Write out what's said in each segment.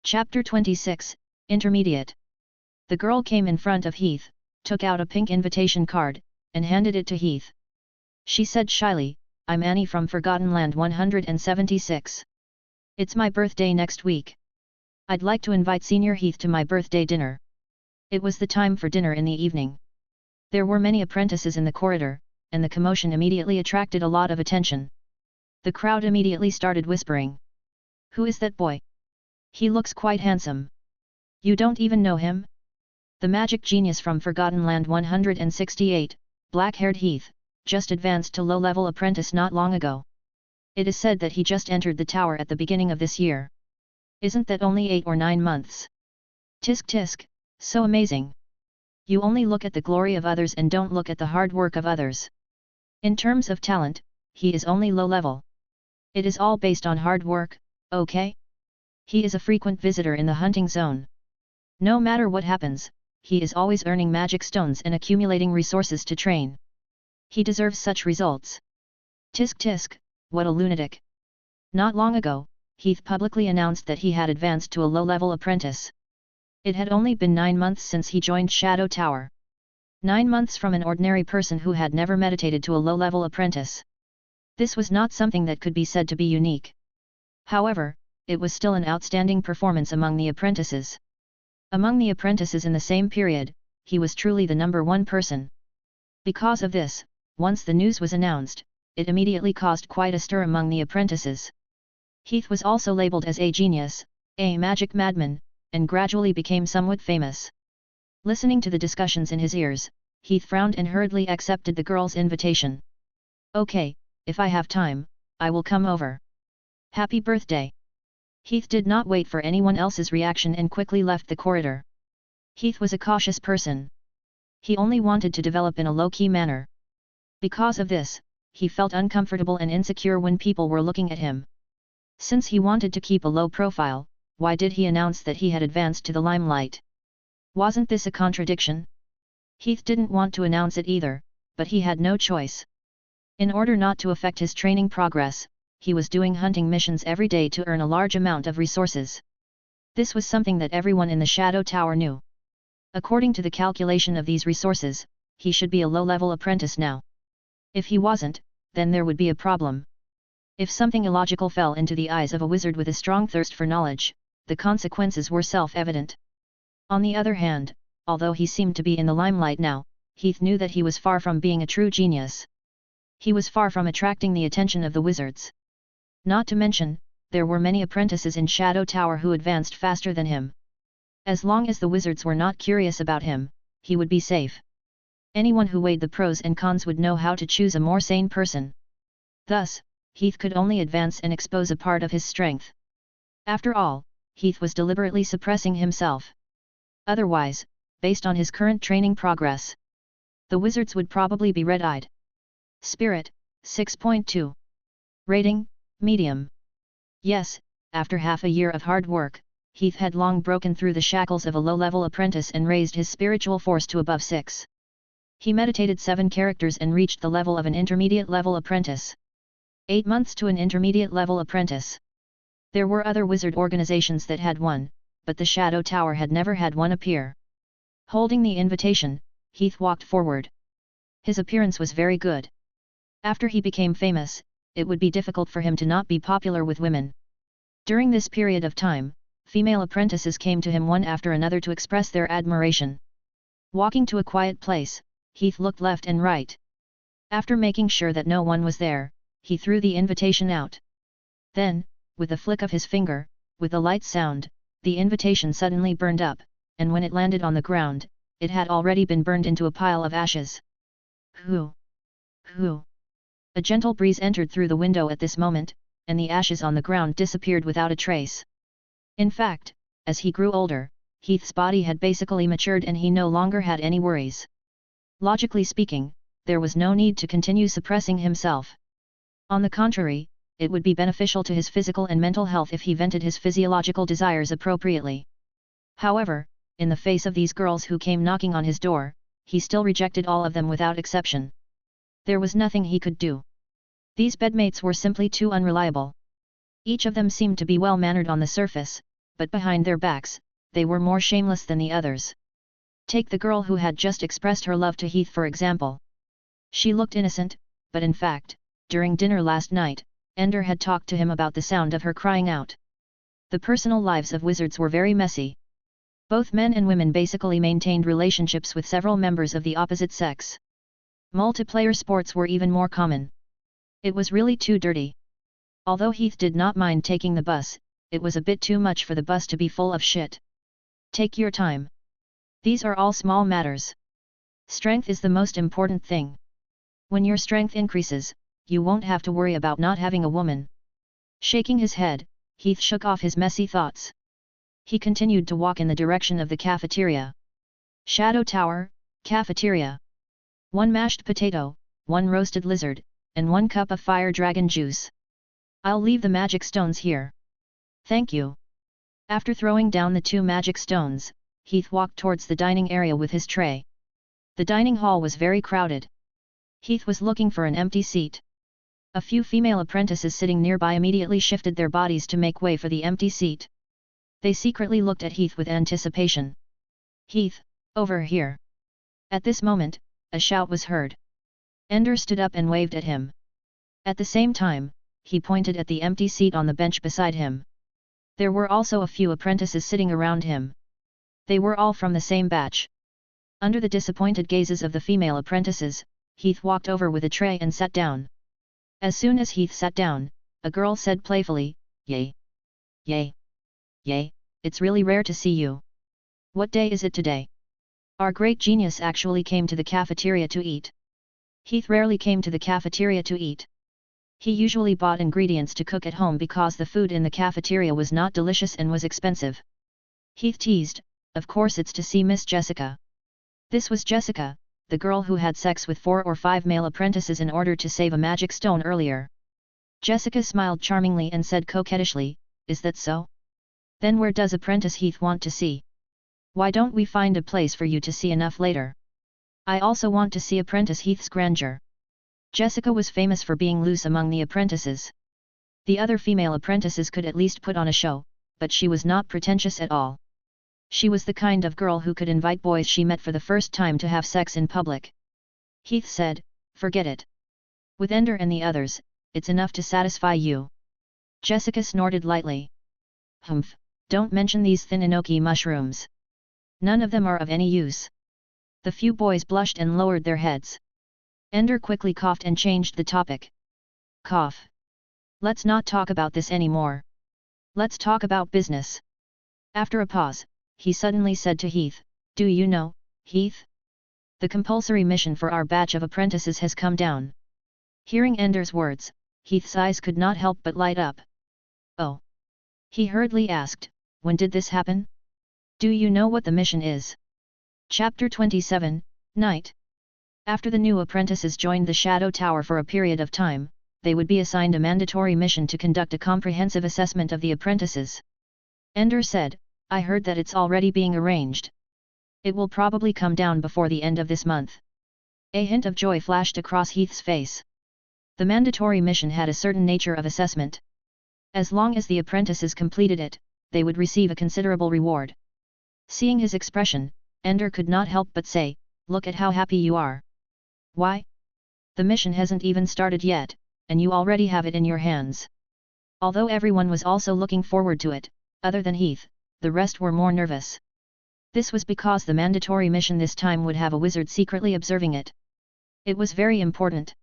Chapter 26, Intermediate. The girl came in front of Heath, took out a pink invitation card, and handed it to Heath. She said shyly, "I'm Annie from Forgotten Land 176. It's my birthday next week. I'd like to invite Senior Heath to my birthday dinner." It was the time for dinner in the evening. There were many apprentices in the corridor, and the commotion immediately attracted a lot of attention. The crowd immediately started whispering. "Who is that boy? He looks quite handsome. You don't even know him?" The magic genius from Forgotten Land 168, black-haired Heath, just advanced to low-level apprentice not long ago. It is said that he just entered the tower at the beginning of this year. Isn't that only 8 or 9 months? Tisk tisk, so amazing. You only look at the glory of others and don't look at the hard work of others. In terms of talent, he is only low-level. It is all based on hard work, okay? He is a frequent visitor in the hunting zone. No matter what happens, he is always earning magic stones and accumulating resources to train. He deserves such results. Tisk tisk, what a lunatic. Not long ago, Heath publicly announced that he had advanced to a low-level apprentice. It had only been 9 months since he joined Shadow Tower. 9 months from an ordinary person who had never meditated to a low-level apprentice. This was not something that could be said to be unique. However, it was still an outstanding performance among the apprentices. Among the apprentices in the same period, he was truly the #1 person. Because of this, once the news was announced, it immediately caused quite a stir among the apprentices. Heath was also labeled as a genius, a magic madman, and gradually became somewhat famous. Listening to the discussions in his ears, Heath frowned and hurriedly accepted the girl's invitation. "Okay, if I have time, I will come over. Happy birthday." Heath did not wait for anyone else's reaction and quickly left the corridor. Heath was a cautious person. He only wanted to develop in a low-key manner. Because of this, he felt uncomfortable and insecure when people were looking at him. Since he wanted to keep a low profile, why did he announce that he had advanced to the limelight? Wasn't this a contradiction? Heath didn't want to announce it either, but he had no choice. In order not to affect his training progress, he was doing hunting missions every day to earn a large amount of resources. This was something that everyone in the Shadow Tower knew. According to the calculation of these resources, he should be a low-level apprentice now. If he wasn't, then there would be a problem. If something illogical fell into the eyes of a wizard with a strong thirst for knowledge, the consequences were self-evident. On the other hand, although he seemed to be in the limelight now, Heath knew that he was far from being a true genius. He was far from attracting the attention of the wizards. Not to mention, there were many apprentices in Shadow Tower who advanced faster than him. As long as the wizards were not curious about him, he would be safe. Anyone who weighed the pros and cons would know how to choose a more sane person. Thus, Heath could only advance and expose a part of his strength. After all, Heath was deliberately suppressing himself. Otherwise, based on his current training progress, the wizards would probably be red-eyed. Spirit, 6.2. Rating, medium. Yes, after half a year of hard work, Heath had long broken through the shackles of a low-level apprentice and raised his spiritual force to above 6. He meditated 7 characters and reached the level of an intermediate-level apprentice. 8 months to an intermediate-level apprentice. There were other wizard organizations that had one, but the Shadow Tower had never had one appear. Holding the invitation, Heath walked forward. His appearance was very good. After he became famous, it would be difficult for him to not be popular with women. During this period of time, female apprentices came to him one after another to express their admiration. Walking to a quiet place, Heath looked left and right. After making sure that no one was there, he threw the invitation out. Then, with a flick of his finger, with a light sound, the invitation suddenly burned up, and when it landed on the ground, it had already been burned into a pile of ashes. Hoo! Hoo! A gentle breeze entered through the window at this moment, and the ashes on the ground disappeared without a trace. In fact, as he grew older, Heath's body had basically matured and he no longer had any worries. Logically speaking, there was no need to continue suppressing himself. On the contrary, it would be beneficial to his physical and mental health if he vented his physiological desires appropriately. However, in the face of these girls who came knocking on his door, he still rejected all of them without exception. There was nothing he could do. These bedmates were simply too unreliable. Each of them seemed to be well-mannered on the surface, but behind their backs, they were more shameless than the others. Take the girl who had just expressed her love to Heath for example. She looked innocent, but in fact, during dinner last night, Ender had talked to him about the sound of her crying out. The personal lives of wizards were very messy. Both men and women basically maintained relationships with several members of the opposite sex. Multiplayer sports were even more common. It was really too dirty. Although Heath did not mind taking the bus, it was a bit too much for the bus to be full of shit. Take your time. These are all small matters. Strength is the most important thing. When your strength increases, you won't have to worry about not having a woman. Shaking his head, Heath shook off his messy thoughts. He continued to walk in the direction of the cafeteria. Shadow Tower, cafeteria. 1 mashed potato, 1 roasted lizard, and 1 cup of fire dragon juice. I'll leave the magic stones here. Thank you. After throwing down the 2 magic stones, Heath walked towards the dining area with his tray. The dining hall was very crowded. Heath was looking for an empty seat. A few female apprentices sitting nearby immediately shifted their bodies to make way for the empty seat. They secretly looked at Heath with anticipation. Heath, over here. At this moment, a shout was heard. Ender stood up and waved at him. At the same time, he pointed at the empty seat on the bench beside him. There were also a few apprentices sitting around him. They were all from the same batch. Under the disappointed gazes of the female apprentices, Heath walked over with a tray and sat down. As soon as Heath sat down, a girl said playfully, "Yay! Yay! Yay, it's really rare to see you. What day is it today? Our great genius actually came to the cafeteria to eat." Heath rarely came to the cafeteria to eat. He usually bought ingredients to cook at home because the food in the cafeteria was not delicious and was expensive. Heath teased, "Of course it's to see Miss Jessica." This was Jessica, the girl who had sex with 4 or 5 male apprentices in order to save a magic stone earlier. Jessica smiled charmingly and said coquettishly, "Is that so? Then where does apprentice Heath want to see? Why don't we find a place for you to see enough later? I also want to see apprentice Heath's grandeur." Jessica was famous for being loose among the apprentices. The other female apprentices could at least put on a show, but she was not pretentious at all. She was the kind of girl who could invite boys she met for the first time to have sex in public. Heath said, "Forget it. With Ender and the others, it's enough to satisfy you." Jessica snorted lightly. "Humph, don't mention these thin enoki mushrooms. None of them are of any use." The few boys blushed and lowered their heads. Ender quickly coughed and changed the topic. "Cough. Let's not talk about this anymore. Let's talk about business." After a pause, he suddenly said to Heath, "Do you know, Heath? The compulsory mission for our batch of apprentices has come down." Hearing Ender's words, Heath's eyes could not help but light up. "Oh?" He hurriedly asked, "When did this happen? Do you know what the mission is?" Chapter 27, Night. After the new apprentices joined the Shadow Tower for a period of time, they would be assigned a mandatory mission to conduct a comprehensive assessment of the apprentices. Ender said, "I heard that it's already being arranged. It will probably come down before the end of this month." A hint of joy flashed across Heath's face. The mandatory mission had a certain nature of assessment. As long as the apprentices completed it, they would receive a considerable reward. Seeing his expression, Ender could not help but say, "Look at how happy you are. Why? The mission hasn't even started yet, and you already have it in your hands." Although everyone was also looking forward to it, other than Heath, the rest were more nervous. This was because the mandatory mission this time would have a wizard secretly observing it. It was very important.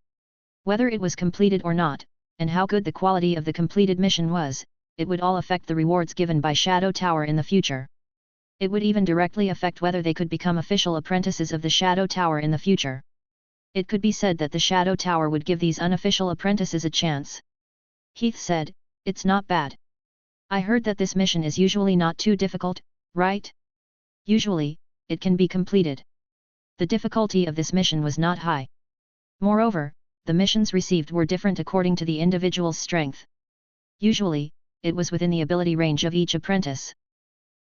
Whether it was completed or not, and how good the quality of the completed mission was, it would all affect the rewards given by Shadow Tower in the future. It would even directly affect whether they could become official apprentices of the Shadow Tower in the future. It could be said that the Shadow Tower would give these unofficial apprentices a chance. Heath said, "It's not bad. I heard that this mission is usually not too difficult, right? Usually, it can be completed." The difficulty of this mission was not high. Moreover, the missions received were different according to the individual's strength. Usually, it was within the ability range of each apprentice.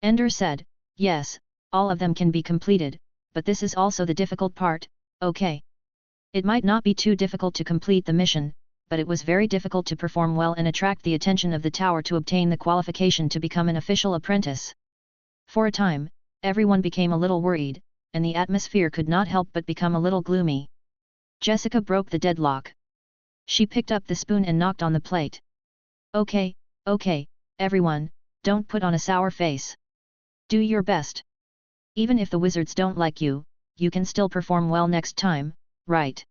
Ender said, "Yes, all of them can be completed, but this is also the difficult part, okay? It might not be too difficult to complete the mission, but it was very difficult to perform well and attract the attention of the tower to obtain the qualification to become an official apprentice. For a time, everyone became a little worried, and the atmosphere could not help but become a little gloomy. Jessica broke the deadlock. She picked up the spoon and knocked on the plate. Okay, everyone, don't put on a sour face. Do your best. Even if the wizards don't like you, you can still perform well next time, right?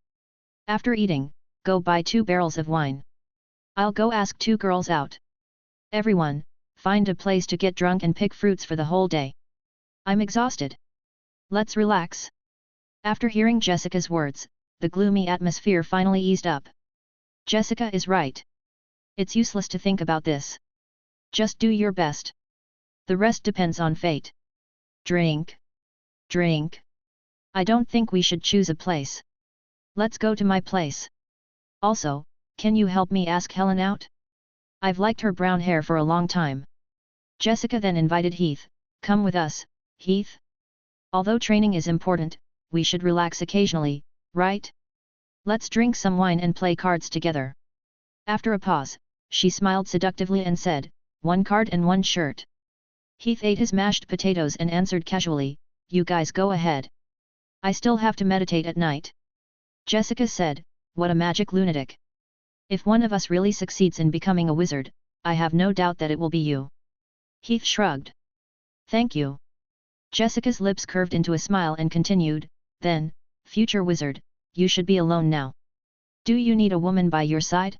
After eating, go buy 2 barrels of wine. I'll go ask 2 girls out. Everyone, find a place to get drunk and pick fruits for the whole day. I'm exhausted. Let's relax. After hearing Jessica's words, the gloomy atmosphere finally eased up. Jessica is right. It's useless to think about this. Just do your best. The rest depends on fate. Drink. Drink. I don't think we should choose a place. Let's go to my place. Also, can you help me ask Helen out? I've liked her brown hair for a long time. Jessica then invited Heath. Come with us, Heath. Although training is important, we should relax occasionally, right? Let's drink some wine and play cards together. After a pause, she smiled seductively and said, 1 card and 1 shirt. Heath ate his mashed potatoes and answered casually, you guys go ahead. I still have to meditate at night. Jessica said, what a magic lunatic. If one of us really succeeds in becoming a wizard, I have no doubt that it will be you. Heath shrugged. Thank you. Jessica's lips curved into a smile and continued, then, future wizard, you should be alone now. Do you need a woman by your side?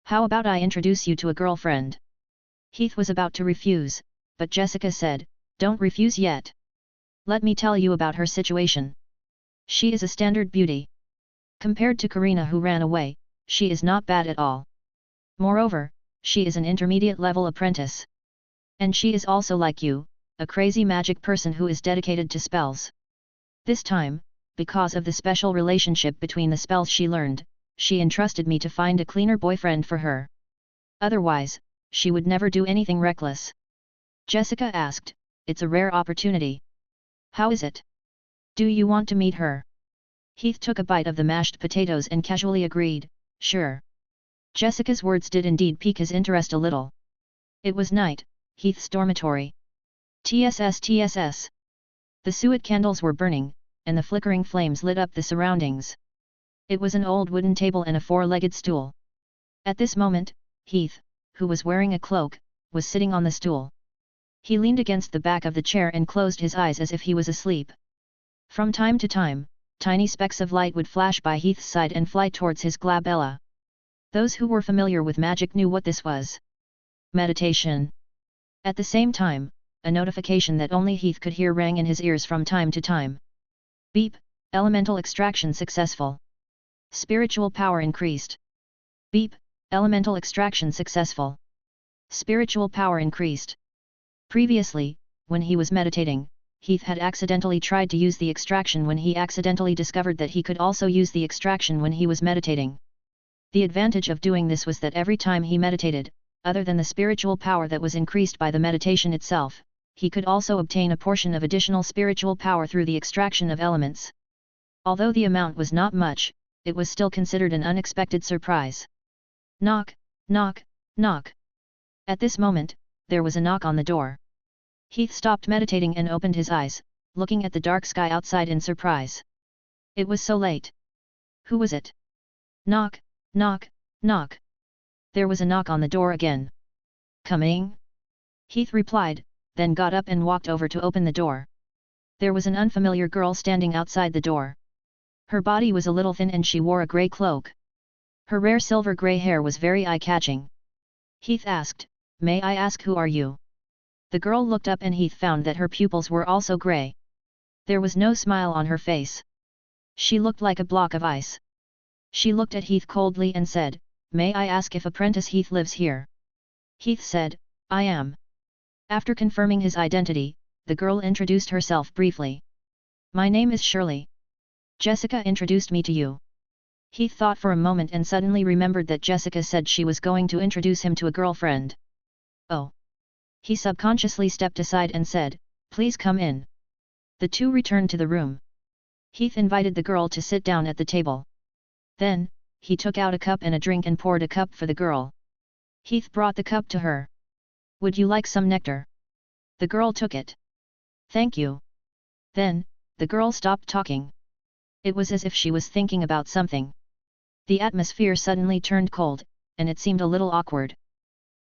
How about I introduce you to a girlfriend? Heath was about to refuse, but Jessica said, don't refuse yet. Let me tell you about her situation. She is a standard beauty. Compared to Karina who ran away, she is not bad at all. Moreover, she is an intermediate level apprentice. And she is also like you, a crazy magic person who is dedicated to spells. This time, because of the special relationship between the spells she learned, she entrusted me to find a cleaner boyfriend for her. Otherwise, she would never do anything reckless. Jessica asked, it's a rare opportunity. How is it? Do you want to meet her? Heath took a bite of the mashed potatoes and casually agreed, sure. Jessica's words did indeed pique his interest a little. It was night, Heath's dormitory. TSS. The suet candles were burning, and the flickering flames lit up the surroundings. It was an old wooden table and a 4-legged stool. At this moment, Heath, who was wearing a cloak, was sitting on the stool. He leaned against the back of the chair and closed his eyes as if he was asleep. From time to time, tiny specks of light would flash by Heath's side and fly towards his glabella. Those who were familiar with magic knew what this was. Meditation. At the same time, a notification that only Heath could hear rang in his ears from time to time. Beep, elemental extraction successful. Spiritual power increased. Beep, elemental extraction successful. Spiritual power increased. Previously, when he was meditating, Heath had accidentally tried to use the extraction when he accidentally discovered that he could also use the extraction when he was meditating. The advantage of doing this was that every time he meditated, other than the spiritual power that was increased by the meditation itself, he could also obtain a portion of additional spiritual power through the extraction of elements. Although the amount was not much, it was still considered an unexpected surprise. Knock, knock, knock. At this moment, there was a knock on the door. Heath stopped meditating and opened his eyes, looking at the dark sky outside in surprise. It was so late. Who was it? Knock, knock, knock. There was a knock on the door again. Coming? Heath replied, then got up and walked over to open the door. There was an unfamiliar girl standing outside the door. Her body was a little thin and she wore a grey cloak. Her rare silver grey hair was very eye-catching. Heath asked, "May I ask who are you?" The girl looked up and Heath found that her pupils were also grey. There was no smile on her face. She looked like a block of ice. She looked at Heath coldly and said, "May I ask if apprentice Heath lives here?" Heath said, "I am." After confirming his identity, the girl introduced herself briefly. "My name is Shirley. Jessica introduced me to you." Heath thought for a moment and suddenly remembered that Jessica said she was going to introduce him to a girlfriend. Oh. He subconsciously stepped aside and said, "Please come in." The two returned to the room. Heath invited the girl to sit down at the table. Then, he took out a cup and a drink and poured a cup for the girl. Heath brought the cup to her. "Would you like some nectar?" The girl took it. "Thank you." Then, the girl stopped talking. It was as if she was thinking about something. The atmosphere suddenly turned cold, and it seemed a little awkward.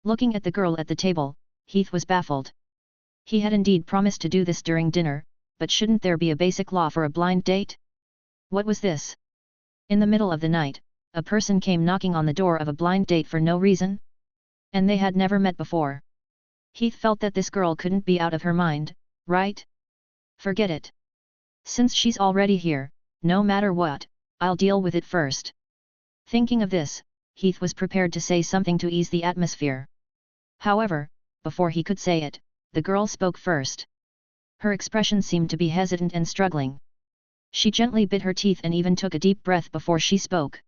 Looking at the girl at the table, Heath was baffled. He had indeed promised to do this during dinner, but shouldn't there be a basic law for a blind date? What was this? In the middle of the night, a person came knocking on the door of a blind date for no reason? And they had never met before. Heath felt that this girl couldn't be out of her mind, right? Forget it. Since she's already here, no matter what, I'll deal with it first. Thinking of this, Heath was prepared to say something to ease the atmosphere. However, before he could say it, the girl spoke first. Her expression seemed to be hesitant and struggling. She gently bit her teeth and even took a deep breath before she spoke.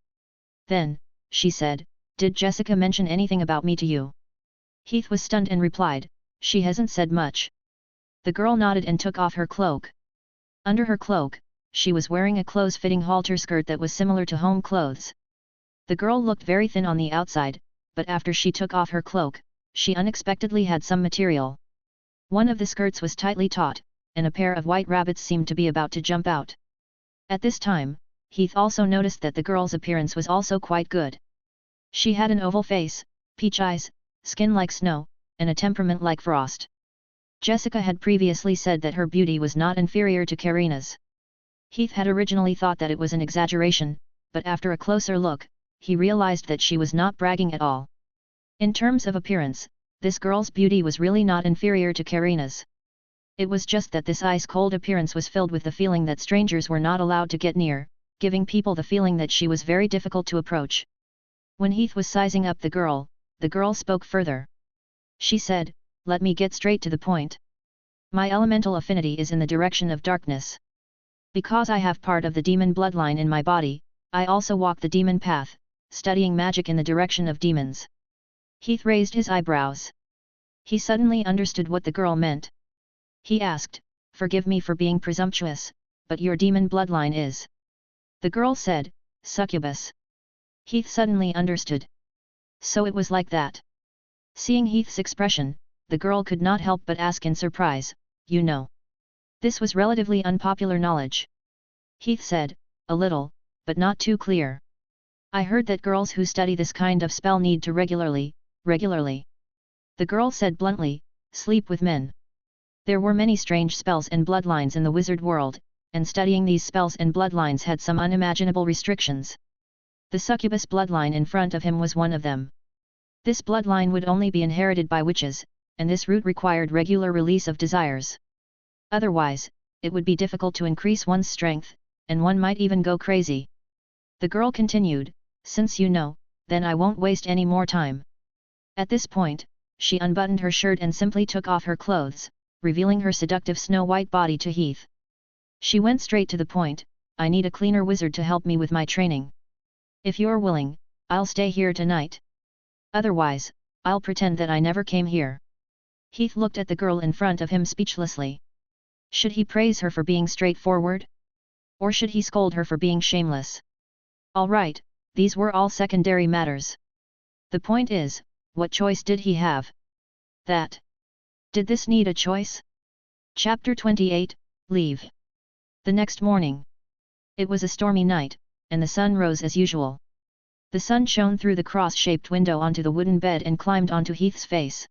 Then, she said, "Did Jessica mention anything about me to you?" Heath was stunned and replied, "She hasn't said much." The girl nodded and took off her cloak. Under her cloak, she was wearing a close-fitting halter skirt that was similar to home clothes. The girl looked very thin on the outside, but after she took off her cloak, she unexpectedly had some material. One of the skirts was tightly taut, and a pair of white rabbits seemed to be about to jump out. At this time, Heath also noticed that the girl's appearance was also quite good. She had an oval face, peach eyes, skin like snow, and a temperament like frost. Jessica had previously said that her beauty was not inferior to Karina's. Heath had originally thought that it was an exaggeration, but after a closer look, he realized that she was not bragging at all. In terms of appearance, this girl's beauty was really not inferior to Karina's. It was just that this ice-cold appearance was filled with the feeling that strangers were not allowed to get near, giving people the feeling that she was very difficult to approach. When Heath was sizing up the girl spoke further. She said, "Let me get straight to the point. My elemental affinity is in the direction of darkness. Because I have part of the demon bloodline in my body, I also walk the demon path, studying magic in the direction of demons." Heath raised his eyebrows. He suddenly understood what the girl meant. He asked, "Forgive me for being presumptuous, but your demon bloodline is?" The girl said, "Succubus." Heath suddenly understood. So it was like that. Seeing Heath's expression, the girl could not help but ask in surprise, "You know?" This was relatively unpopular knowledge. Heath said, "A little, but not too clear. I heard that girls who study this kind of spell need to regularly. The girl said bluntly, "Sleep with men." There were many strange spells and bloodlines in the wizard world, and studying these spells and bloodlines had some unimaginable restrictions. The succubus bloodline in front of him was one of them. This bloodline would only be inherited by witches, and this route required regular release of desires. Otherwise, it would be difficult to increase one's strength, and one might even go crazy. The girl continued, "Since you know, then I won't waste any more time." At this point, she unbuttoned her shirt and simply took off her clothes, revealing her seductive snow-white body to Heath. She went straight to the point, "I need a cleaner wizard to help me with my training. If you're willing, I'll stay here tonight. Otherwise, I'll pretend that I never came here." Heath looked at the girl in front of him speechlessly. Should he praise her for being straightforward? Or should he scold her for being shameless? All right, these were all secondary matters. The point is, what choice did he have? That. Did this need a choice? Chapter 28, Leave. The next morning. It was a stormy night, and the sun rose as usual. The sun shone through the cross-shaped window onto the wooden bed and climbed onto Heath's face.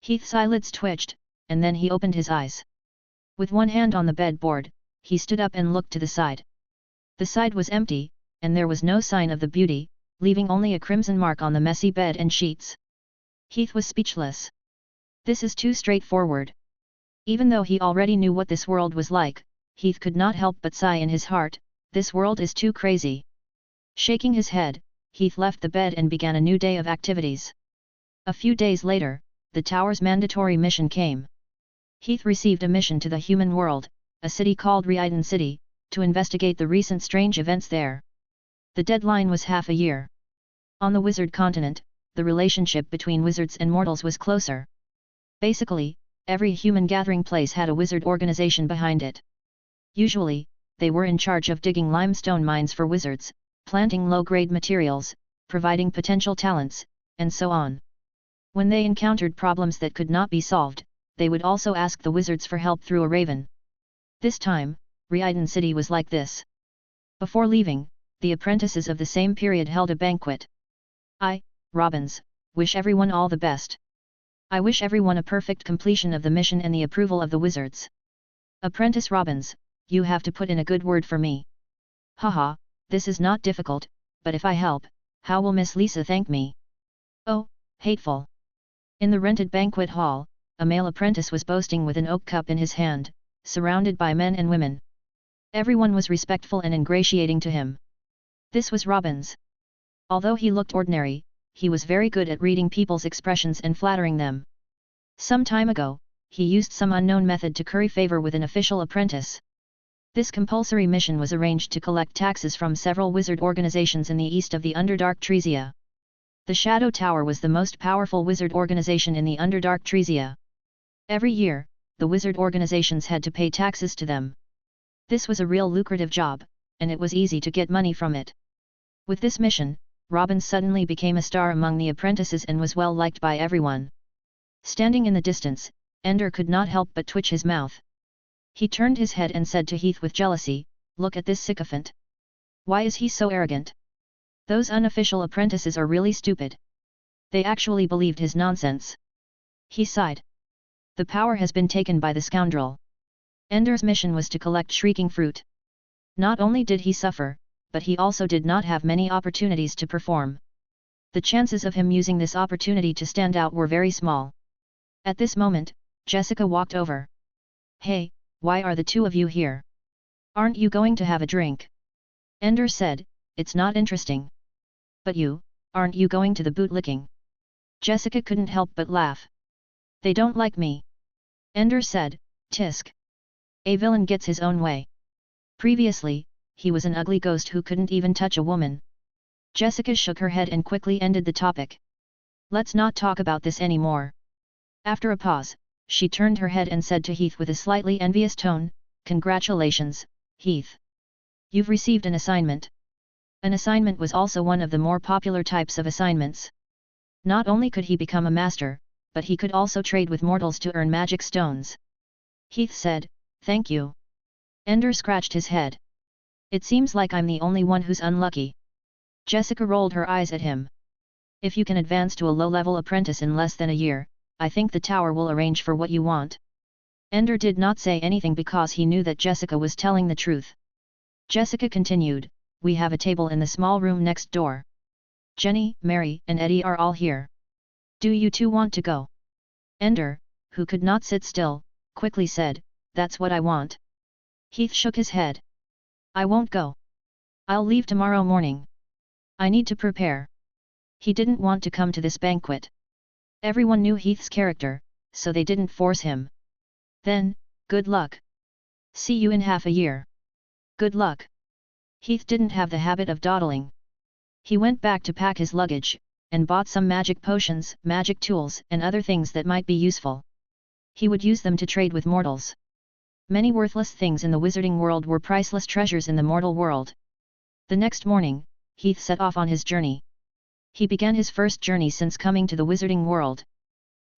Heath's eyelids twitched, and then he opened his eyes. With one hand on the bedboard, he stood up and looked to the side. The side was empty, and there was no sign of the beauty, leaving only a crimson mark on the messy bed and sheets. Heath was speechless. This is too straightforward. Even though he already knew what this world was like, Heath could not help but sigh in his heart, "This world is too crazy." Shaking his head, Heath left the bed and began a new day of activities. A few days later, the tower's mandatory mission came. Heath received a mission to the human world, a city called Reiden City, to investigate the recent strange events there. The deadline was half a year. On the wizard continent, the relationship between wizards and mortals was closer. Basically, every human gathering place had a wizard organization behind it. Usually, they were in charge of digging limestone mines for wizards, planting low-grade materials, providing potential talents, and so on. When they encountered problems that could not be solved, they would also ask the wizards for help through a raven. This time, Rhyden City was like this. Before leaving, the apprentices of the same period held a banquet. I, Robbins, wish everyone all the best. I wish everyone a perfect completion of the mission and the approval of the wizards. Apprentice Robbins, you have to put in a good word for me. Haha, this is not difficult, but if I help, how will Miss Lisa thank me? Oh, hateful. In the rented banquet hall, a male apprentice was boasting with an oak cup in his hand, surrounded by men and women. Everyone was respectful and ingratiating to him. This was Robbins. Although he looked ordinary, he was very good at reading people's expressions and flattering them. Some time ago, he used some unknown method to curry favor with an official apprentice. This compulsory mission was arranged to collect taxes from several wizard organizations in the east of the Underdark Tresia. The Shadow Tower was the most powerful wizard organization in the Underdark Tresia. Every year, the wizard organizations had to pay taxes to them. This was a real lucrative job, and it was easy to get money from it. With this mission, Robin suddenly became a star among the apprentices and was well liked by everyone. Standing in the distance, Ender could not help but twitch his mouth. He turned his head and said to Heath with jealousy, "Look at this sycophant. Why is he so arrogant? Those unofficial apprentices are really stupid. They actually believed his nonsense." He sighed. The power has been taken by the scoundrel. Ender's mission was to collect shrieking fruit. Not only did he suffer, but he also did not have many opportunities to perform. The chances of him using this opportunity to stand out were very small. At this moment, Jessica walked over. "Hey, why are the two of you here? Aren't you going to have a drink?" Ender said, "It's not interesting." "But you, aren't you going to the bootlicking?" Jessica couldn't help but laugh. "They don't like me." Ender said, "Tisk. A villain gets his own way." Previously, he was an ugly ghost who couldn't even touch a woman. Jessica shook her head and quickly ended the topic. "Let's not talk about this anymore." After a pause, she turned her head and said to Heath with a slightly envious tone, "Congratulations, Heath. You've received an assignment." An assignment was also one of the more popular types of assignments. Not only could he become a master, but he could also trade with mortals to earn magic stones. Heath said, "Thank you." Ender scratched his head. "It seems like I'm the only one who's unlucky." Jessica rolled her eyes at him. "If you can advance to a low-level apprentice in less than a year, I think the tower will arrange for what you want." Ender did not say anything because he knew that Jessica was telling the truth. Jessica continued, "We have a table in the small room next door. Jenny, Mary, and Eddie are all here. Do you two want to go?" Ender, who could not sit still, quickly said, "That's what I want." Heath shook his head. "I won't go. I'll leave tomorrow morning. I need to prepare." He didn't want to come to this banquet. Everyone knew Heath's character, so they didn't force him. "Then, good luck. See you in half a year." "Good luck." Heath didn't have the habit of dawdling. He went back to pack his luggage, and bought some magic potions, magic tools, and other things that might be useful. He would use them to trade with mortals. Many worthless things in the wizarding world were priceless treasures in the mortal world. The next morning, Heath set off on his journey. He began his first journey since coming to the wizarding world.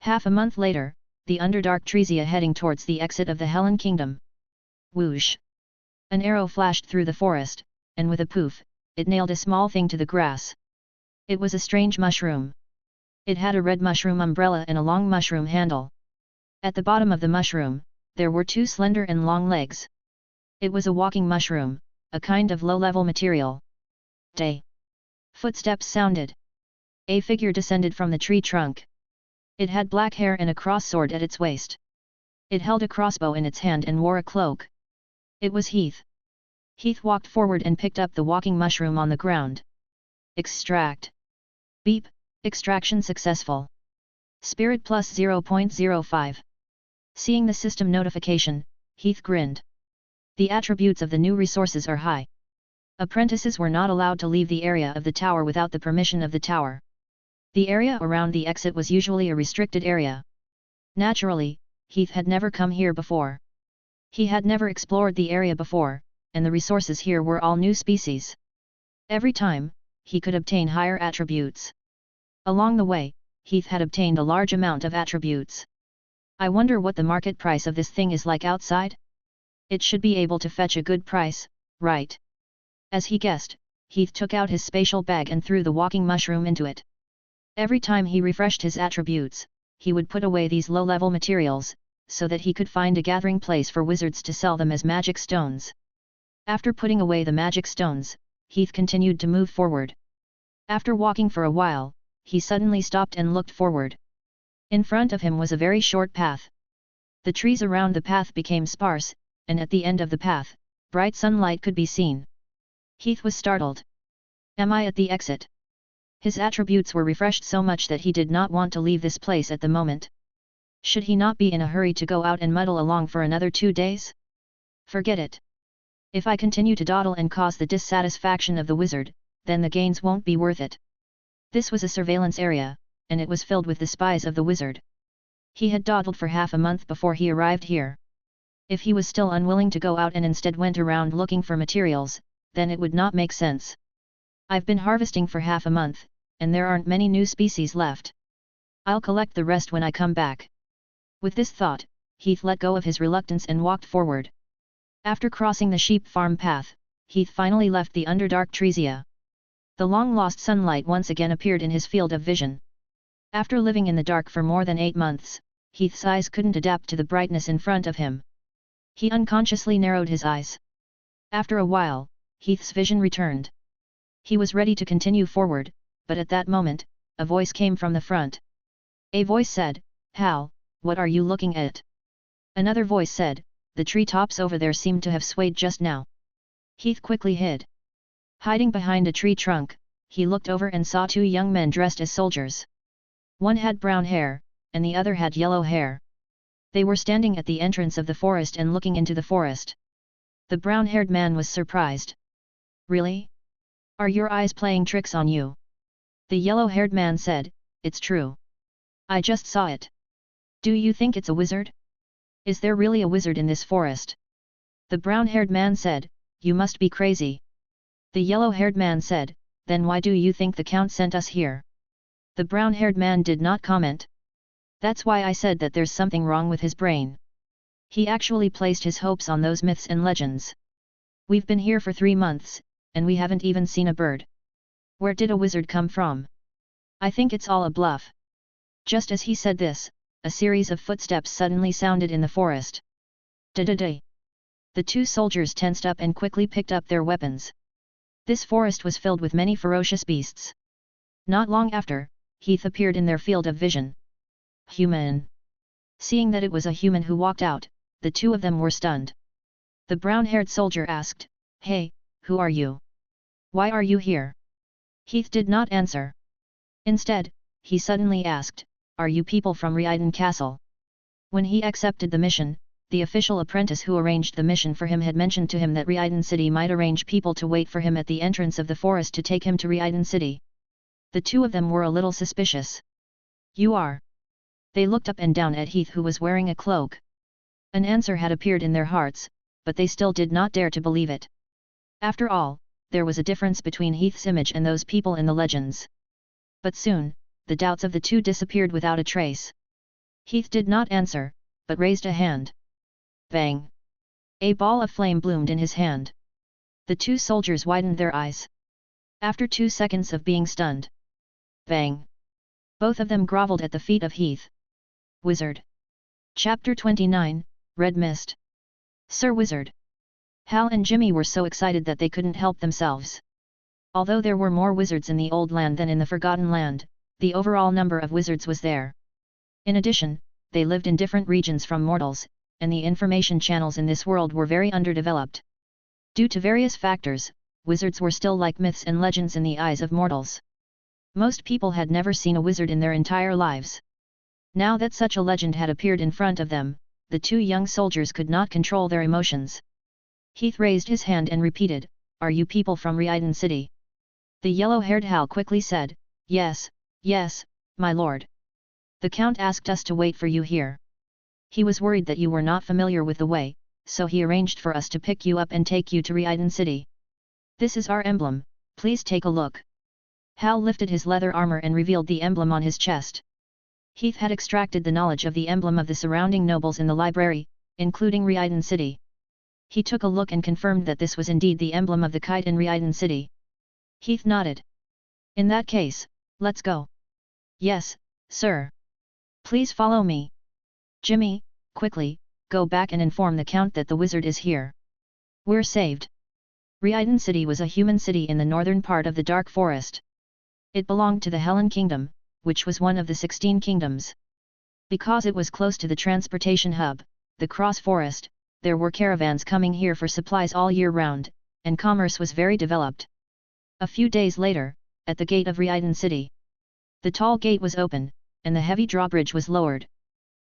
Half a month later, the Underdark Tresia heading towards the exit of the Helen Kingdom. Whoosh! An arrow flashed through the forest, and with a poof, it nailed a small thing to the grass. It was a strange mushroom. It had a red mushroom umbrella and a long mushroom handle. At the bottom of the mushroom, there were two slender and long legs. It was a walking mushroom, a kind of low-level material. Day! Footsteps sounded. A figure descended from the tree trunk. It had black hair and a cross sword at its waist. It held a crossbow in its hand and wore a cloak. It was Heath. Heath walked forward and picked up the walking mushroom on the ground. Extract. Beep, extraction successful. Spirit plus 0.05. Seeing the system notification, Heath grinned. The attributes of the new resources are high. Apprentices were not allowed to leave the area of the tower without the permission of the tower. The area around the exit was usually a restricted area. Naturally, Heath had never come here before. He had never explored the area before, and the resources here were all new species. Every time, he could obtain higher attributes. Along the way, Heath had obtained a large amount of attributes. I wonder what the market price of this thing is like outside? It should be able to fetch a good price, right? As he guessed, Heath took out his spatial bag and threw the walking mushroom into it. Every time he refreshed his attributes, he would put away these low-level materials, so that he could find a gathering place for wizards to sell them as magic stones. After putting away the magic stones, Heath continued to move forward. After walking for a while, he suddenly stopped and looked forward. In front of him was a very short path. The trees around the path became sparse, and at the end of the path, bright sunlight could be seen. Heath was startled. Am I at the exit? His attributes were refreshed so much that he did not want to leave this place at the moment. Should he not be in a hurry to go out and muddle along for another 2 days? Forget it. If I continue to dawdle and cause the dissatisfaction of the wizard, then the gains won't be worth it. This was a surveillance area, and it was filled with the spies of the wizard. He had dawdled for half a month before he arrived here. If he was still unwilling to go out and instead went around looking for materials, then it would not make sense. I've been harvesting for half a month, and there aren't many new species left. I'll collect the rest when I come back. With this thought, Heath let go of his reluctance and walked forward. After crossing the sheep farm path, Heath finally left the underdark treesia. The long-lost sunlight once again appeared in his field of vision. After living in the dark for more than 8 months, Heath's eyes couldn't adapt to the brightness in front of him. He unconsciously narrowed his eyes. After a while, Heath's vision returned. He was ready to continue forward, but at that moment, a voice came from the front. A voice said, "Hal, what are you looking at?" Another voice said, "The treetops over there seem to have swayed just now." Heath quickly hid. Hiding behind a tree trunk, he looked over and saw 2 young men dressed as soldiers. One had brown hair, and the other had yellow hair. They were standing at the entrance of the forest and looking into the forest. The brown-haired man was surprised. "Really? Are your eyes playing tricks on you?" The yellow-haired man said, "It's true. I just saw it. Do you think it's a wizard? Is there really a wizard in this forest?" The brown-haired man said, "You must be crazy." The yellow-haired man said, "Then why do you think the Count sent us here?" The brown-haired man did not comment. "That's why I said that there's something wrong with his brain. He actually placed his hopes on those myths and legends. We've been here for 3 months, and we haven't even seen a bird. Where did a wizard come from? I think it's all a bluff." Just as he said this, a series of footsteps suddenly sounded in the forest. Da-da-da! The 2 soldiers tensed up and quickly picked up their weapons. This forest was filled with many ferocious beasts. Not long after, Heath appeared in their field of vision. "Human!" Seeing that it was a human who walked out, the 2 of them were stunned. The brown-haired soldier asked, "Hey, who are you? Why are you here?" Heath did not answer. Instead, he suddenly asked, "Are you people from Rhyden Castle?" When he accepted the mission, the official apprentice who arranged the mission for him had mentioned to him that Rhyden City might arrange people to wait for him at the entrance of the forest to take him to Rhyden City. The 2 of them were a little suspicious. "You are?" They looked up and down at Heath, who was wearing a cloak. An answer had appeared in their hearts, but they still did not dare to believe it. After all, there was a difference between Heath's image and those people in the legends. But soon, the doubts of the 2 disappeared without a trace. Heath did not answer, but raised a hand. Bang! A ball of flame bloomed in his hand. The 2 soldiers widened their eyes. After 2 seconds of being stunned. Bang! Both of them groveled at the feet of Heath. Wizard. Chapter 29, Red Mist. Sir Wizard. Hal and Jimmy were so excited that they couldn't help themselves. Although there were more wizards in the Old Land than in the Forgotten Land, the overall number of wizards was there. In addition, they lived in different regions from mortals, and the information channels in this world were very underdeveloped. Due to various factors, wizards were still like myths and legends in the eyes of mortals. Most people had never seen a wizard in their entire lives. Now that such a legend had appeared in front of them, the 2 young soldiers could not control their emotions. Heath raised his hand and repeated, "Are you people from Rhyden City?" The yellow-haired Hal quickly said, Yes, my lord. The Count asked us to wait for you here. He was worried that you were not familiar with the way, so he arranged for us to pick you up and take you to Rhyden City. This is our emblem, Please take a look. Hal lifted his leather armor and revealed the emblem on his chest. Heath had extracted the knowledge of the emblem of the surrounding nobles in the library, including Rhyiden City. He took a look and confirmed that this was indeed the emblem of the kite in Rhyiden City. Heath nodded. In that case, let's go. Yes, sir. Please follow me. Jimmy, quickly, go back and inform the Count that the wizard is here. We're saved. Rhyiden City was a human city in the northern part of the Dark Forest. It belonged to the Helen Kingdom, which was one of the 16 kingdoms. Because it was close to the transportation hub, the Cross Forest, there were caravans coming here for supplies all year round, and commerce was very developed. A few days later, at the gate of Rhyiden City, the tall gate was open, and the heavy drawbridge was lowered.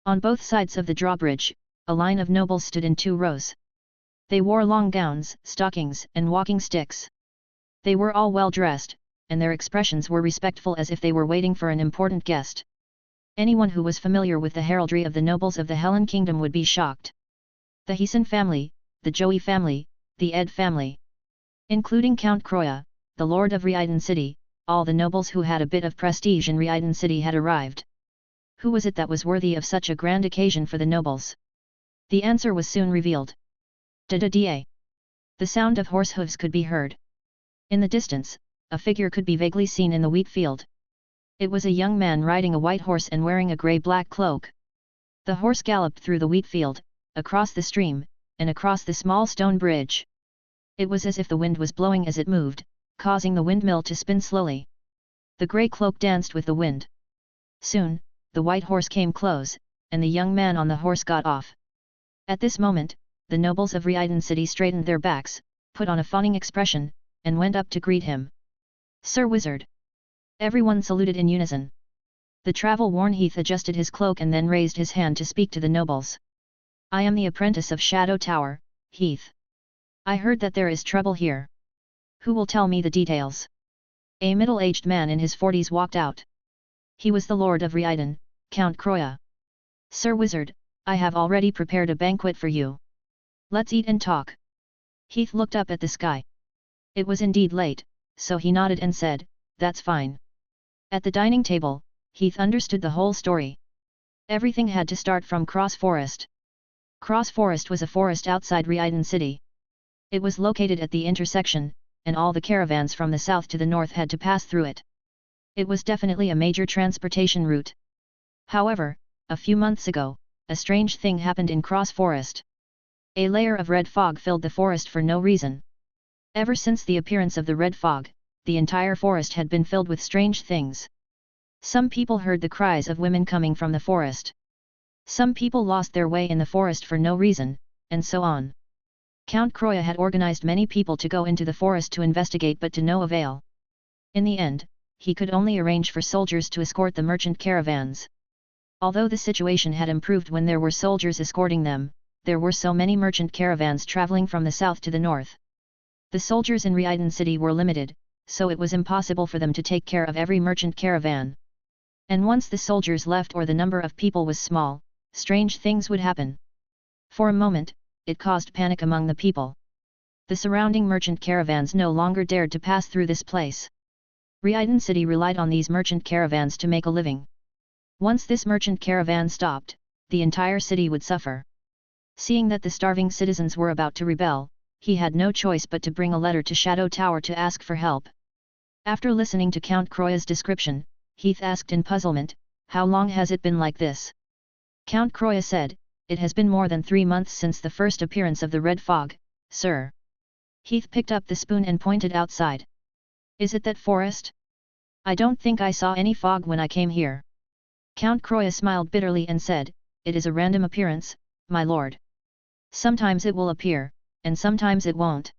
On both sides of the drawbridge, a line of nobles stood in 2 rows. They wore long gowns, stockings, and walking sticks. They were all well dressed, and their expressions were respectful as if they were waiting for an important guest. Anyone who was familiar with the heraldry of the nobles of the Helen Kingdom would be shocked. The Heason family, the Joey family, the Ed family. Including Count Croya, the Lord of Rhyiden City, all the nobles who had a bit of prestige in Rhyiden City had arrived. Who was it that was worthy of such a grand occasion for the nobles? The answer was soon revealed. Da-da-da. The sound of horse hooves could be heard. In the distance, a figure could be vaguely seen in the wheat field. It was a young man riding a white horse and wearing a grey-black cloak. The horse galloped through the wheat field, across the stream, and across the small stone bridge. It was as if the wind was blowing as it moved, causing the windmill to spin slowly. The grey cloak danced with the wind. Soon, the white horse came close, and the young man on the horse got off. At this moment, the nobles of Rhyiden City straightened their backs, put on a fawning expression, and went up to greet him. Sir Wizard! Everyone saluted in unison. The travel-worn Heath adjusted his cloak and then raised his hand to speak to the nobles. I am the apprentice of Shadow Tower, Heath. I heard that there is trouble here. Who will tell me the details? A middle-aged man in his 40s walked out. He was the Lord of Rhyiden, Count Croya. Sir Wizard, I have already prepared a banquet for you. Let's eat and talk. Heath looked up at the sky. It was indeed late, so he nodded and said, that's fine. At the dining table, Heath understood the whole story. Everything had to start from Cross Forest. Cross Forest was a forest outside Rhyiden City. It was located at the intersection, and all the caravans from the south to the north had to pass through it. It was definitely a major transportation route. However, a few months ago, a strange thing happened in Cross Forest. A layer of red fog filled the forest for no reason. Ever since the appearance of the red fog, the entire forest had been filled with strange things. Some people heard the cries of women coming from the forest. Some people lost their way in the forest for no reason, and so on. Count Croya had organized many people to go into the forest to investigate but to no avail. In the end, he could only arrange for soldiers to escort the merchant caravans. Although the situation had improved when there were soldiers escorting them, there were so many merchant caravans traveling from the south to the north. The soldiers in Rhyiden City were limited, so it was impossible for them to take care of every merchant caravan. And once the soldiers left or the number of people was small, strange things would happen. For a moment, it caused panic among the people. The surrounding merchant caravans no longer dared to pass through this place. Rhyiden City relied on these merchant caravans to make a living. Once this merchant caravan stopped, the entire city would suffer. Seeing that the starving citizens were about to rebel, he had no choice but to bring a letter to Shadow Tower to ask for help. After listening to Count Croya's description, Heath asked in puzzlement, how long has it been like this? Count Croya said, it has been more than 3 months since the first appearance of the red fog, sir. Heath picked up the spoon and pointed outside. Is it that forest? I don't think I saw any fog when I came here. Count Croya smiled bitterly and said, it is a random appearance, my lord. Sometimes it will appear, and sometimes it won't.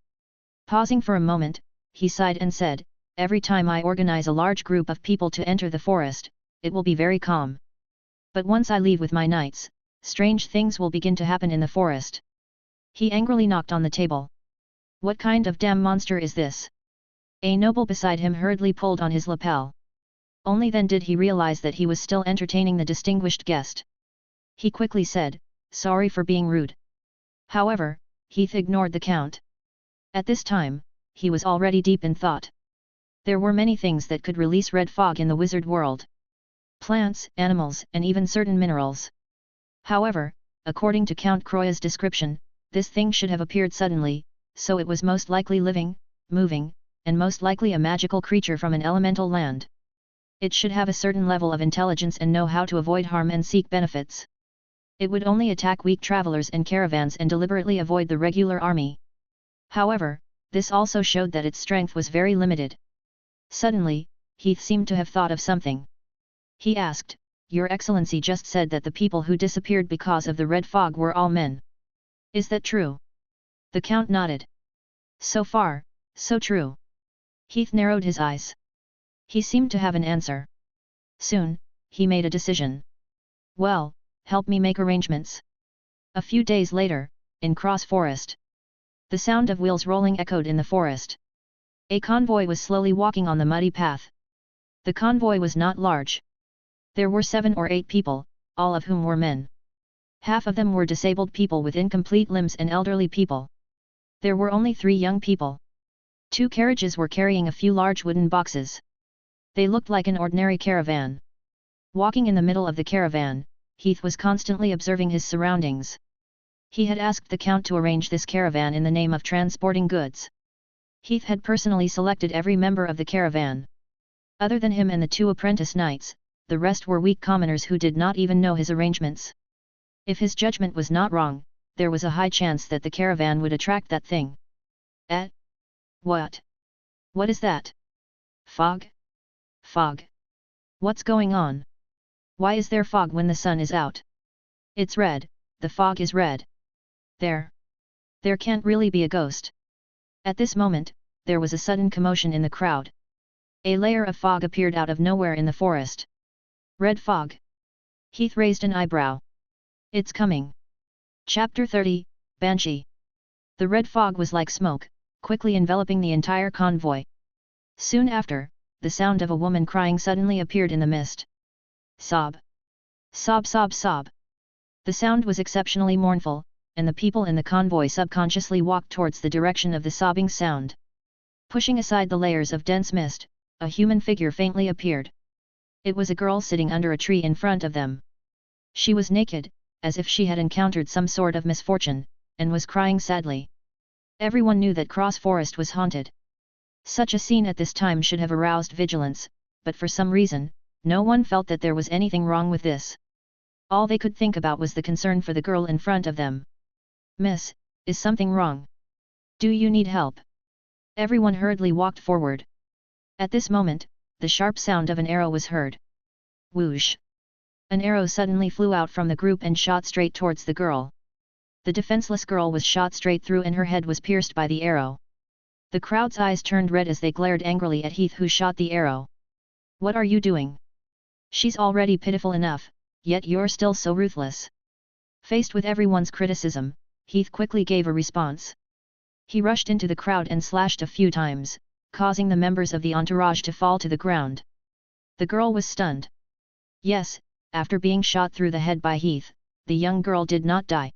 Pausing for a moment, he sighed and said, every time I organize a large group of people to enter the forest, it will be very calm. But once I leave with my knights, strange things will begin to happen in the forest. He angrily knocked on the table. What kind of damn monster is this? A noble beside him hurriedly pulled on his lapel. Only then did he realize that he was still entertaining the distinguished guest. He quickly said, sorry for being rude. However, Heath ignored the count. At this time, he was already deep in thought. There were many things that could release red fog in the wizard world. Plants, animals, and even certain minerals. However, according to Count Croy's description, this thing should have appeared suddenly, so it was most likely living, moving, and most likely a magical creature from an elemental land. It should have a certain level of intelligence and know how to avoid harm and seek benefits. It would only attack weak travelers and caravans and deliberately avoid the regular army. However, this also showed that its strength was very limited. Suddenly, Heath seemed to have thought of something. He asked, "Your Excellency just said that the people who disappeared because of the red fog were all men. Is that true?" The Count nodded. "So far, so true." Heath narrowed his eyes. He seemed to have an answer. Soon, he made a decision. "Well, help me make arrangements." A few days later, in Cross Forest. The sound of wheels rolling echoed in the forest. A convoy was slowly walking on the muddy path. The convoy was not large. There were 7 or 8 people, all of whom were men. Half of them were disabled people with incomplete limbs and elderly people. There were only 3 young people. 2 carriages were carrying a few large wooden boxes. They looked like an ordinary caravan. Walking in the middle of the caravan, Heath was constantly observing his surroundings. He had asked the Count to arrange this caravan in the name of transporting goods. Heath had personally selected every member of the caravan. Other than him and the 2 apprentice knights, the rest were weak commoners who did not even know his arrangements. If his judgment was not wrong, there was a high chance that the caravan would attract that thing. What? What is that? Fog? Fog. What's going on? Why is there fog when the sun is out? It's red, the fog is red. There can't really be a ghost. At this moment, there was a sudden commotion in the crowd. A layer of fog appeared out of nowhere in the forest. Red fog. Heath raised an eyebrow. It's coming. Chapter 30, Banshee. The red fog was like smoke, quickly enveloping the entire convoy. Soon after, the sound of a woman crying suddenly appeared in the mist. Sob. Sob, sob, sob. The sound was exceptionally mournful, and the people in the convoy subconsciously walked towards the direction of the sobbing sound. Pushing aside the layers of dense mist, a human figure faintly appeared. It was a girl sitting under a tree in front of them. She was naked, as if she had encountered some sort of misfortune, and was crying sadly. Everyone knew that Cross Forest was haunted. Such a scene at this time should have aroused vigilance, but for some reason, no one felt that there was anything wrong with this. All they could think about was the concern for the girl in front of them. "Miss, is something wrong? Do you need help?" Everyone hurriedly walked forward. At this moment, the sharp sound of an arrow was heard. Whoosh! An arrow suddenly flew out from the group and shot straight towards the girl. The defenseless girl was shot straight through and her head was pierced by the arrow. The crowd's eyes turned red as they glared angrily at Heath, who shot the arrow. "What are you doing? She's already pitiful enough, yet you're still so ruthless." Faced with everyone's criticism, Heath quickly gave a response. He rushed into the crowd and slashed a few times, causing the members of the entourage to fall to the ground. The girl was stunned. Yes, after being shot through the head by Heath, the young girl did not die.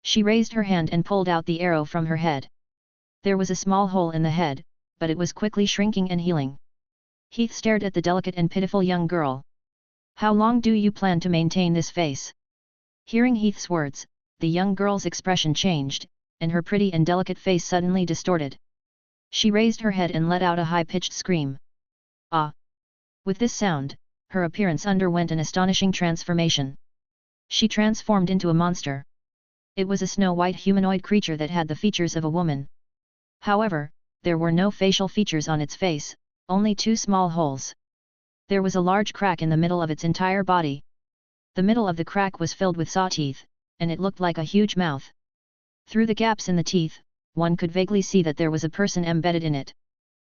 She raised her hand and pulled out the arrow from her head. There was a small hole in the head, but it was quickly shrinking and healing. Heath stared at the delicate and pitiful young girl. "How long do you plan to maintain this face?" Hearing Heath's words, the young girl's expression changed, and her pretty and delicate face suddenly distorted. She raised her head and let out a high-pitched scream. Ah! With this sound, her appearance underwent an astonishing transformation. She transformed into a monster. It was a snow-white humanoid creature that had the features of a woman. However, there were no facial features on its face, only 2 small holes. There was a large crack in the middle of its entire body. The middle of the crack was filled with saw teeth, and it looked like a huge mouth. Through the gaps in the teeth, one could vaguely see that there was a person embedded in it.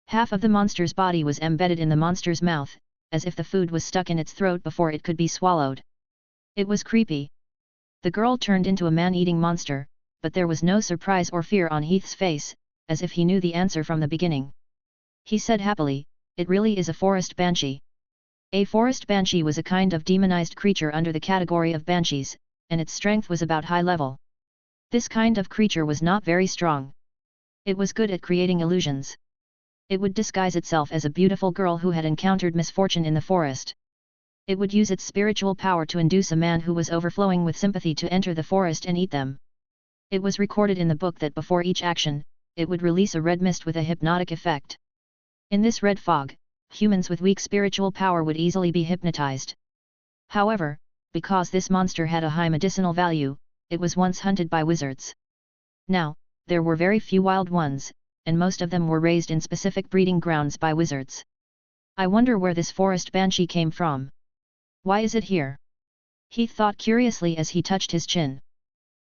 Half of the monster's body was embedded in the monster's mouth, as if the food was stuck in its throat before it could be swallowed. It was creepy. The girl turned into a man-eating monster, but there was no surprise or fear on Heath's face, as if he knew the answer from the beginning. He said happily, "It really is a forest banshee." A forest banshee was a kind of demonized creature under the category of banshees, and its strength was about high level. This kind of creature was not very strong. It was good at creating illusions. It would disguise itself as a beautiful girl who had encountered misfortune in the forest. It would use its spiritual power to induce a man who was overflowing with sympathy to enter the forest and eat them. It was recorded in the book that before each action, it would release a red mist with a hypnotic effect. In this red fog, humans with weak spiritual power would easily be hypnotized. However, because this monster had a high medicinal value, it was once hunted by wizards. Now, there were very few wild ones, and most of them were raised in specific breeding grounds by wizards. I wonder where this forest banshee came from. Why is it here? Heath thought curiously as he touched his chin.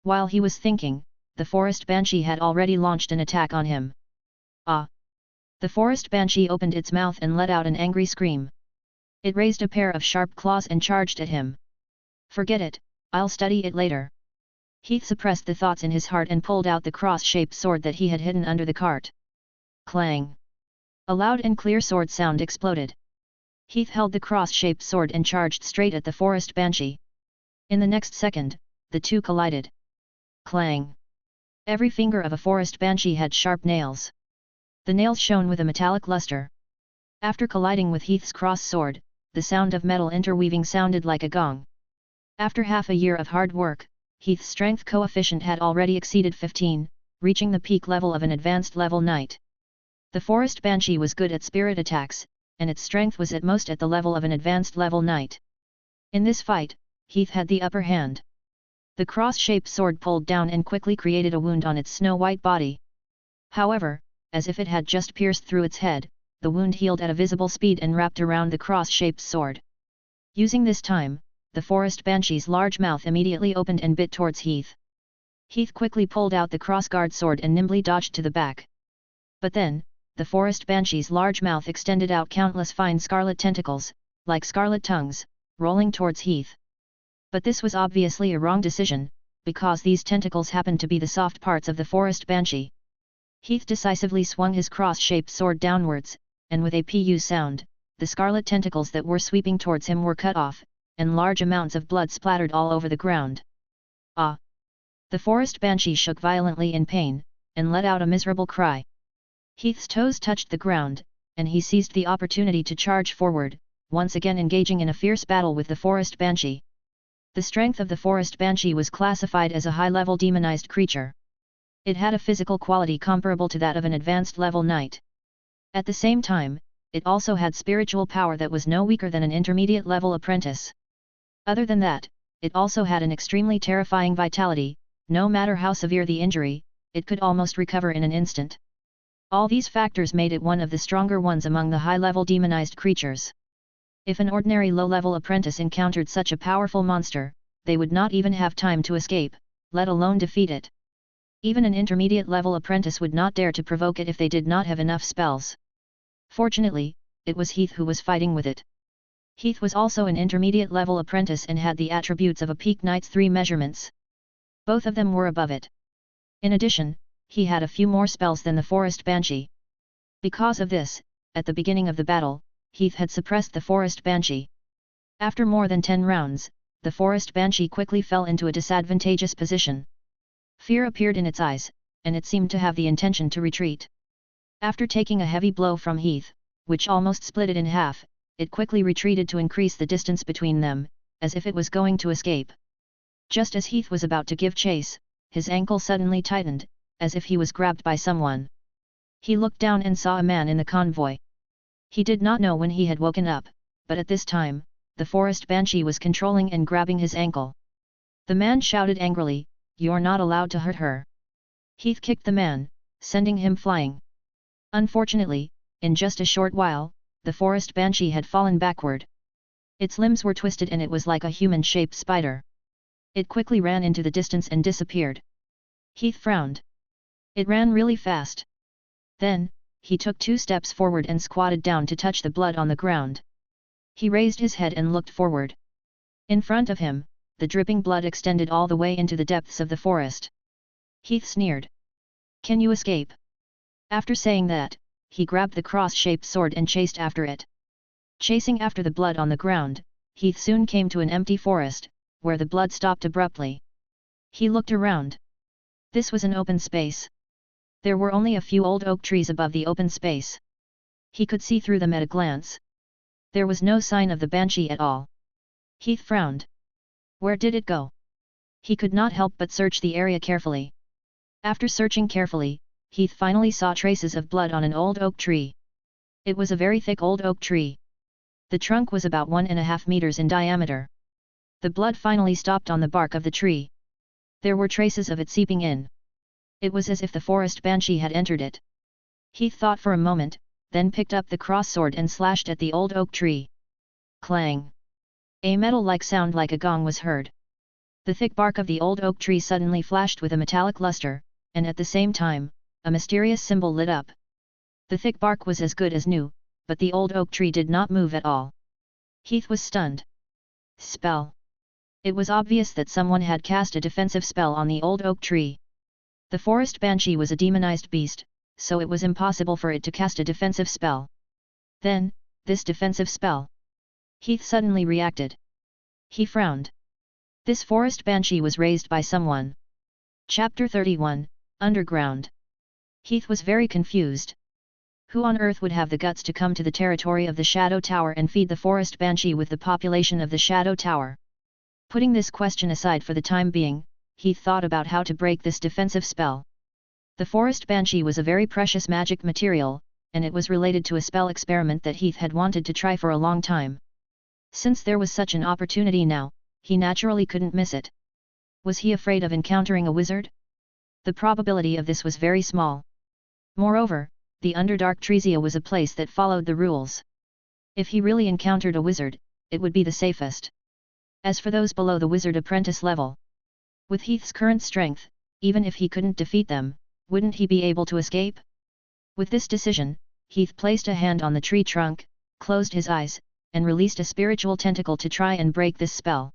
While he was thinking, the forest banshee had already launched an attack on him. Ah! The forest banshee opened its mouth and let out an angry scream. It raised a pair of sharp claws and charged at him. Forget it, I'll study it later. Heath suppressed the thoughts in his heart and pulled out the cross-shaped sword that he had hidden under the cart. Clang! A loud and clear sword sound exploded. Heath held the cross-shaped sword and charged straight at the forest banshee. In the next second, the two collided. Clang! Every finger of a forest banshee had sharp nails. The nails shone with a metallic luster. After colliding with Heath's cross sword, the sound of metal interweaving sounded like a gong. After half a year of hard work, Heath's strength coefficient had already exceeded 15, reaching the peak level of an advanced level knight. The forest banshee was good at spirit attacks, and its strength was at most at the level of an advanced level knight. In this fight, Heath had the upper hand. The cross-shaped sword pulled down and quickly created a wound on its snow-white body. However, as if it had just pierced through its head, the wound healed at a visible speed and wrapped around the cross-shaped sword. Using this time, the forest banshee's large mouth immediately opened and bit towards Heath. Heath quickly pulled out the crossguard sword and nimbly dodged to the back. But then, the forest banshee's large mouth extended out countless fine scarlet tentacles, like scarlet tongues, rolling towards Heath. But this was obviously a wrong decision, because these tentacles happened to be the soft parts of the forest banshee. Heath decisively swung his cross-shaped sword downwards, and with a pu sound, the scarlet tentacles that were sweeping towards him were cut off, and large amounts of blood splattered all over the ground. Ah! The forest banshee shook violently in pain, and let out a miserable cry. Heath's toes touched the ground, and he seized the opportunity to charge forward, once again engaging in a fierce battle with the forest banshee. The strength of the forest banshee was classified as a high-level demonized creature. It had a physical quality comparable to that of an advanced level knight. At the same time, it also had spiritual power that was no weaker than an intermediate level apprentice. Other than that, it also had an extremely terrifying vitality. No matter how severe the injury, it could almost recover in an instant. All these factors made it one of the stronger ones among the high-level demonized creatures. If an ordinary low-level apprentice encountered such a powerful monster, they would not even have time to escape, let alone defeat it. Even an intermediate-level apprentice would not dare to provoke it if they did not have enough spells. Fortunately, it was Heath who was fighting with it. Heath was also an intermediate-level apprentice and had the attributes of a peak knight's 3 measurements. Both of them were above it. In addition, he had a few more spells than the forest banshee. Because of this, at the beginning of the battle, Heath had suppressed the forest banshee. After more than 10 rounds, the forest banshee quickly fell into a disadvantageous position. Fear appeared in its eyes, and it seemed to have the intention to retreat. After taking a heavy blow from Heath, which almost split it in half, it quickly retreated to increase the distance between them, as if it was going to escape. Just as Heath was about to give chase, his ankle suddenly tightened, as if he was grabbed by someone. He looked down and saw a man in the convoy. He did not know when he had woken up, but at this time, the forest banshee was controlling and grabbing his ankle. The man shouted angrily, "You're not allowed to hurt her." Heath kicked the man, sending him flying. Unfortunately, in just a short while, the forest banshee had fallen backward. Its limbs were twisted and it was like a human-shaped spider. It quickly ran into the distance and disappeared. Heath frowned. It ran really fast. Then, he took 2 steps forward and squatted down to touch the blood on the ground. He raised his head and looked forward. In front of him, the dripping blood extended all the way into the depths of the forest. Heath sneered. "Can you escape?" After saying that, he grabbed the cross-shaped sword and chased after it. Chasing after the blood on the ground, Heath soon came to an empty forest, where the blood stopped abruptly. He looked around. This was an open space. There were only a few old oak trees above the open space. He could see through them at a glance. There was no sign of the banshee at all. Heath frowned. Where did it go? He could not help but search the area carefully. After searching carefully, Heath finally saw traces of blood on an old oak tree. It was a very thick old oak tree. The trunk was about 1.5 meters in diameter. The blood finally stopped on the bark of the tree. There were traces of it seeping in. It was as if the forest banshee had entered it. Heath thought for a moment, then picked up the cross sword and slashed at the old oak tree. Clang! A metal-like sound like a gong was heard. The thick bark of the old oak tree suddenly flashed with a metallic luster, and at the same time, a mysterious symbol lit up. The thick bark was as good as new, but the old oak tree did not move at all. Heath was stunned. Spell! It was obvious that someone had cast a defensive spell on the old oak tree. The forest banshee was a demonized beast, so it was impossible for it to cast a defensive spell. Then, this defensive spell. Heath suddenly reacted. He frowned. This forest banshee was raised by someone. Chapter 31, Underground. Heath was very confused. Who on earth would have the guts to come to the territory of the Shadow Tower and feed the forest banshee with the population of the Shadow Tower? Putting this question aside for the time being, Heath thought about how to break this defensive spell. The forest banshee was a very precious magic material, and it was related to a spell experiment that Heath had wanted to try for a long time. Since there was such an opportunity now, he naturally couldn't miss it. Was he afraid of encountering a wizard? The probability of this was very small. Moreover, the Underdark Trezia was a place that followed the rules. If he really encountered a wizard, it would be the safest. As for those below the wizard apprentice level, with Heath's current strength, even if he couldn't defeat them, wouldn't he be able to escape? With this decision, Heath placed a hand on the tree trunk, closed his eyes, and released a spiritual tentacle to try and break this spell.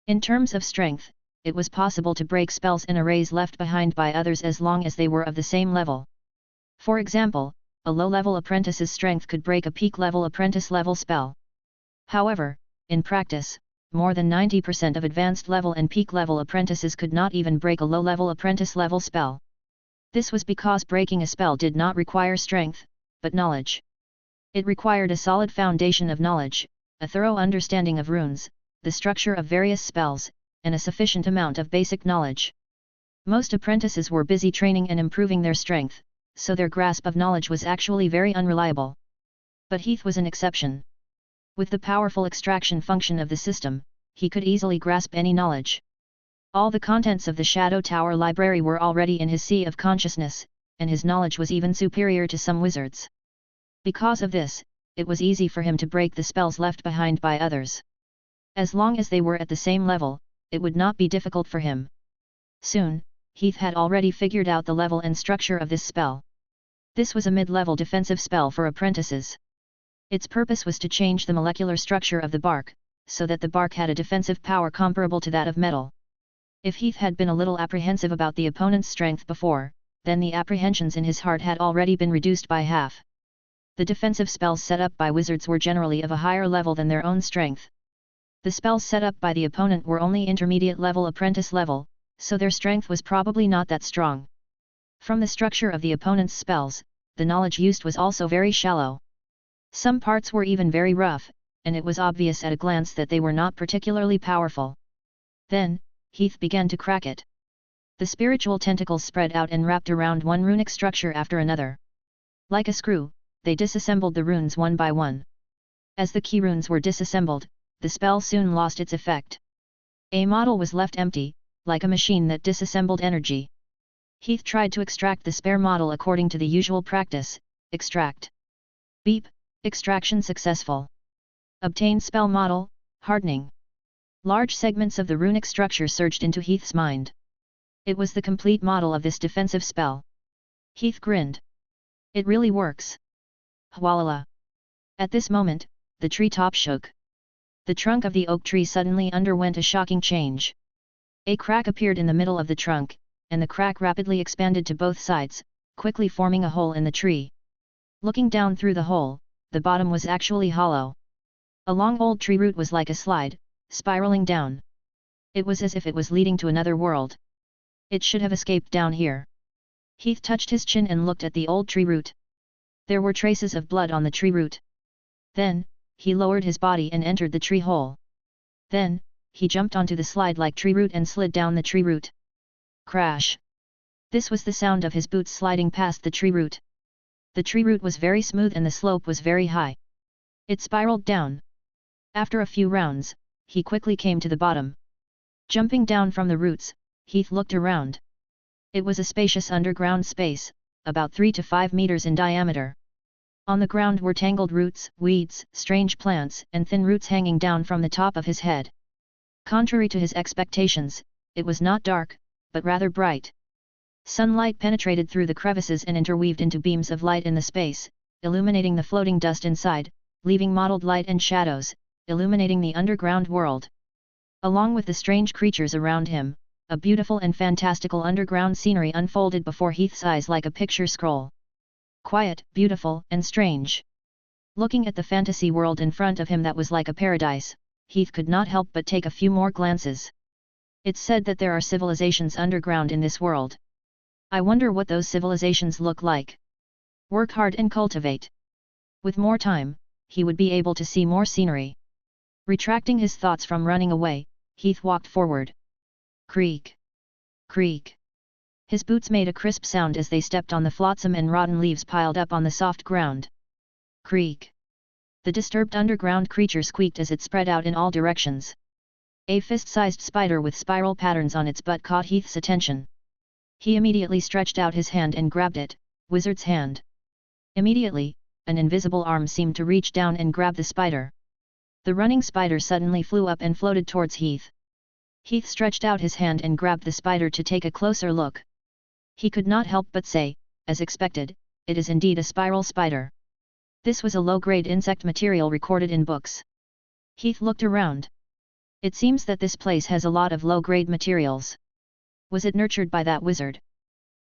In terms of strength, it was possible to break spells in arrays left behind by others as long as they were of the same level. For example, a low-level apprentice's strength could break a peak-level apprentice-level spell. However, in practice, more than 90% of advanced-level and peak-level apprentices could not even break a low-level apprentice-level spell. This was because breaking a spell did not require strength, but knowledge. It required a solid foundation of knowledge, a thorough understanding of runes, the structure of various spells, and a sufficient amount of basic knowledge. Most apprentices were busy training and improving their strength, so their grasp of knowledge was actually very unreliable. But Heath was an exception. With the powerful extraction function of the system, he could easily grasp any knowledge. All the contents of the Shadow Tower library were already in his sea of consciousness, and his knowledge was even superior to some wizards. Because of this, it was easy for him to break the spells left behind by others. As long as they were at the same level, it would not be difficult for him. Soon, Heath had already figured out the level and structure of this spell. This was a mid-level defensive spell for apprentices. Its purpose was to change the molecular structure of the bark, so that the bark had a defensive power comparable to that of metal. If Heath had been a little apprehensive about the opponent's strength before, then the apprehensions in his heart had already been reduced by half. The defensive spells set up by wizards were generally of a higher level than their own strength. The spells set up by the opponent were only intermediate level apprentice level, so their strength was probably not that strong. From the structure of the opponent's spells, the knowledge used was also very shallow. Some parts were even very rough, and it was obvious at a glance that they were not particularly powerful. Then, Heath began to crack it. The spiritual tentacles spread out and wrapped around one runic structure after another. Like a screw, they disassembled the runes one by one. As the key runes were disassembled, the spell soon lost its effect. A model was left empty, like a machine that disassembled energy. Heath tried to extract the spare model according to the usual practice. Extract. Beep, extraction successful. Obtain spell model, hardening. Large segments of the runic structure surged into Heath's mind. It was the complete model of this defensive spell. Heath grinned. It really works. Hwalala. At this moment, the treetop shook. The trunk of the oak tree suddenly underwent a shocking change. A crack appeared in the middle of the trunk, and the crack rapidly expanded to both sides, quickly forming a hole in the tree. Looking down through the hole, the bottom was actually hollow. A long old tree root was like a slide, spiraling down. It was as if it was leading to another world. It should have escaped down here. Heath touched his chin and looked at the old tree root. There were traces of blood on the tree root. Then, he lowered his body and entered the tree hole. Then, he jumped onto the slide-like tree root and slid down the tree root. Crash! This was the sound of his boots sliding past the tree root. The tree root was very smooth and the slope was very high. It spiraled down. After a few rounds, he quickly came to the bottom. Jumping down from the roots, Heath looked around. It was a spacious underground space, about 3 to 5 meters in diameter. On the ground were tangled roots, weeds, strange plants, and thin roots hanging down from the top of his head. Contrary to his expectations, it was not dark, but rather bright. Sunlight penetrated through the crevices and interweaved into beams of light in the space, illuminating the floating dust inside, leaving mottled light and shadows, illuminating the underground world. Along with the strange creatures around him, a beautiful and fantastical underground scenery unfolded before Heath's eyes like a picture scroll. Quiet, beautiful, and strange. Looking at the fantasy world in front of him that was like a paradise, Heath could not help but take a few more glances. It's said that there are civilizations underground in this world. I wonder what those civilizations look like. Work hard and cultivate. With more time, he would be able to see more scenery. Retracting his thoughts from running away, Heath walked forward. Creak! Creak! His boots made a crisp sound as they stepped on the flotsam and rotten leaves piled up on the soft ground. Creak! The disturbed underground creature squeaked as it spread out in all directions. A fist-sized spider with spiral patterns on its butt caught Heath's attention. He immediately stretched out his hand and grabbed it, wizard's hand. Immediately, an invisible arm seemed to reach down and grab the spider. The running spider suddenly flew up and floated towards Heath. Heath stretched out his hand and grabbed the spider to take a closer look. He could not help but say, as expected, it is indeed a spiral spider. This was a low-grade insect material recorded in books. Heath looked around. It seems that this place has a lot of low-grade materials. Was it nurtured by that wizard?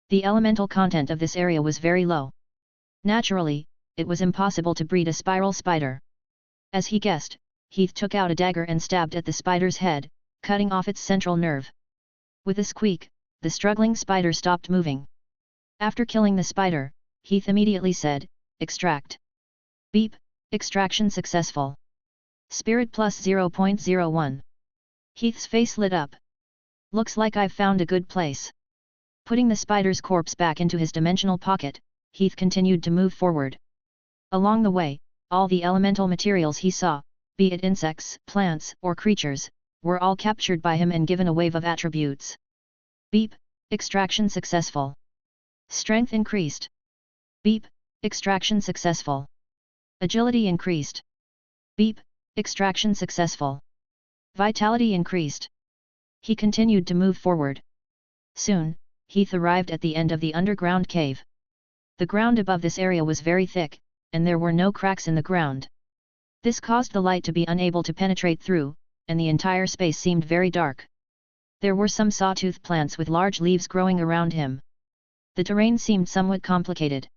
The elemental content of this area was very low. Naturally, it was impossible to breed a spiral spider. As he guessed, Heath took out a dagger and stabbed at the spider's head, cutting off its central nerve. With a squeak, the struggling spider stopped moving. After killing the spider, Heath immediately said, "Extract." Beep, extraction successful. Spirit plus 0.01. Heath's face lit up. Looks like I've found a good place. Putting the spider's corpse back into his dimensional pocket, Heath continued to move forward. Along the way, all the elemental materials he saw, be it insects, plants, or creatures, were all captured by him and given a wave of attributes. Beep, extraction successful. Strength increased. Beep, extraction successful. Agility increased. Beep, extraction successful. Vitality increased. He continued to move forward. Soon, Heath arrived at the end of the underground cave. The ground above this area was very thick, and there were no cracks in the ground. This caused the light to be unable to penetrate through, and the entire space seemed very dark. There were some sawtooth plants with large leaves growing around him. The terrain seemed somewhat complicated.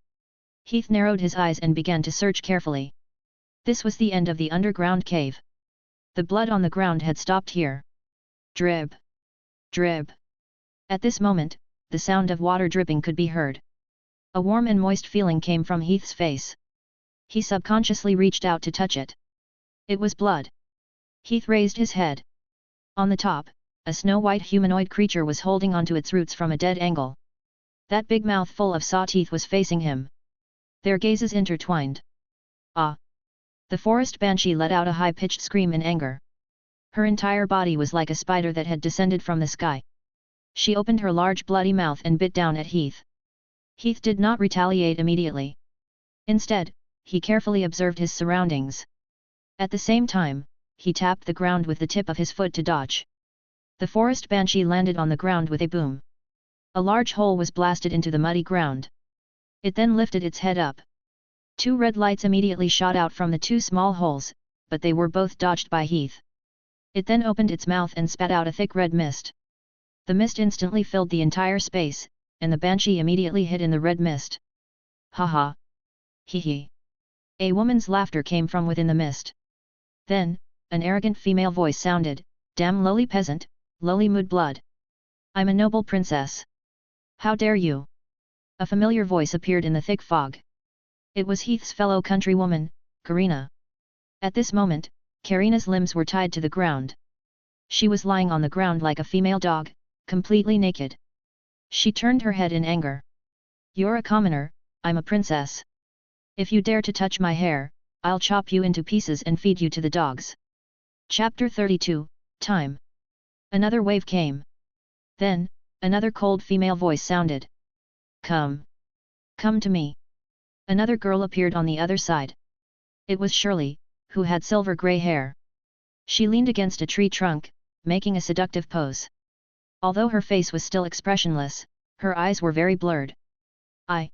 Heath narrowed his eyes and began to search carefully. This was the end of the underground cave. The blood on the ground had stopped here. Drip! Drip! At this moment, the sound of water dripping could be heard. A warm and moist feeling came from Heath's face. He subconsciously reached out to touch it. It was blood. Heath raised his head. On the top, a snow-white humanoid creature was holding onto its roots from a dead angle. That big mouth full of saw teeth was facing him. Their gazes intertwined. Ah! The forest banshee let out a high-pitched scream in anger. Her entire body was like a spider that had descended from the sky. She opened her large bloody mouth and bit down at Heath. Heath did not retaliate immediately. Instead, he carefully observed his surroundings. At the same time, he tapped the ground with the tip of his foot to dodge. The forest banshee landed on the ground with a boom. A large hole was blasted into the muddy ground. It then lifted its head up. 2 red lights immediately shot out from the 2 small holes, but they were both dodged by Heath. It then opened its mouth and spat out a thick red mist. The mist instantly filled the entire space, and the banshee immediately hid in the red mist. Ha ha! Hee hee! A woman's laughter came from within the mist. Then, an arrogant female voice sounded, "Damn lowly peasant, lowly mood blood. I'm a noble princess. How dare you?" A familiar voice appeared in the thick fog. It was Heath's fellow countrywoman, Karina. At this moment, Karina's limbs were tied to the ground. She was lying on the ground like a female dog, completely naked. She turned her head in anger. You're a commoner, I'm a princess. If you dare to touch my hair, I'll chop you into pieces and feed you to the dogs. Chapter 32, Time. Another wave came. Then, another cold female voice sounded. Come. Come to me. Another girl appeared on the other side. It was Shirley, who had silver grey hair. She leaned against a tree trunk, making a seductive pose. Although her face was still expressionless, her eyes were very blurred. I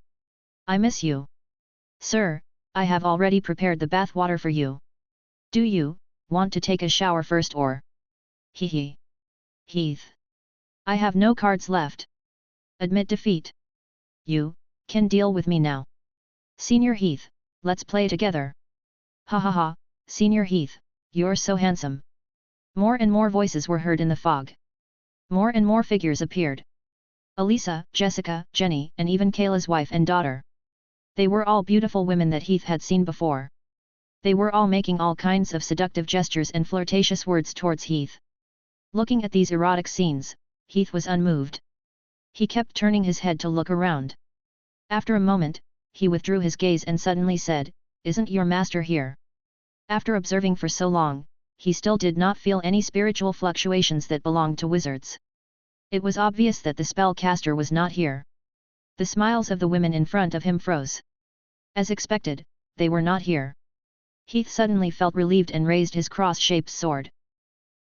miss you. Sir, I have already prepared the bath water for you. Do you want to take a shower first or? Hee. Heath. I have no cards left. Admit defeat. You can deal with me now. Senior Heath, let's play together. Ha ha ha, Senior Heath, you're so handsome. More and more voices were heard in the fog. More and more figures appeared. Elisa, Jessica, Jenny, and even Kayla's wife and daughter. They were all beautiful women that Heath had seen before. They were all making all kinds of seductive gestures and flirtatious words towards Heath. Looking at these erotic scenes, Heath was unmoved. He kept turning his head to look around. After a moment, he withdrew his gaze and suddenly said, "Isn't your master here?" After observing for so long, he still did not feel any spiritual fluctuations that belonged to wizards. It was obvious that the spellcaster was not here. The smiles of the women in front of him froze. As expected, they were not here. Heath suddenly felt relieved and raised his cross-shaped sword.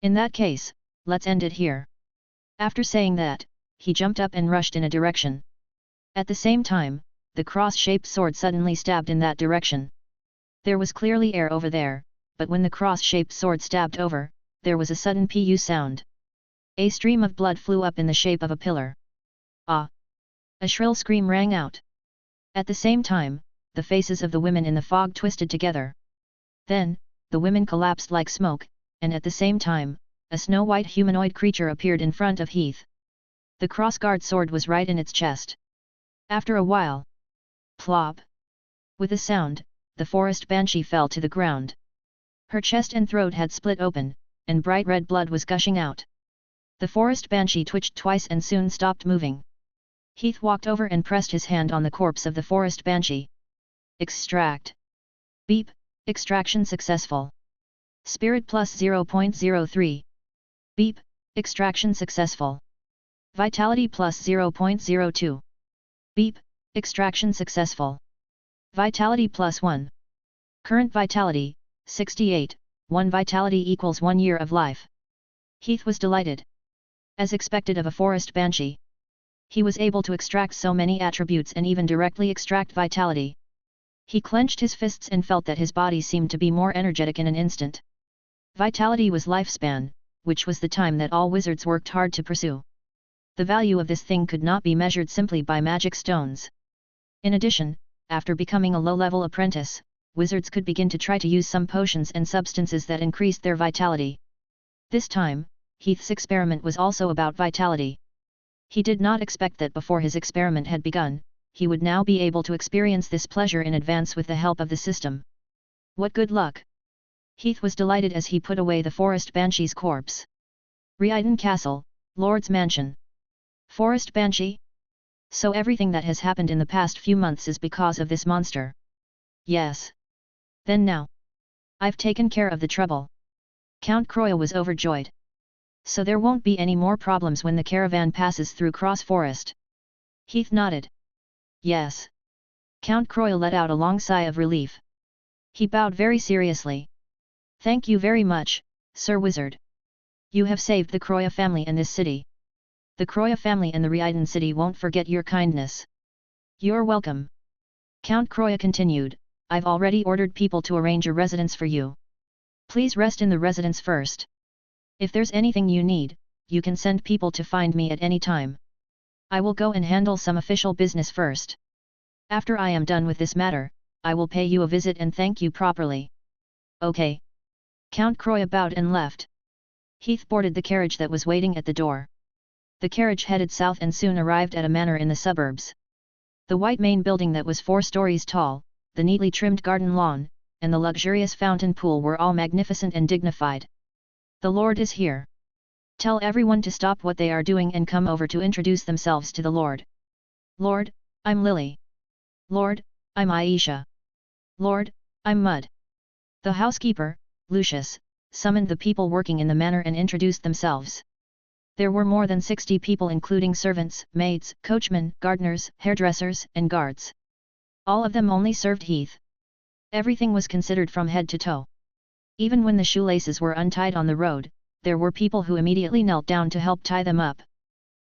In that case, let's end it here. After saying that, he jumped up and rushed in a direction. At the same time, the cross-shaped sword suddenly stabbed in that direction. There was clearly air over there, but when the cross-shaped sword stabbed over, there was a sudden pu sound. A stream of blood flew up in the shape of a pillar. Ah! A shrill scream rang out. At the same time, the faces of the women in the fog twisted together. Then, the women collapsed like smoke, and at the same time, a snow-white humanoid creature appeared in front of Heath. The crossguard sword was right in its chest. After a while, plop! With a sound, the forest banshee fell to the ground. Her chest and throat had split open, and bright red blood was gushing out. The forest banshee twitched twice and soon stopped moving. Heath walked over and pressed his hand on the corpse of the forest banshee. Extract. Beep, extraction successful. Spirit plus 0.03. Beep, extraction successful. Vitality plus 0.02. Beep, extraction successful. Vitality plus 1. Current vitality, 68, 1 vitality equals 1 year of life. Heath was delighted. As expected of a forest banshee, he was able to extract so many attributes and even directly extract vitality. He clenched his fists and felt that his body seemed to be more energetic in an instant. Vitality was lifespan, which was the time that all wizards worked hard to pursue. The value of this thing could not be measured simply by magic stones. In addition, after becoming a low-level apprentice, wizards could begin to try to use some potions and substances that increased their vitality. This time, Heath's experiment was also about vitality. He did not expect that before his experiment had begun, he would now be able to experience this pleasure in advance with the help of the system. What good luck! Heath was delighted as he put away the forest banshee's corpse. Riiden Castle, Lord's Mansion. Forest banshee? So everything that has happened in the past few months is because of this monster. Yes. Then now, I've taken care of the trouble. Count Croya was overjoyed. So there won't be any more problems when the caravan passes through Cross Forest. Heath nodded. Yes. Count Croya let out a long sigh of relief. He bowed very seriously. Thank you very much, Sir Wizard. You have saved the Croya family and this city. The Croya family and the Riiden city won't forget your kindness. You're welcome. Count Croya continued, I've already ordered people to arrange a residence for you. Please rest in the residence first. If there's anything you need, you can send people to find me at any time. I will go and handle some official business first. After I am done with this matter, I will pay you a visit and thank you properly. Okay. Count Croya bowed and left. Heath boarded the carriage that was waiting at the door. The carriage headed south and soon arrived at a manor in the suburbs. The white main building that was 4 stories tall, the neatly trimmed garden lawn, and the luxurious fountain pool were all magnificent and dignified. "The Lord is here. Tell everyone to stop what they are doing and come over to introduce themselves to the Lord. Lord, I'm Lily. Lord, I'm Aisha. Lord, I'm Mud." The housekeeper, Lucius, summoned the people working in the manor and introduced themselves. There were more than 60 people including servants, maids, coachmen, gardeners, hairdressers, and guards. All of them only served Heath. Everything was considered from head to toe. Even when the shoelaces were untied on the road, there were people who immediately knelt down to help tie them up.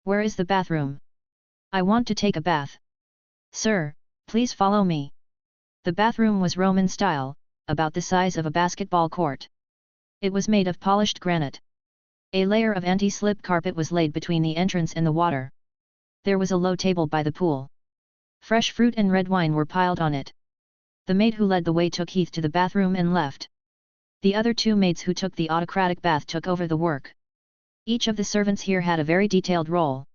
"Where is the bathroom? I want to take a bath." "Sir, please follow me." The bathroom was Roman style, about the size of a basketball court. It was made of polished granite. A layer of anti-slip carpet was laid between the entrance and the water. There was a low table by the pool. Fresh fruit and red wine were piled on it. The maid who led the way took Heath to the bathroom and left. The other 2 maids who took the autocratic bath took over the work. Each of the servants here had a very detailed role.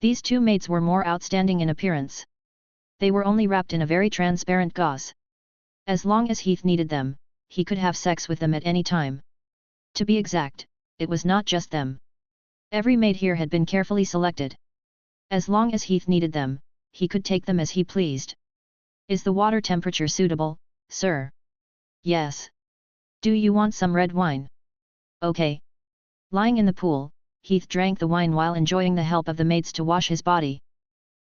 These 2 maids were more outstanding in appearance. They were only wrapped in a very transparent gauze. As long as Heath needed them, he could have sex with them at any time. To be exact, it was not just them. Every maid here had been carefully selected. As long as Heath needed them, he could take them as he pleased. "Is the water temperature suitable, sir?" "Yes." "Do you want some red wine?" "Okay." Lying in the pool, Heath drank the wine while enjoying the help of the maids to wash his body.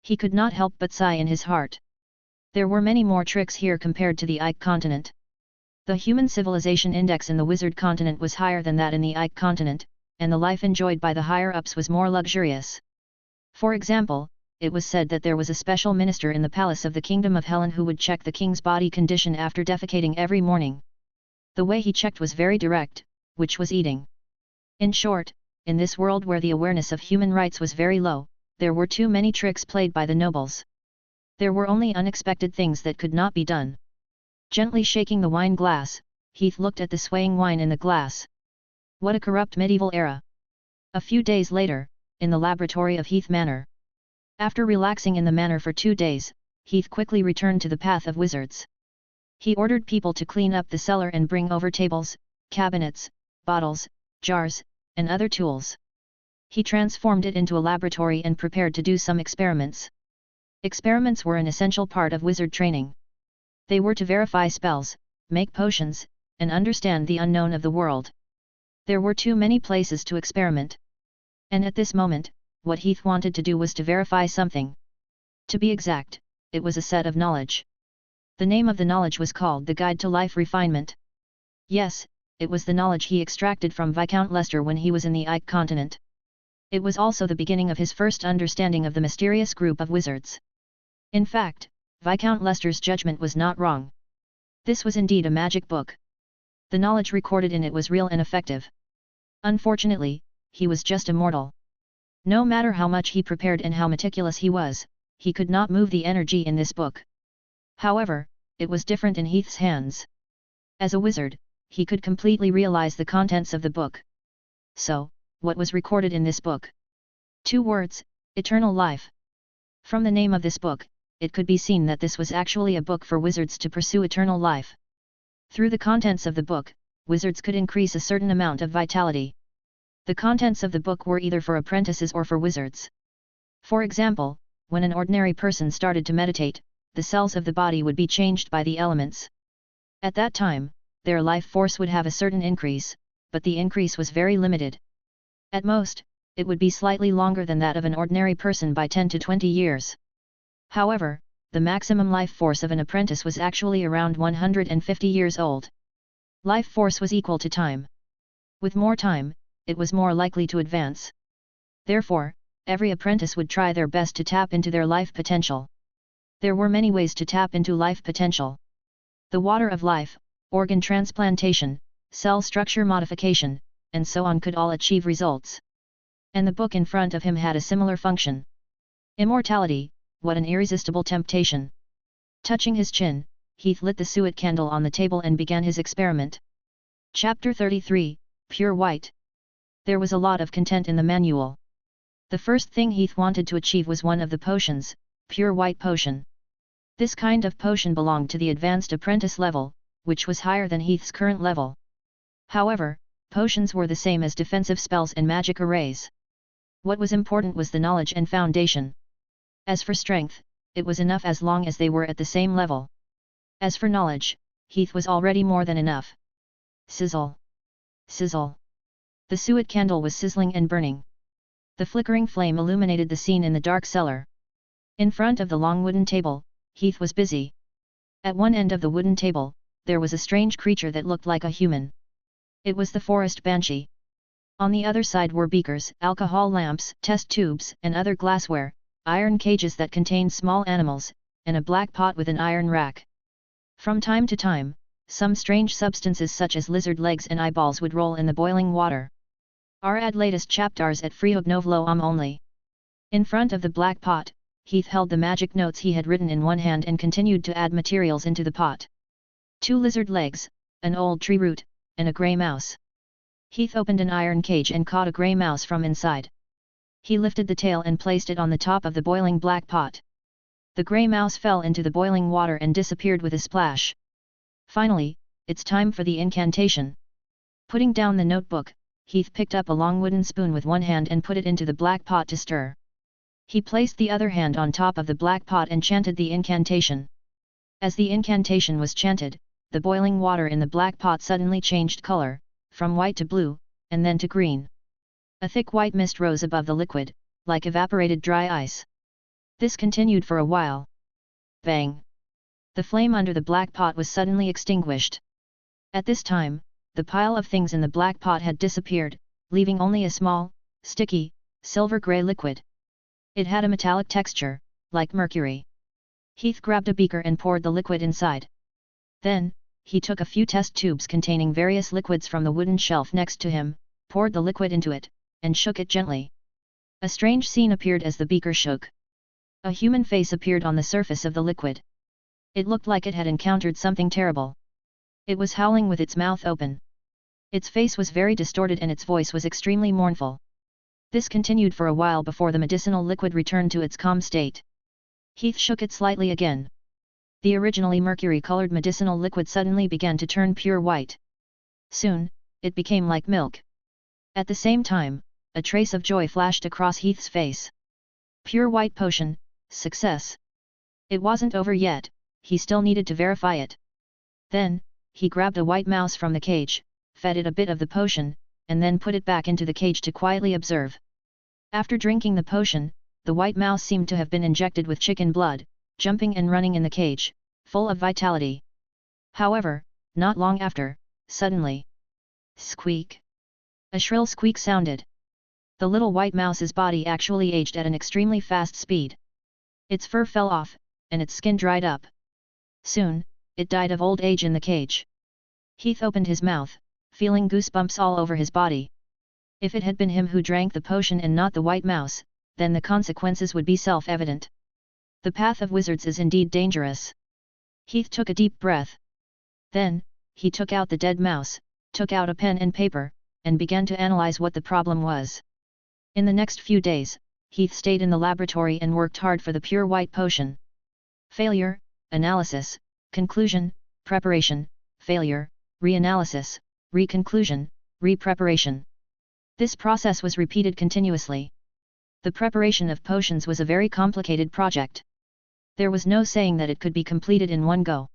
He could not help but sigh in his heart. There were many more tricks here compared to the Ike continent. The human civilization index in the wizard continent was higher than that in the Ike continent, and the life enjoyed by the higher-ups was more luxurious. For example, it was said that there was a special minister in the palace of the Kingdom of Helen who would check the king's body condition after defecating every morning. The way he checked was very direct, which was eating. In short, in this world where the awareness of human rights was very low, there were too many tricks played by the nobles. There were only unexpected things that could not be done. Gently shaking the wine glass, Heath looked at the swaying wine in the glass. What a corrupt medieval era! A few days later, in the laboratory of Heath Manor. After relaxing in the manor for 2 days, Heath quickly returned to the path of wizards. He ordered people to clean up the cellar and bring over tables, cabinets, bottles, jars, and other tools. He transformed it into a laboratory and prepared to do some experiments. Experiments were an essential part of wizard training. They were to verify spells, make potions, and understand the unknown of the world. There were too many places to experiment. And at this moment, what Heath wanted to do was to verify something. To be exact, it was a set of knowledge. The name of the knowledge was called the Guide to Life Refinement. Yes, it was the knowledge he extracted from Viscount Leicester when he was in the Ike continent. It was also the beginning of his first understanding of the mysterious group of wizards. In fact, Viscount Leicester's judgment was not wrong. This was indeed a magic book. The knowledge recorded in it was real and effective. Unfortunately, he was just a mortal. No matter how much he prepared and how meticulous he was, he could not move the energy in this book. However, it was different in Heath's hands. As a wizard, he could completely realize the contents of the book. So, what was recorded in this book? 2 words, eternal life. From the name of this book, it could be seen that this was actually a book for wizards to pursue eternal life. Through the contents of the book, wizards could increase a certain amount of vitality. The contents of the book were either for apprentices or for wizards. For example, when an ordinary person started to meditate, the cells of the body would be changed by the elements. At that time, their life force would have a certain increase, but the increase was very limited. At most, it would be slightly longer than that of an ordinary person by 10 to 20 years. However, the maximum life force of an apprentice was actually around 150 years old. Life force was equal to time. With more time, it was more likely to advance. Therefore, every apprentice would try their best to tap into their life potential. There were many ways to tap into life potential. The water of life, organ transplantation, cell structure modification, and so on could all achieve results. And the book in front of him had a similar function. Immortality, what an irresistible temptation. Touching his chin, Heath lit the suet candle on the table and began his experiment. Chapter 33, Pure White. There was a lot of content in the manual. The first thing Heath wanted to achieve was one of the potions, Pure White Potion. This kind of potion belonged to the advanced apprentice level, which was higher than Heath's current level. However, potions were the same as defensive spells and magic arrays. What was important was the knowledge and foundation. As for strength, it was enough as long as they were at the same level. As for knowledge, Heath was already more than enough. Sizzle! Sizzle! The suet candle was sizzling and burning. The flickering flame illuminated the scene in the dark cellar. In front of the long wooden table, Heath was busy. At one end of the wooden table, there was a strange creature that looked like a human. It was the forest banshee. On the other side were beakers, alcohol lamps, test tubes, and other glassware, iron cages that contained small animals, and a black pot with an iron rack. From time to time, some strange substances such as lizard legs and eyeballs would roll in the boiling water. Add latest chapters at freeognovlo only. In front of the black pot, Heath held the magic notes he had written in one hand and continued to add materials into the pot. 2 lizard legs, an old tree root, and a grey mouse. Heath opened an iron cage and caught a grey mouse from inside. He lifted the tail and placed it on the top of the boiling black pot. The grey mouse fell into the boiling water and disappeared with a splash. Finally, it's time for the incantation. Putting down the notebook, Heath picked up a long wooden spoon with one hand and put it into the black pot to stir. He placed the other hand on top of the black pot and chanted the incantation. As the incantation was chanted, the boiling water in the black pot suddenly changed color, from white to blue, and then to green. A thick white mist rose above the liquid, like evaporated dry ice. This continued for a while. Bang! The flame under the black pot was suddenly extinguished. At this time, the pile of things in the black pot had disappeared, leaving only a small, sticky, silver-grey liquid. It had a metallic texture, like mercury. Heath grabbed a beaker and poured the liquid inside. Then, he took a few test tubes containing various liquids from the wooden shelf next to him, poured the liquid into it, and shook it gently. A strange scene appeared as the beaker shook. A human face appeared on the surface of the liquid. It looked like it had encountered something terrible. It was howling with its mouth open. Its face was very distorted and its voice was extremely mournful. This continued for a while before the medicinal liquid returned to its calm state. Heath shook it slightly again. The originally mercury-colored medicinal liquid suddenly began to turn pure white. Soon, it became like milk. At the same time, a trace of joy flashed across Heath's face. Pure white potion, success. It wasn't over yet, he still needed to verify it. Then, he grabbed a white mouse from the cage, fed it a bit of the potion, and then put it back into the cage to quietly observe. After drinking the potion, the white mouse seemed to have been injected with chicken blood, jumping and running in the cage, full of vitality. However, not long after, suddenly, squeak! A shrill squeak sounded. The little white mouse's body actually aged at an extremely fast speed. Its fur fell off, and its skin dried up. Soon, it died of old age in the cage. Heath opened his mouth, feeling goosebumps all over his body. If it had been him who drank the potion and not the white mouse, then the consequences would be self-evident. The path of wizards is indeed dangerous. Heath took a deep breath. Then, he took out the dead mouse, took out a pen and paper, and began to analyze what the problem was. In the next few days, Heath stayed in the laboratory and worked hard for the pure white potion. Failure, analysis, conclusion, preparation, failure, reanalysis, reconclusion, repreparation. This process was repeated continuously. The preparation of potions was a very complicated project. There was no saying that it could be completed in one go.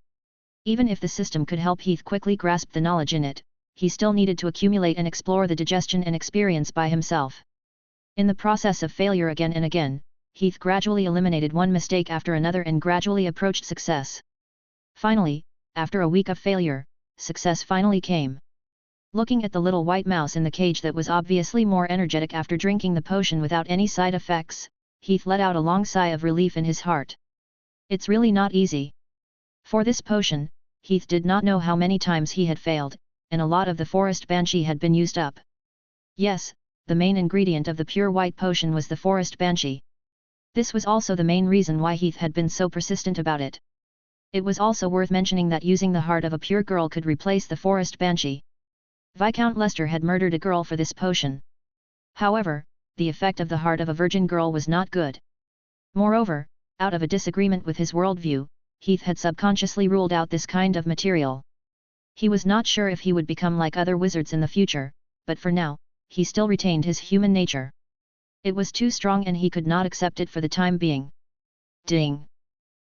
Even if the system could help Heath quickly grasp the knowledge in it, he still needed to accumulate and explore the digestion and experience by himself. In the process of failure again and again, Heath gradually eliminated one mistake after another and gradually approached success. Finally, after a week of failure, success finally came. Looking at the little white mouse in the cage that was obviously more energetic after drinking the potion without any side effects, Heath let out a long sigh of relief in his heart. It's really not easy. For this potion, Heath did not know how many times he had failed, and a lot of the forest banshee had been used up. Yes, the main ingredient of the pure white potion was the forest banshee. This was also the main reason why Heath had been so persistent about it. It was also worth mentioning that using the heart of a pure girl could replace the forest banshee. Viscount Lester had murdered a girl for this potion. However, the effect of the heart of a virgin girl was not good. Moreover, out of a disagreement with his worldview, Heath had subconsciously ruled out this kind of material. He was not sure if he would become like other wizards in the future, but for now, he still retained his human nature. It was too strong and he could not accept it for the time being. Ding!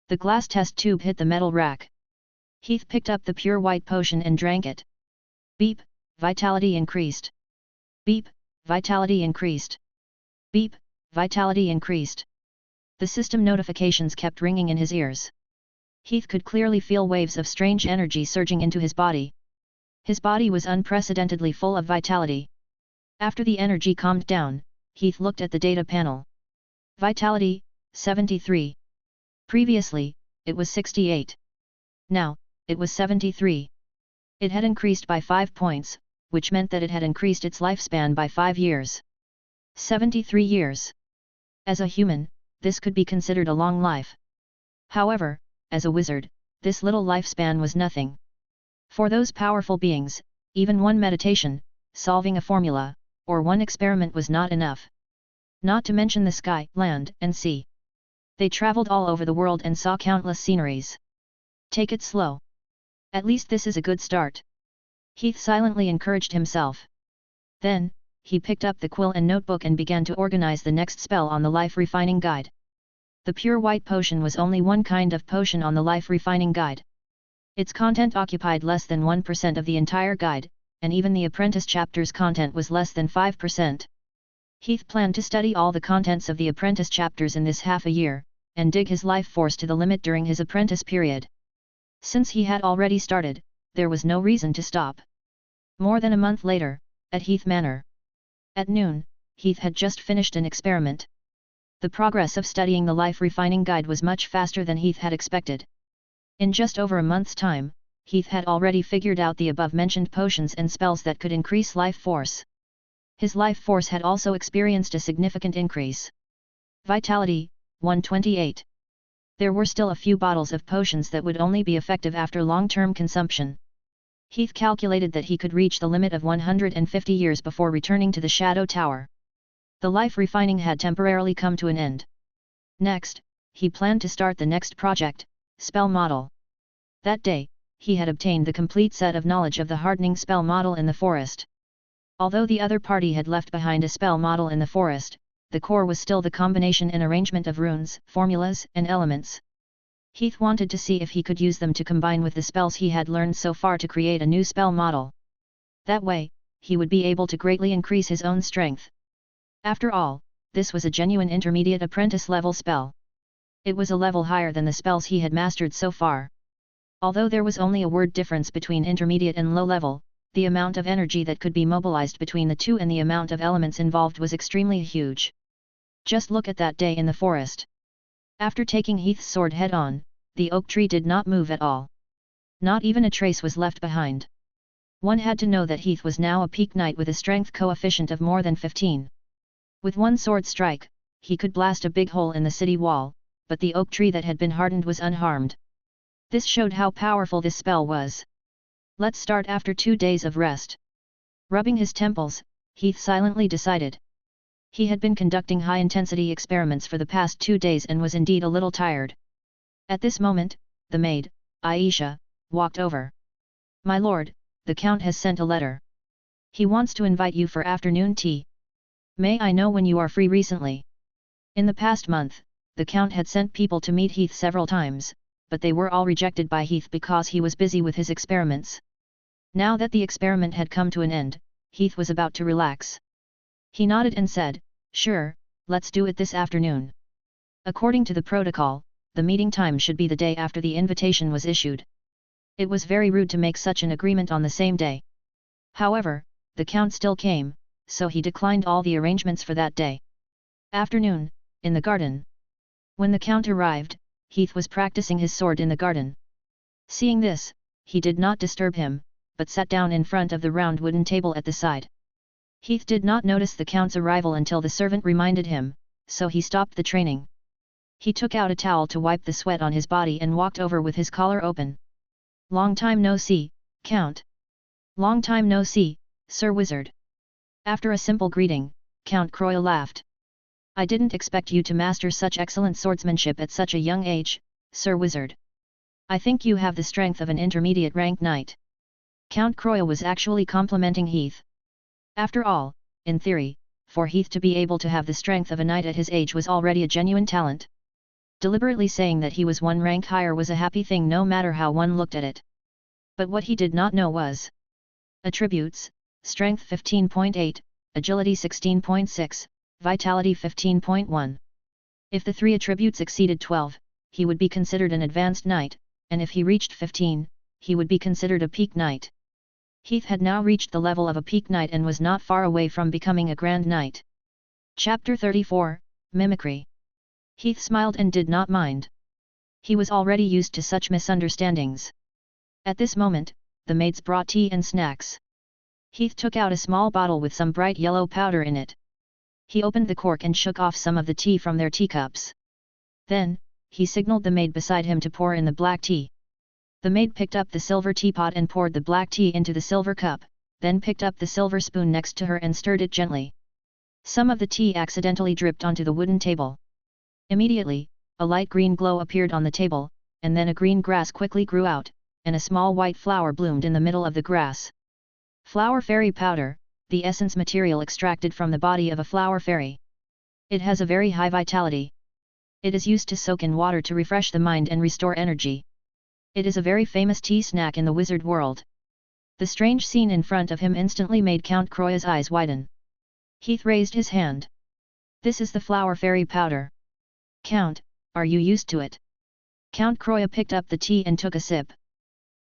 The glass test tube hit the metal rack. Heath picked up the pure white potion and drank it. Beep, vitality increased. Beep, vitality increased. Beep, vitality increased. The system notifications kept ringing in his ears. Heath could clearly feel waves of strange energy surging into his body. His body was unprecedentedly full of vitality. After the energy calmed down, Heath looked at the data panel. Vitality, 73. Previously, it was 68. Now, it was 73. It had increased by 5 points, which meant that it had increased its lifespan by 5 years. 73 years. As a human, this could be considered a long life. However, as a wizard, this little lifespan was nothing. For those powerful beings, even one meditation, solving a formula, or one experiment was not enough. Not to mention the sky, land, and sea. They traveled all over the world and saw countless sceneries. Take it slow. At least this is a good start. Heath silently encouraged himself. Then, he picked up the quill and notebook and began to organize the next spell on the Life Refining Guide. The pure white potion was only one kind of potion on the Life Refining Guide. Its content occupied less than 1% of the entire guide, and even the apprentice chapter's content was less than 5%. Heath planned to study all the contents of the apprentice chapters in this half a year, and dig his life force to the limit during his apprentice period. Since he had already started, there was no reason to stop. More than a month later, at Heath Manor. At noon, Heath had just finished an experiment. The progress of studying the Life Refining Guide was much faster than Heath had expected. In just over a month's time, Heath had already figured out the above-mentioned potions and spells that could increase life force. His life force had also experienced a significant increase. Vitality, 128. There were still a few bottles of potions that would only be effective after long-term consumption. Heath calculated that he could reach the limit of 150 years before returning to the Shadow Tower. The life refining had temporarily come to an end. Next, he planned to start the next project, Spell Model. That day, he had obtained the complete set of knowledge of the hardening spell model in the forest. Although the other party had left behind a spell model in the forest, the core was still the combination and arrangement of runes, formulas, and elements. Heath wanted to see if he could use them to combine with the spells he had learned so far to create a new spell model. That way, he would be able to greatly increase his own strength. After all, this was a genuine intermediate apprentice level spell. It was a level higher than the spells he had mastered so far. Although there was only a word difference between intermediate and low level, the amount of energy that could be mobilized between the two and the amount of elements involved was extremely huge. Just look at that day in the forest. After taking Heath's sword head-on, the oak tree did not move at all. Not even a trace was left behind. One had to know that Heath was now a peak knight with a strength coefficient of more than 15. With one sword strike, he could blast a big hole in the city wall, but the oak tree that had been hardened was unharmed. This showed how powerful this spell was. Let's start after 2 days of rest. Rubbing his temples, Heath silently decided. He had been conducting high-intensity experiments for the past 2 days and was indeed a little tired. At this moment, the maid, Aisha, walked over. "My lord, the Count has sent a letter. He wants to invite you for afternoon tea. May I know when you are free recently?" In the past month, the Count had sent people to meet Heath several times, but they were all rejected by Heath because he was busy with his experiments. Now that the experiment had come to an end, Heath was about to relax. He nodded and said, "Sure, let's do it this afternoon." According to the protocol, the meeting time should be the day after the invitation was issued. It was very rude to make such an agreement on the same day. However, the Count still came, so he declined all the arrangements for that day. Afternoon, in the garden. When the Count arrived, Heath was practicing his sword in the garden. Seeing this, he did not disturb him, but sat down in front of the round wooden table at the side. Heath did not notice the Count's arrival until the servant reminded him, so he stopped the training. He took out a towel to wipe the sweat on his body and walked over with his collar open. "Long time no see, Count." "Long time no see, Sir Wizard." After a simple greeting, Count Croyle laughed. "I didn't expect you to master such excellent swordsmanship at such a young age, Sir Wizard. I think you have the strength of an intermediate rank knight. Count Croya was actually complimenting Heath. After all, in theory, for Heath to be able to have the strength of a knight at his age was already a genuine talent. Deliberately saying that he was one rank higher was a happy thing no matter how one looked at it. But what he did not know was attributes: strength 15.8, agility 16.6, vitality 15.1. If the three attributes exceeded 12, he would be considered an advanced knight, and if he reached 15, he would be considered a peak knight. Heath had now reached the level of a peak knight and was not far away from becoming a grand knight. Chapter 34, Mimicry. Heath smiled and did not mind. He was already used to such misunderstandings. At this moment, the maids brought tea and snacks. Heath took out a small bottle with some bright yellow powder in it. He opened the cork and shook off some of the tea from their teacups. Then, he signaled the maid beside him to pour in the black tea. The maid picked up the silver teapot and poured the black tea into the silver cup, then picked up the silver spoon next to her and stirred it gently. Some of the tea accidentally dripped onto the wooden table. Immediately, a light green glow appeared on the table, and then a green grass quickly grew out, and a small white flower bloomed in the middle of the grass. Flower fairy powder, the essence material extracted from the body of a flower fairy. It has a very high vitality. It is used to soak in water to refresh the mind and restore energy. It is a very famous tea snack in the wizard world. The strange scene in front of him instantly made Count Croya's eyes widen. Heath raised his hand. This is the flower fairy powder. Count, are you used to it? Count Croya picked up the tea and took a sip.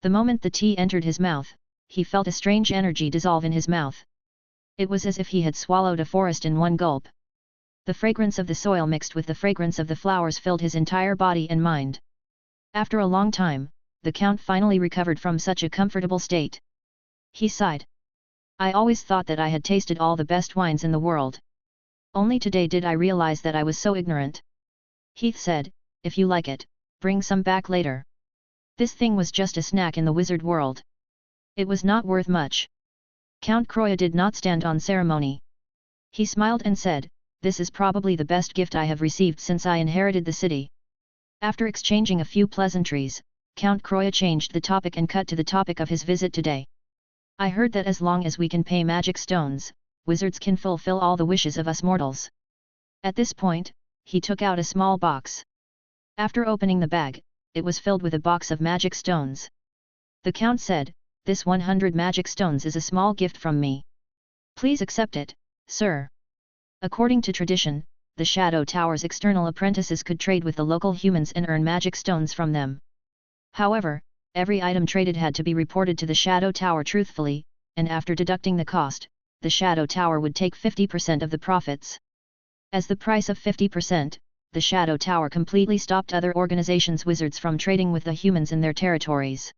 The moment the tea entered his mouth, he felt a strange energy dissolve in his mouth. It was as if he had swallowed a forest in one gulp. The fragrance of the soil mixed with the fragrance of the flowers filled his entire body and mind. After a long time, the Count finally recovered from such a comfortable state. He sighed. I always thought that I had tasted all the best wines in the world. Only today did I realize that I was so ignorant. Heath said, if you like it, bring some back later. This thing was just a snack in the wizard world. It was not worth much. Count Croya did not stand on ceremony. He smiled and said, this is probably the best gift I have received since I inherited the city. After exchanging a few pleasantries, Count Croya changed the topic and cut to the topic of his visit today. I heard that as long as we can pay magic stones, wizards can fulfill all the wishes of us mortals. At this point, he took out a small box. After opening the bag, it was filled with a box of magic stones. The Count said, this 100 magic stones is a small gift from me. Please accept it, sir. According to tradition, the Shadow Tower's external apprentices could trade with the local humans and earn magic stones from them. However, every item traded had to be reported to the Shadow Tower truthfully, and after deducting the cost, the Shadow Tower would take 50% of the profits. As the price of 50%, the Shadow Tower completely stopped other organizations' wizards from trading with the humans in their territories.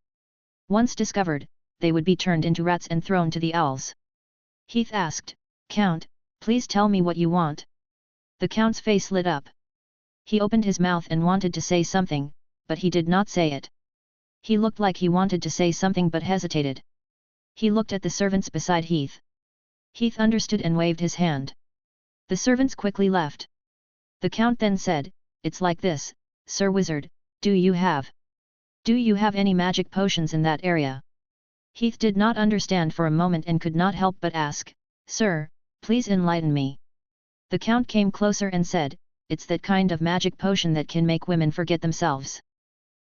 Once discovered, they would be turned into rats and thrown to the owls. Heath asked, Count, please tell me what you want. The Count's face lit up. He opened his mouth and wanted to say something, but he did not say it. He looked like he wanted to say something but hesitated. He looked at the servants beside Heath. Heath understood and waved his hand. The servants quickly left. The Count then said, it's like this, Sir Wizard, do you have any magic potions in that area? Heath did not understand for a moment and could not help but ask, Sir, please enlighten me. The Count came closer and said, it's that kind of magic potion that can make women forget themselves.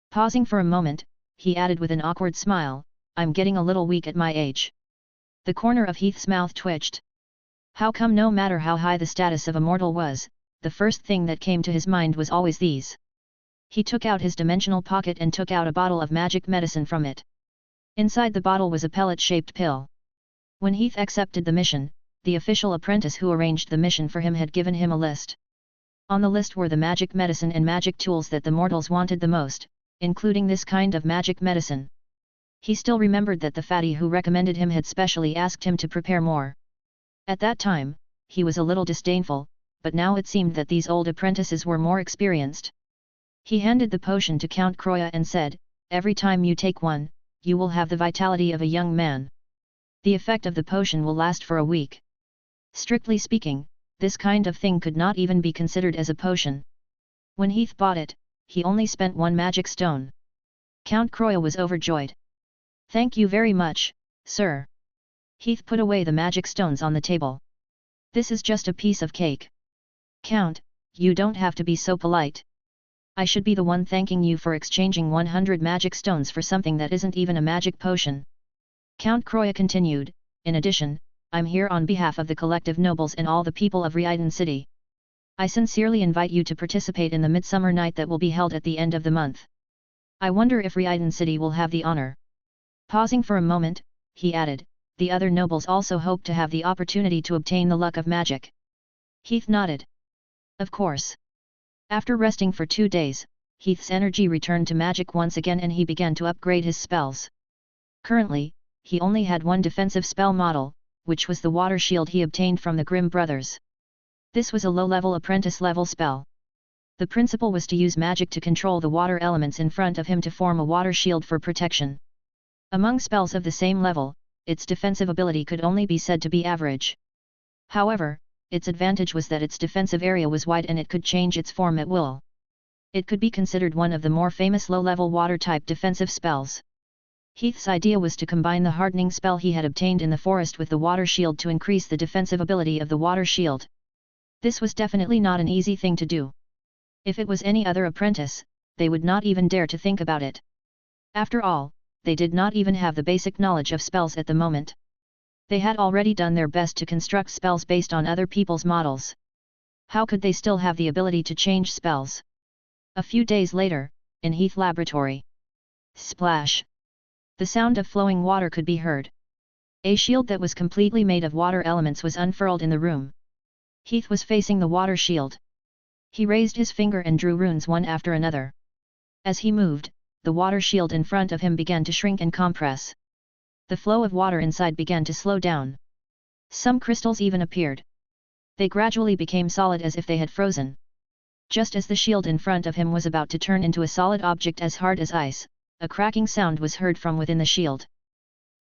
Pausing for a moment, he added with an awkward smile, I'm getting a little weak at my age. The corner of Heath's mouth twitched. How come no matter how high the status of a mortal was, the first thing that came to his mind was always these. He took out his dimensional pocket and took out a bottle of magic medicine from it. Inside the bottle was a pellet-shaped pill. When Heath accepted the mission, the official apprentice who arranged the mission for him had given him a list. On the list were the magic medicine and magic tools that the mortals wanted the most, including this kind of magic medicine. He still remembered that the fatty who recommended him had specially asked him to prepare more. At that time, he was a little disdainful, but now it seemed that these old apprentices were more experienced. He handed the potion to Count Croya and said, every time you take one, you will have the vitality of a young man. The effect of the potion will last for a week. Strictly speaking, this kind of thing could not even be considered as a potion. When Heath bought it, he only spent one magic stone. Count Croya was overjoyed. Thank you very much, sir. Heath put away the magic stones on the table. This is just a piece of cake. Count, you don't have to be so polite. I should be the one thanking you for exchanging 100 magic stones for something that isn't even a magic potion. Count Croya continued, in addition, I'm here on behalf of the collective nobles and all the people of Rhyiden City. I sincerely invite you to participate in the Midsummer Night that will be held at the end of the month. I wonder if Rhyiden City will have the honor. Pausing for a moment, he added, the other nobles also hope to have the opportunity to obtain the luck of magic. Heath nodded. Of course. After resting for 2 days, Heath's energy returned to magic once again and he began to upgrade his spells. Currently, he only had one defensive spell model, which was the water shield he obtained from the Grimm brothers. This was a low-level apprentice-level spell. The principle was to use magic to control the water elements in front of him to form a water shield for protection. Among spells of the same level, its defensive ability could only be said to be average. However, its advantage was that its defensive area was wide and it could change its form at will. It could be considered one of the more famous low-level water-type defensive spells. Heath's idea was to combine the hardening spell he had obtained in the forest with the water shield to increase the defensive ability of the water shield. This was definitely not an easy thing to do. If it was any other apprentice, they would not even dare to think about it. After all, they did not even have the basic knowledge of spells at the moment. They had already done their best to construct spells based on other people's models. How could they still have the ability to change spells? A few days later, in Heath laboratory. Splash! The sound of flowing water could be heard. A shield that was completely made of water elements was unfurled in the room. Heath was facing the water shield. He raised his finger and drew runes one after another. As he moved, the water shield in front of him began to shrink and compress. The flow of water inside began to slow down. Some crystals even appeared. They gradually became solid as if they had frozen. Just as the shield in front of him was about to turn into a solid object as hard as ice, a cracking sound was heard from within the shield.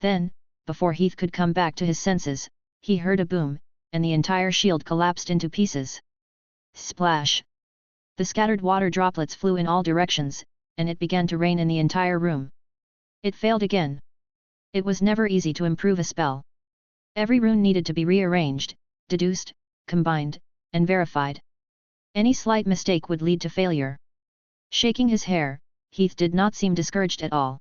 Then, before Heath could come back to his senses, he heard a boom, and the entire shield collapsed into pieces. Splash! The scattered water droplets flew in all directions, and it began to rain in the entire room. It failed again. It was never easy to improve a spell. Every rune needed to be rearranged, deduced, combined, and verified. Any slight mistake would lead to failure. Shaking his hair, Heath did not seem discouraged at all.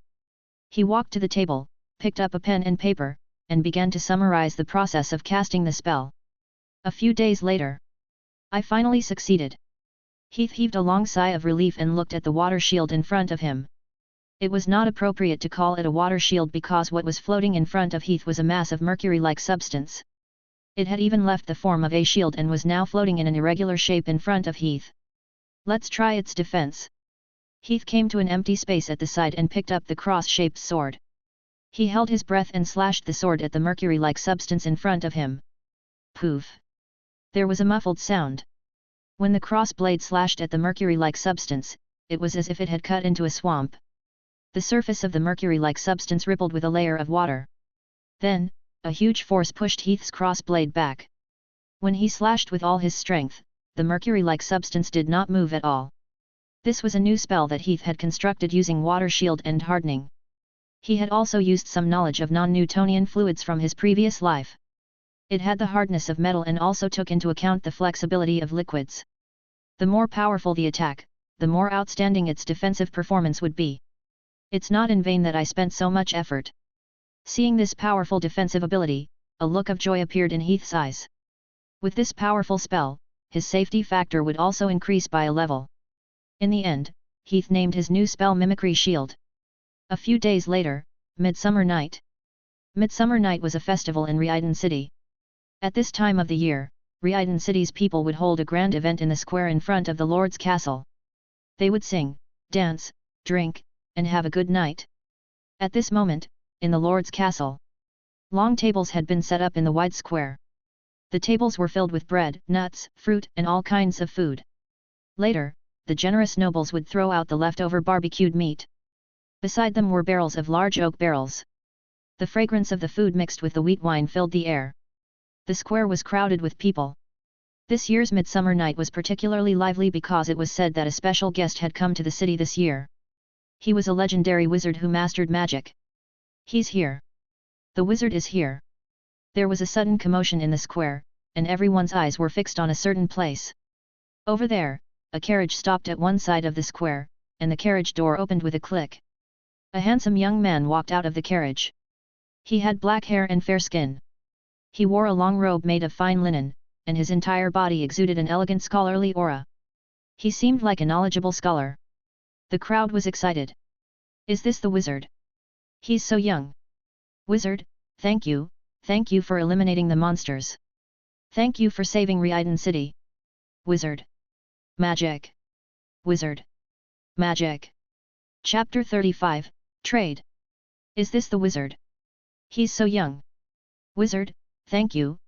He walked to the table, picked up a pen and paper, and began to summarize the process of casting the spell. A few days later, I finally succeeded. Heath heaved a long sigh of relief and looked at the water shield in front of him. It was not appropriate to call it a water shield because what was floating in front of Heath was a mass of mercury-like substance. It had even left the form of a shield and was now floating in an irregular shape in front of Heath. Let's try its defense. Heath came to an empty space at the side and picked up the cross-shaped sword. He held his breath and slashed the sword at the mercury-like substance in front of him. Poof! There was a muffled sound. When the cross blade slashed at the mercury-like substance, it was as if it had cut into a swamp. The surface of the mercury-like substance rippled with a layer of water. Then, a huge force pushed Heath's cross blade back. When he slashed with all his strength, the mercury-like substance did not move at all. This was a new spell that Heath had constructed using water shield and hardening. He had also used some knowledge of non-Newtonian fluids from his previous life. It had the hardness of metal and also took into account the flexibility of liquids. The more powerful the attack, the more outstanding its defensive performance would be. It's not in vain that I spent so much effort. Seeing this powerful defensive ability, a look of joy appeared in Heath's eyes. With this powerful spell, his safety factor would also increase by a level. In the end, Heath named his new spell Mimicry Shield. A few days later, Midsummer Night. Midsummer Night was a festival in Rhyiden City. At this time of the year, Rhyiden City's people would hold a grand event in the square in front of the Lord's castle. They would sing, dance, drink, and have a good night. At this moment, in the Lord's castle, long tables had been set up in the wide square. The tables were filled with bread, nuts, fruit, and all kinds of food. Later, the generous nobles would throw out the leftover barbecued meat. Beside them were barrels of large oak barrels. The fragrance of the food mixed with the wheat wine filled the air. The square was crowded with people. This year's Midsummer Night was particularly lively because it was said that a special guest had come to the city this year. He was a legendary wizard who mastered magic. He's here. The wizard is here. There was a sudden commotion in the square, and everyone's eyes were fixed on a certain place. Over there, a carriage stopped at one side of the square, and the carriage door opened with a click. A handsome young man walked out of the carriage. He had black hair and fair skin. He wore a long robe made of fine linen, and his entire body exuded an elegant scholarly aura. He seemed like a knowledgeable scholar. The crowd was excited. Is this the wizard? He's so young. Wizard, thank you for eliminating the monsters. Thank you for saving Riiden City. Wizard. Magic. Wizard. Magic. Chapter 35, Trade. Is this the wizard? He's so young. Wizard, thank you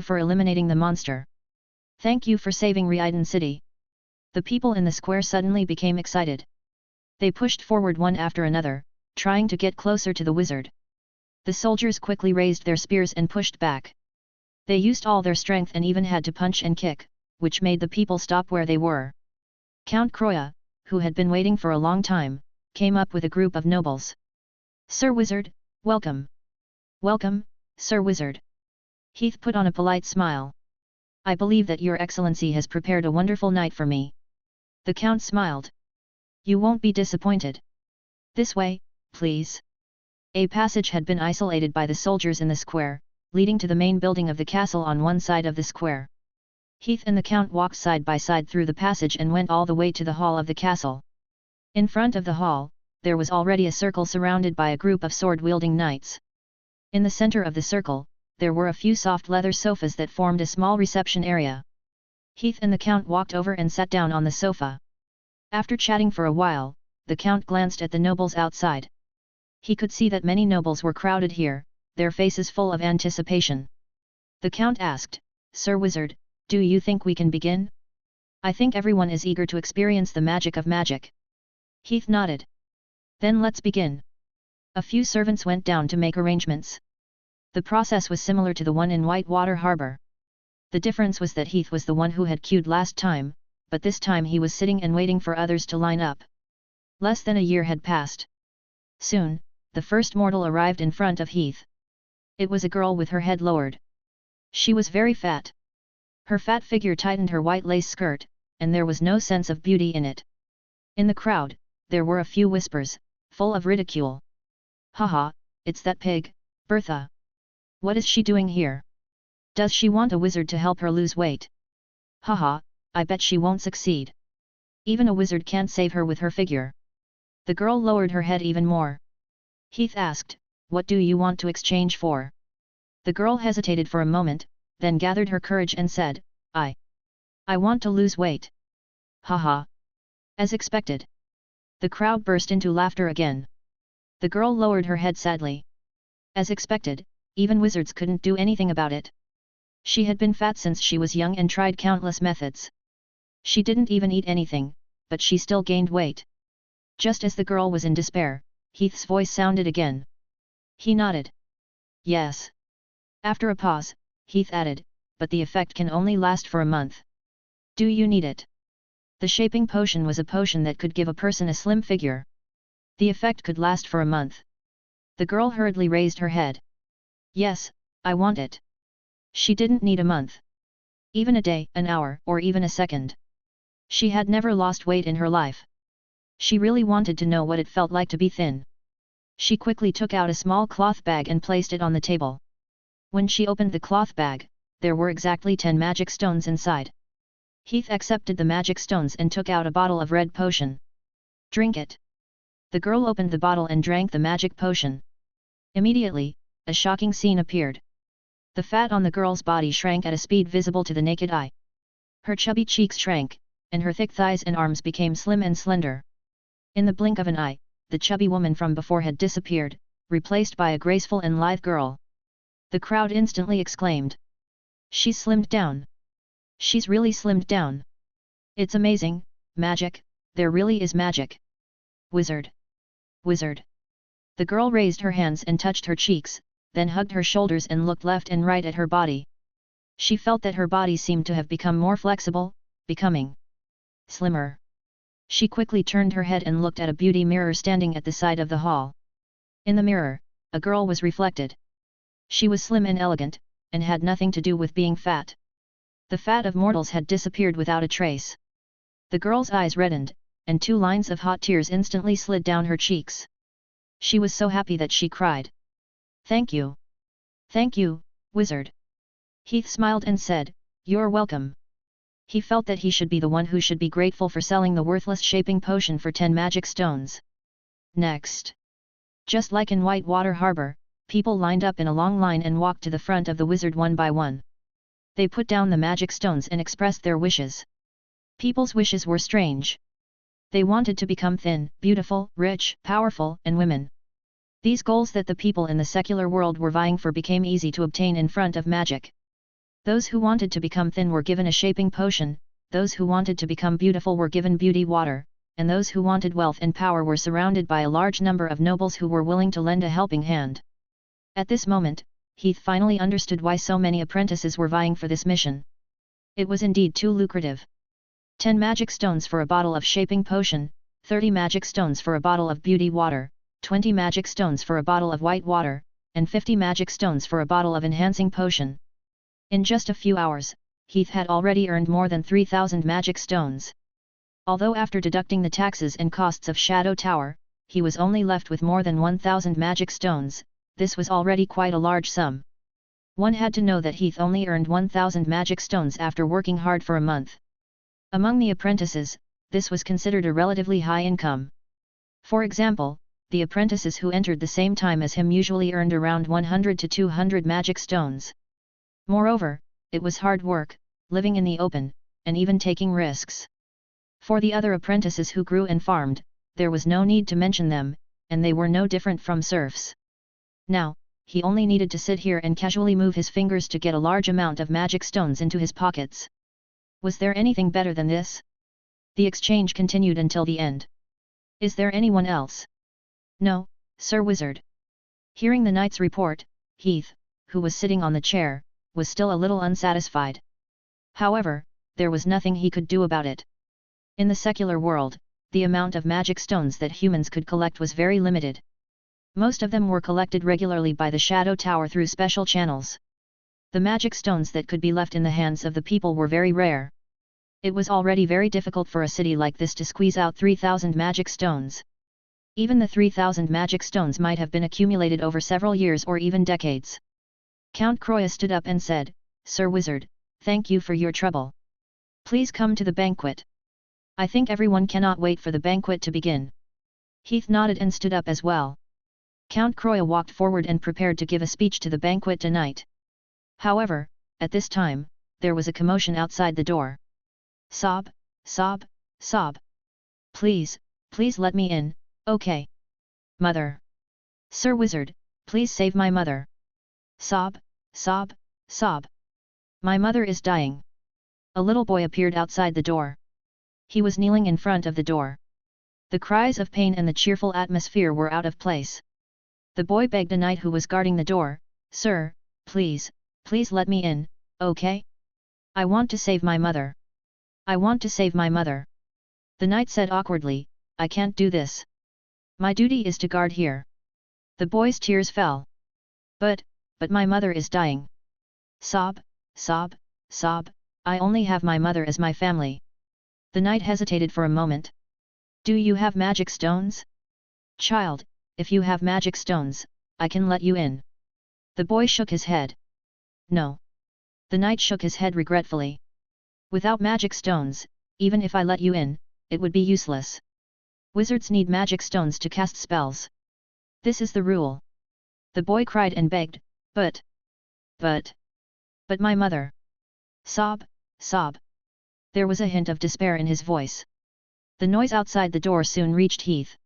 for eliminating the monster. Thank you for saving Riiden City. The people in the square suddenly became excited. They pushed forward one after another, trying to get closer to the wizard. The soldiers quickly raised their spears and pushed back. They used all their strength and even had to punch and kick, which made the people stop where they were. Count Croya, who had been waiting for a long time, came up with a group of nobles. Sir Wizard, welcome. Welcome, Sir Wizard. Heath put on a polite smile. I believe that your excellency has prepared a wonderful night for me. The count smiled. You won't be disappointed. This way, please. A passage had been isolated by the soldiers in the square, leading to the main building of the castle on one side of the square. Heath and the count walked side by side through the passage and went all the way to the hall of the castle. In front of the hall, there was already a circle surrounded by a group of sword-wielding knights. In the center of the circle, there were a few soft leather sofas that formed a small reception area. Heath and the count walked over and sat down on the sofa. After chatting for a while, the count glanced at the nobles outside. He could see that many nobles were crowded here, their faces full of anticipation. The count asked, Sir Wizard, do you think we can begin? I think everyone is eager to experience the magic of magic. Heath nodded. Then let's begin. A few servants went down to make arrangements. The process was similar to the one in Whitewater Harbor. The difference was that Heath was the one who had queued last time, but this time he was sitting and waiting for others to line up. Less than a year had passed. Soon, the first mortal arrived in front of Heath. It was a girl with her head lowered. She was very fat. Her fat figure tightened her white lace skirt, and there was no sense of beauty in it. In the crowd, there were a few whispers, full of ridicule. Haha, it's that pig, Bertha. What is she doing here? Does she want a wizard to help her lose weight? Haha, I bet she won't succeed. Even a wizard can't save her with her figure. The girl lowered her head even more. Heath asked, what do you want to exchange for? The girl hesitated for a moment, then gathered her courage and said, I want to lose weight. Haha. As expected. The crowd burst into laughter again. The girl lowered her head sadly. As expected, even wizards couldn't do anything about it. She had been fat since she was young and tried countless methods. She didn't even eat anything, but she still gained weight. Just as the girl was in despair, Heath's voice sounded again. He nodded. Yes. After a pause, Heath added, but the effect can only last for a month. Do you need it? The shaping potion was a potion that could give a person a slim figure. The effect could last for a month. The girl hurriedly raised her head. Yes, I want it. She didn't need a month. Even a day, an hour, or even a second. She had never lost weight in her life. She really wanted to know what it felt like to be thin. She quickly took out a small cloth bag and placed it on the table. When she opened the cloth bag, there were exactly 10 magic stones inside. Heath accepted the magic stones and took out a bottle of red potion. Drink it. The girl opened the bottle and drank the magic potion. Immediately, a shocking scene appeared. The fat on the girl's body shrank at a speed visible to the naked eye. Her chubby cheeks shrank, and her thick thighs and arms became slim and slender. In the blink of an eye, the chubby woman from before had disappeared, replaced by a graceful and lithe girl. The crowd instantly exclaimed. She's slimmed down. She's really slimmed down. It's amazing, magic, there really is magic. Wizard. Wizard. The girl raised her hands and touched her cheeks, then hugged her shoulders and looked left and right at her body. She felt that her body seemed to have become more flexible, becoming slimmer. She quickly turned her head and looked at a beauty mirror standing at the side of the hall. In the mirror, a girl was reflected. She was slim and elegant, and had nothing to do with being fat. The fat of mortals had disappeared without a trace. The girl's eyes reddened, and 2 lines of hot tears instantly slid down her cheeks. She was so happy that she cried. "Thank you. Thank you, wizard." Heath smiled and said, "You're welcome." He felt that he should be the one who should be grateful for selling the worthless shaping potion for 10 magic stones. Next. Just like in Whitewater Harbor, people lined up in a long line and walked to the front of the wizard one by one. They put down the magic stones and expressed their wishes. People's wishes were strange. They wanted to become thin, beautiful, rich, powerful, and women. These goals that the people in the secular world were vying for became easy to obtain in front of magic. Those who wanted to become thin were given a shaping potion, those who wanted to become beautiful were given beauty water, and those who wanted wealth and power were surrounded by a large number of nobles who were willing to lend a helping hand. At this moment, Heath finally understood why so many apprentices were vying for this mission. It was indeed too lucrative. 10 magic stones for a bottle of shaping potion, 30 magic stones for a bottle of beauty water, 20 magic stones for a bottle of white water, and 50 magic stones for a bottle of enhancing potion. In just a few hours, Heath had already earned more than 3,000 magic stones. Although after deducting the taxes and costs of Shadow Tower, he was only left with more than 1,000 magic stones, this was already quite a large sum. One had to know that Heath only earned 1,000 magic stones after working hard for a month. Among the apprentices, this was considered a relatively high income. For example, the apprentices who entered the same time as him usually earned around 100 to 200 magic stones. Moreover, it was hard work, living in the open, and even taking risks. For the other apprentices who grew and farmed, there was no need to mention them, and they were no different from serfs. Now, he only needed to sit here and casually move his fingers to get a large amount of magic stones into his pockets. Was there anything better than this? The exchange continued until the end. "Is there anyone else?" "No, Sir Wizard." Hearing the knight's report, Heath, who was sitting on the chair, was still a little unsatisfied. However, there was nothing he could do about it. In the secular world, the amount of magic stones that humans could collect was very limited. Most of them were collected regularly by the Shadow Tower through special channels. The magic stones that could be left in the hands of the people were very rare. It was already very difficult for a city like this to squeeze out 3,000 magic stones. Even the 3,000 magic stones might have been accumulated over several years or even decades. Count Croya stood up and said, "Sir Wizard, thank you for your trouble. Please come to the banquet. I think everyone cannot wait for the banquet to begin." Heath nodded and stood up as well. Count Croya walked forward and prepared to give a speech to the banquet tonight. However, at this time, there was a commotion outside the door. "Sob, sob, sob. Please, please let me in, okay? Mother. Sir Wizard, please save my mother. Sob, sob, sob. My mother is dying." A little boy appeared outside the door. He was kneeling in front of the door. The cries of pain and the cheerful atmosphere were out of place. The boy begged a knight who was guarding the door, "Sir, please, please let me in, okay? I want to save my mother. I want to save my mother." The knight said awkwardly, "I can't do this. My duty is to guard here." The boy's tears fell. But my mother is dying. Sob, sob, sob, I only have my mother as my family." The knight hesitated for a moment. "Do you have magic stones?" "Child, if you have magic stones, I can let you in." The boy shook his head. "No." The knight shook his head regretfully. "Without magic stones, even if I let you in, it would be useless. Wizards need magic stones to cast spells. This is the rule." The boy cried and begged, But my mother. Sob, sob." There was a hint of despair in his voice. The noise outside the door soon reached Heath.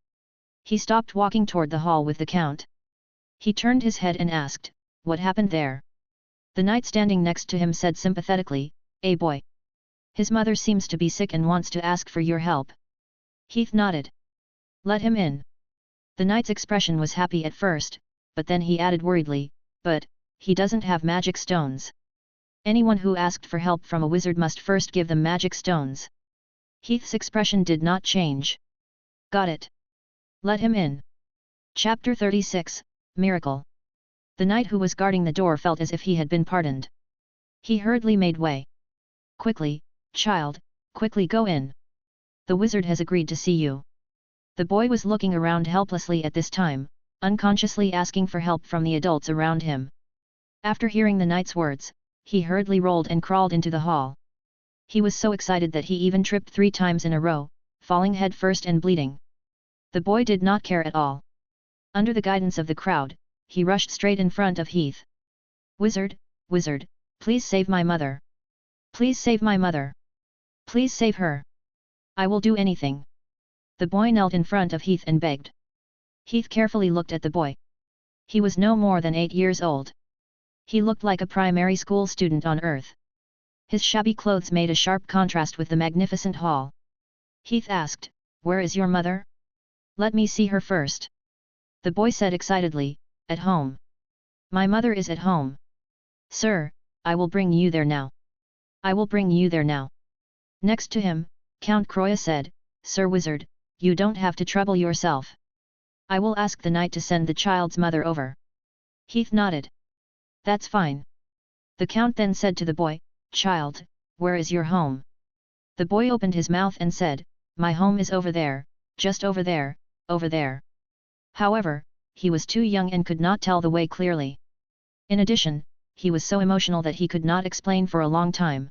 He stopped walking toward the hall with the count. He turned his head and asked, "What happened there?" The knight standing next to him said sympathetically, "A boy. His mother seems to be sick and wants to ask for your help." Heath nodded. "Let him in." The knight's expression was happy at first, but then he added worriedly, "But he doesn't have magic stones. Anyone who asked for help from a wizard must first give them magic stones." Heath's expression did not change. Got it. Let him in. Chapter 36, Miracle. The knight who was guarding the door felt as if he had been pardoned. He hurriedly made way. Quickly, child, quickly go in. The wizard has agreed to see you. The boy was looking around helplessly at this time, unconsciously asking for help from the adults around him. After hearing the knight's words, he hurriedly rolled and crawled into the hall. He was so excited that he even tripped 3 times in a row, falling head first and bleeding. The boy did not care at all. Under the guidance of the crowd, he rushed straight in front of Heath. Wizard, wizard, please save my mother. Please save my mother. Please save her. I will do anything. The boy knelt in front of Heath and begged. Heath carefully looked at the boy. He was no more than 8 years old. He looked like a primary school student on earth. His shabby clothes made a sharp contrast with the magnificent hall. Heath asked, "Where is your mother? Let me see her first." The boy said excitedly, "At home. My mother is at home. Sir, I will bring you there now. I will bring you there now." Next to him, Count Croya said, "Sir Wizard, you don't have to trouble yourself. I will ask the knight to send the child's mother over." Heath nodded. "That's fine." The count then said to the boy, "Child, where is your home?" The boy opened his mouth and said, "My home is over there, just over there, over there." However, he was too young and could not tell the way clearly. In addition, he was so emotional that he could not explain for a long time.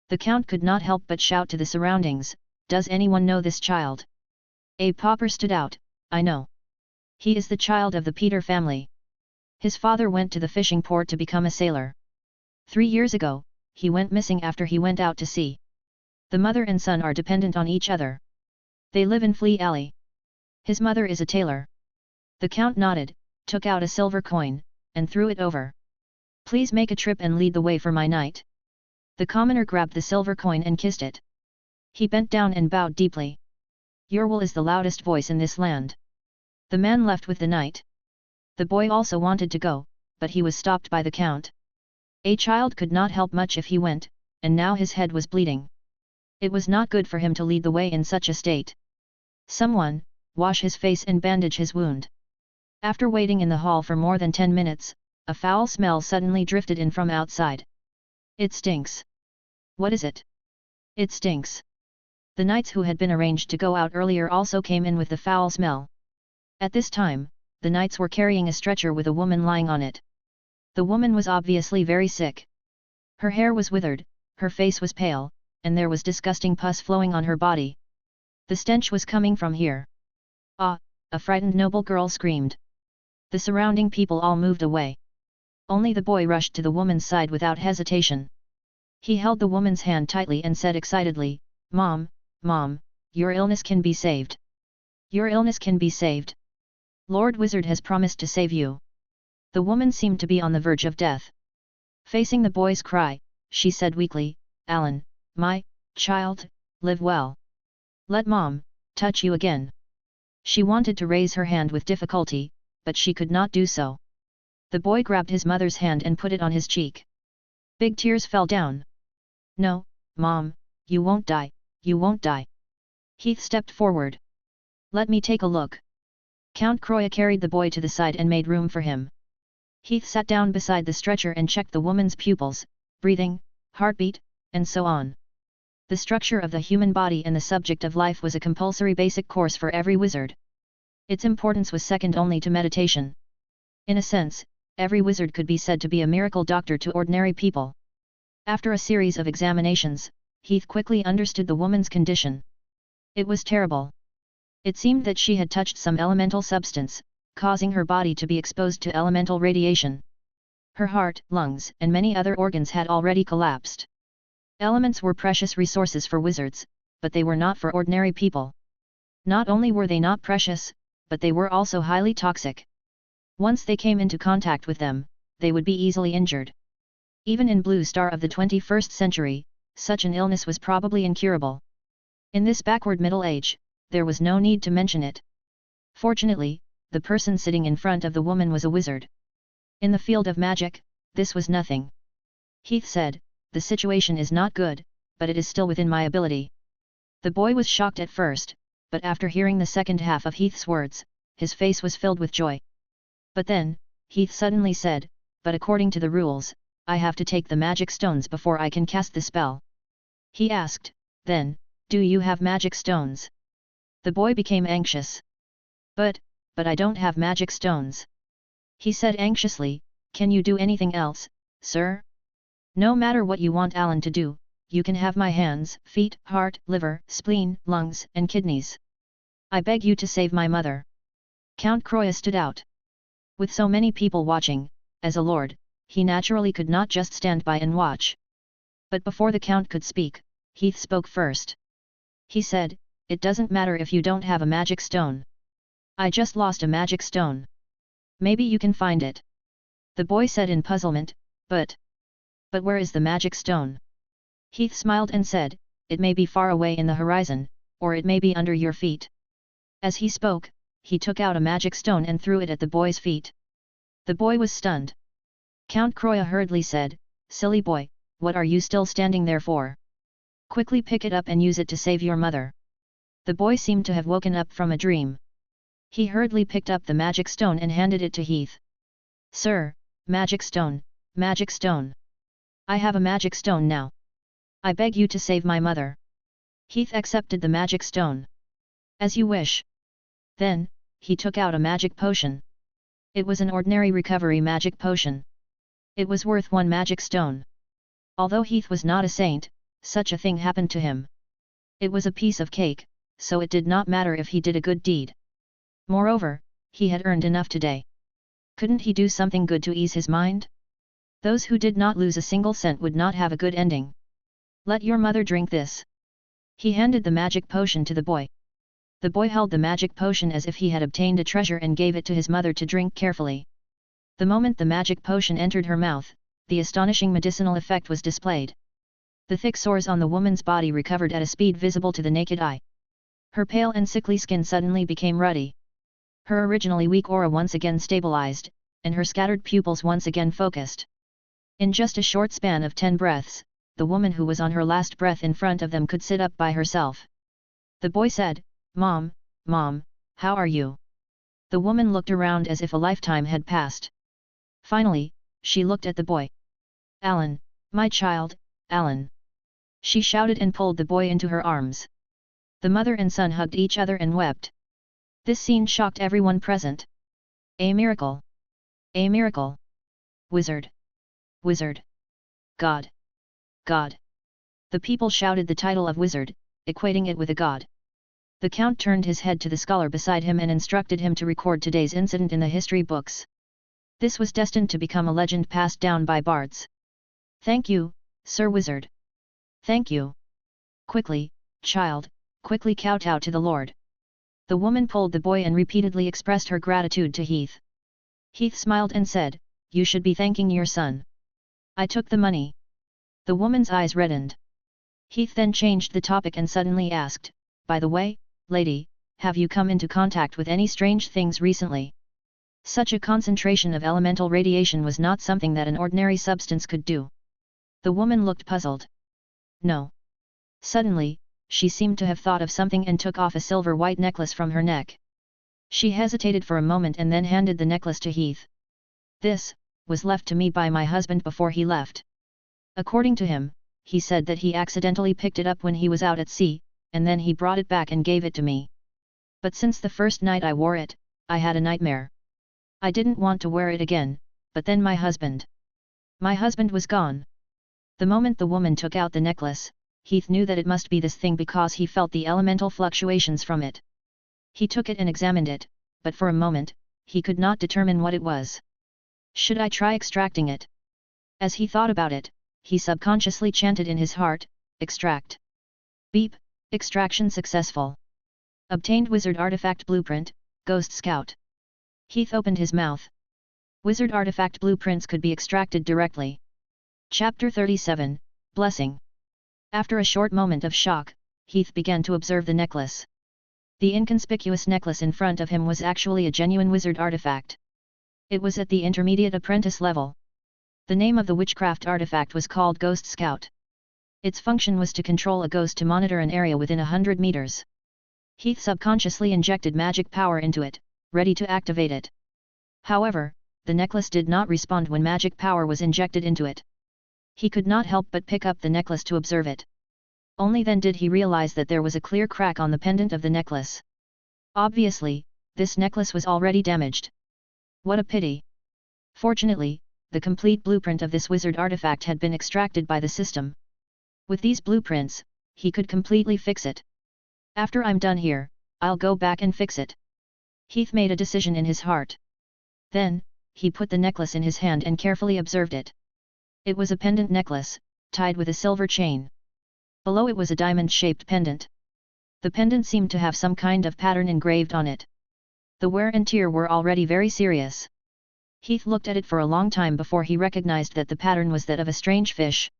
The count could not help but shout to the surroundings, "Does anyone know this child?" A pauper stood out, "I know. He is the child of the Peter family. His father went to the fishing port to become a sailor. 3 years ago, he went missing after he went out to sea. The mother and son are dependent on each other. They live in Flea Alley. His mother is a tailor." The count nodded, took out a silver coin, and threw it over. "Please make a trip and lead the way for my knight." The commoner grabbed the silver coin and kissed it. He bent down and bowed deeply. "Your will is the loudest voice in this land." The man left with the knight. The boy also wanted to go, but he was stopped by the count. A child could not help much if he went, and now his head was bleeding. It was not good for him to lead the way in such a state. "Someone, wash his face and bandage his wound." After waiting in the hall for more than 10 minutes, a foul smell suddenly drifted in from outside. "It stinks." "What is it?" "It stinks." The knights who had been arranged to go out earlier also came in with the foul smell. At this time, the knights were carrying a stretcher with a woman lying on it. The woman was obviously very sick. Her hair was withered, her face was pale, and there was disgusting pus flowing on her body. The stench was coming from here. "Ah!" a frightened noble girl screamed. The surrounding people all moved away. Only the boy rushed to the woman's side without hesitation. He held the woman's hand tightly and said excitedly, "Mom, Mom, your illness can be saved. Your illness can be saved. Lord Wizard has promised to save you." The woman seemed to be on the verge of death. Facing the boy's cry, she said weakly, "Alan, my child, live well. Let Mom touch you again." She wanted to raise her hand with difficulty, but she could not do so. The boy grabbed his mother's hand and put it on his cheek. Big tears fell down. "No, Mom, you won't die, you won't die." Heath stepped forward. "Let me take a look." Count Croya carried the boy to the side and made room for him. Heath sat down beside the stretcher and checked the woman's pupils, breathing, heartbeat, and so on. The structure of the human body and the subject of life was a compulsory basic course for every wizard. Its importance was second only to meditation. In a sense, every wizard could be said to be a miracle doctor to ordinary people. After a series of examinations, Heath quickly understood the woman's condition. It was terrible. It seemed that she had touched some elemental substance, causing her body to be exposed to elemental radiation. Her heart, lungs, and many other organs had already collapsed. Elements were precious resources for wizards, but they were not for ordinary people. Not only were they not precious, but they were also highly toxic. Once they came into contact with them, they would be easily injured. Even in Blue Star of the 21st century, such an illness was probably incurable. In this backward Middle Age, there was no need to mention it. Fortunately, the person sitting in front of the woman was a wizard. In the field of magic, this was nothing. Heath said, "The situation is not good, but it is still within my ability. The boy was shocked at first, but after hearing the second half of Heath's words, his face was filled with joy. But then, Heath suddenly said, "But according to the rules, I have to take the magic stones before I can cast the spell." He asked, "Then, do you have magic stones?" The boy became anxious. But I don't have magic stones." He said anxiously, "Can you do anything else, sir?" "No matter what you want Alan to do, you can have my hands, feet, heart, liver, spleen, lungs, and kidneys. I beg you to save my mother." Count Croya stood out. With so many people watching, as a lord, he naturally could not just stand by and watch. But before the count could speak, Heath spoke first. He said, "It doesn't matter if you don't have a magic stone. I just lost a magic stone. Maybe you can find it." The boy said in puzzlement, But where is the magic stone?" Heath smiled and said, "It may be far away in the horizon, or it may be under your feet." As he spoke, he took out a magic stone and threw it at the boy's feet. The boy was stunned. Count Croya hurriedly said, "Silly boy, what are you still standing there for? Quickly pick it up and use it to save your mother." The boy seemed to have woken up from a dream. He hurriedly picked up the magic stone and handed it to Heath. "Sir, magic stone, magic stone. I have a magic stone now. I beg you to save my mother." Heath accepted the magic stone. "As you wish." Then, he took out a magic potion. It was an ordinary recovery magic potion. It was worth 1 magic stone. Although Heath was not a saint, such a thing happened to him. It was a piece of cake, so it did not matter if he did a good deed. Moreover, he had earned enough today. Couldn't he do something good to ease his mind? Those who did not lose a single cent would not have a good ending. "Let your mother drink this." He handed the magic potion to the boy. The boy held the magic potion as if he had obtained a treasure and gave it to his mother to drink carefully. The moment the magic potion entered her mouth, the astonishing medicinal effect was displayed. The thick sores on the woman's body recovered at a speed visible to the naked eye. Her pale and sickly skin suddenly became ruddy. Her originally weak aura once again stabilized, and her scattered pupils once again focused. In just a short span of 10 breaths, the woman who was on her last breath in front of them could sit up by herself. The boy said, Mom, how are you?" The woman looked around as if a lifetime had passed. Finally, she looked at the boy. "Alan, my child, Alan!" She shouted and pulled the boy into her arms. The mother and son hugged each other and wept. This scene shocked everyone present. "A miracle! A miracle! Wizard! Wizard! God! God!" The people shouted the title of wizard, equating it with a god. The count turned his head to the scholar beside him and instructed him to record today's incident in the history books. This was destined to become a legend passed down by bards. "Thank you, Sir Wizard. Thank you. Quickly, child, quickly kowtow to the Lord." The woman pulled the boy and repeatedly expressed her gratitude to Heath. Heath smiled and said, "You should be thanking your son. I took the money." The woman's eyes reddened. Heath then changed the topic and suddenly asked, "By the way, lady, have you come into contact with any strange things recently?" Such a concentration of elemental radiation was not something that an ordinary substance could do. The woman looked puzzled. "No." Suddenly, she seemed to have thought of something and took off a silver white necklace from her neck. She hesitated for a moment and then handed the necklace to Heath. "This was left to me by my husband before he left. According to him, he said that he accidentally picked it up when he was out at sea, and then he brought it back and gave it to me. But since the first night I wore it, I had a nightmare. I didn't want to wear it again, but then my husband was gone." The moment the woman took out the necklace, Heath knew that it must be this thing because he felt the elemental fluctuations from it. He took it and examined it, but for a moment, he could not determine what it was. "Should I try extracting it?" As he thought about it, he subconsciously chanted in his heart, "Extract." Beep, extraction successful. Obtained wizard artifact blueprint, Ghost Scout. Heath opened his mouth. Wizard artifact blueprints could be extracted directly. Chapter 37, Blessing. After a short moment of shock, Heath began to observe the necklace. The inconspicuous necklace in front of him was actually a genuine wizard artifact. It was at the intermediate apprentice level. The name of the witchcraft artifact was called Ghost Scout. Its function was to control a ghost to monitor an area within 100 meters. Heath subconsciously injected magic power into it, ready to activate it. However, the necklace did not respond when magic power was injected into it. He could not help but pick up the necklace to observe it. Only then did he realize that there was a clear crack on the pendant of the necklace. Obviously, this necklace was already damaged. What a pity! Fortunately, the complete blueprint of this wizard artifact had been extracted by the system. With these blueprints, he could completely fix it. After I'm done here, I'll go back and fix it. Heath made a decision in his heart. Then, he put the necklace in his hand and carefully observed it. It was a pendant necklace, tied with a silver chain. Below it was a diamond-shaped pendant. The pendant seemed to have some kind of pattern engraved on it. The wear and tear were already very serious. Heath looked at it for a long time before he recognized that the pattern was that of a strange fish.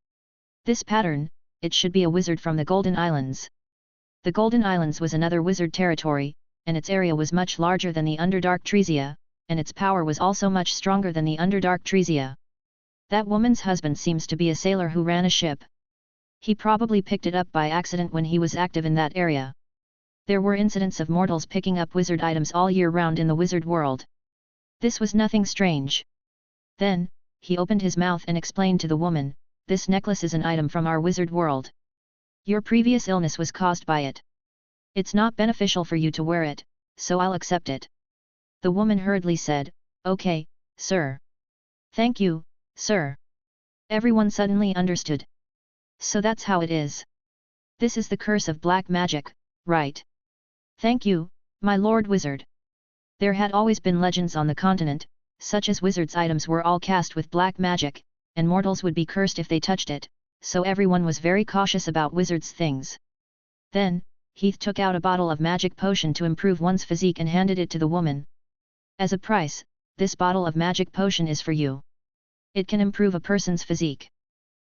This pattern, it should be a wizard from the Golden Islands. The Golden Islands was another wizard territory, and its area was much larger than the Underdark Tresia, and its power was also much stronger than the Underdark Tresia. That woman's husband seems to be a sailor who ran a ship. He probably picked it up by accident when he was active in that area. There were incidents of mortals picking up wizard items all year round in the wizard world. This was nothing strange. Then, he opened his mouth and explained to the woman, "This necklace is an item from our wizard world. Your previous illness was caused by it. It's not beneficial for you to wear it, so I'll accept it." The woman hurriedly said, "Okay, sir. Thank you, sir." Everyone suddenly understood. So that's how it is. This is the curse of black magic, right? Thank you, my lord wizard. There had always been legends on the continent, such as wizards' items were all cast with black magic, and mortals would be cursed if they touched it, so everyone was very cautious about wizards' things. Then, Heath took out a bottle of magic potion to improve one's physique and handed it to the woman. As a price, this bottle of magic potion is for you. It can improve a person's physique.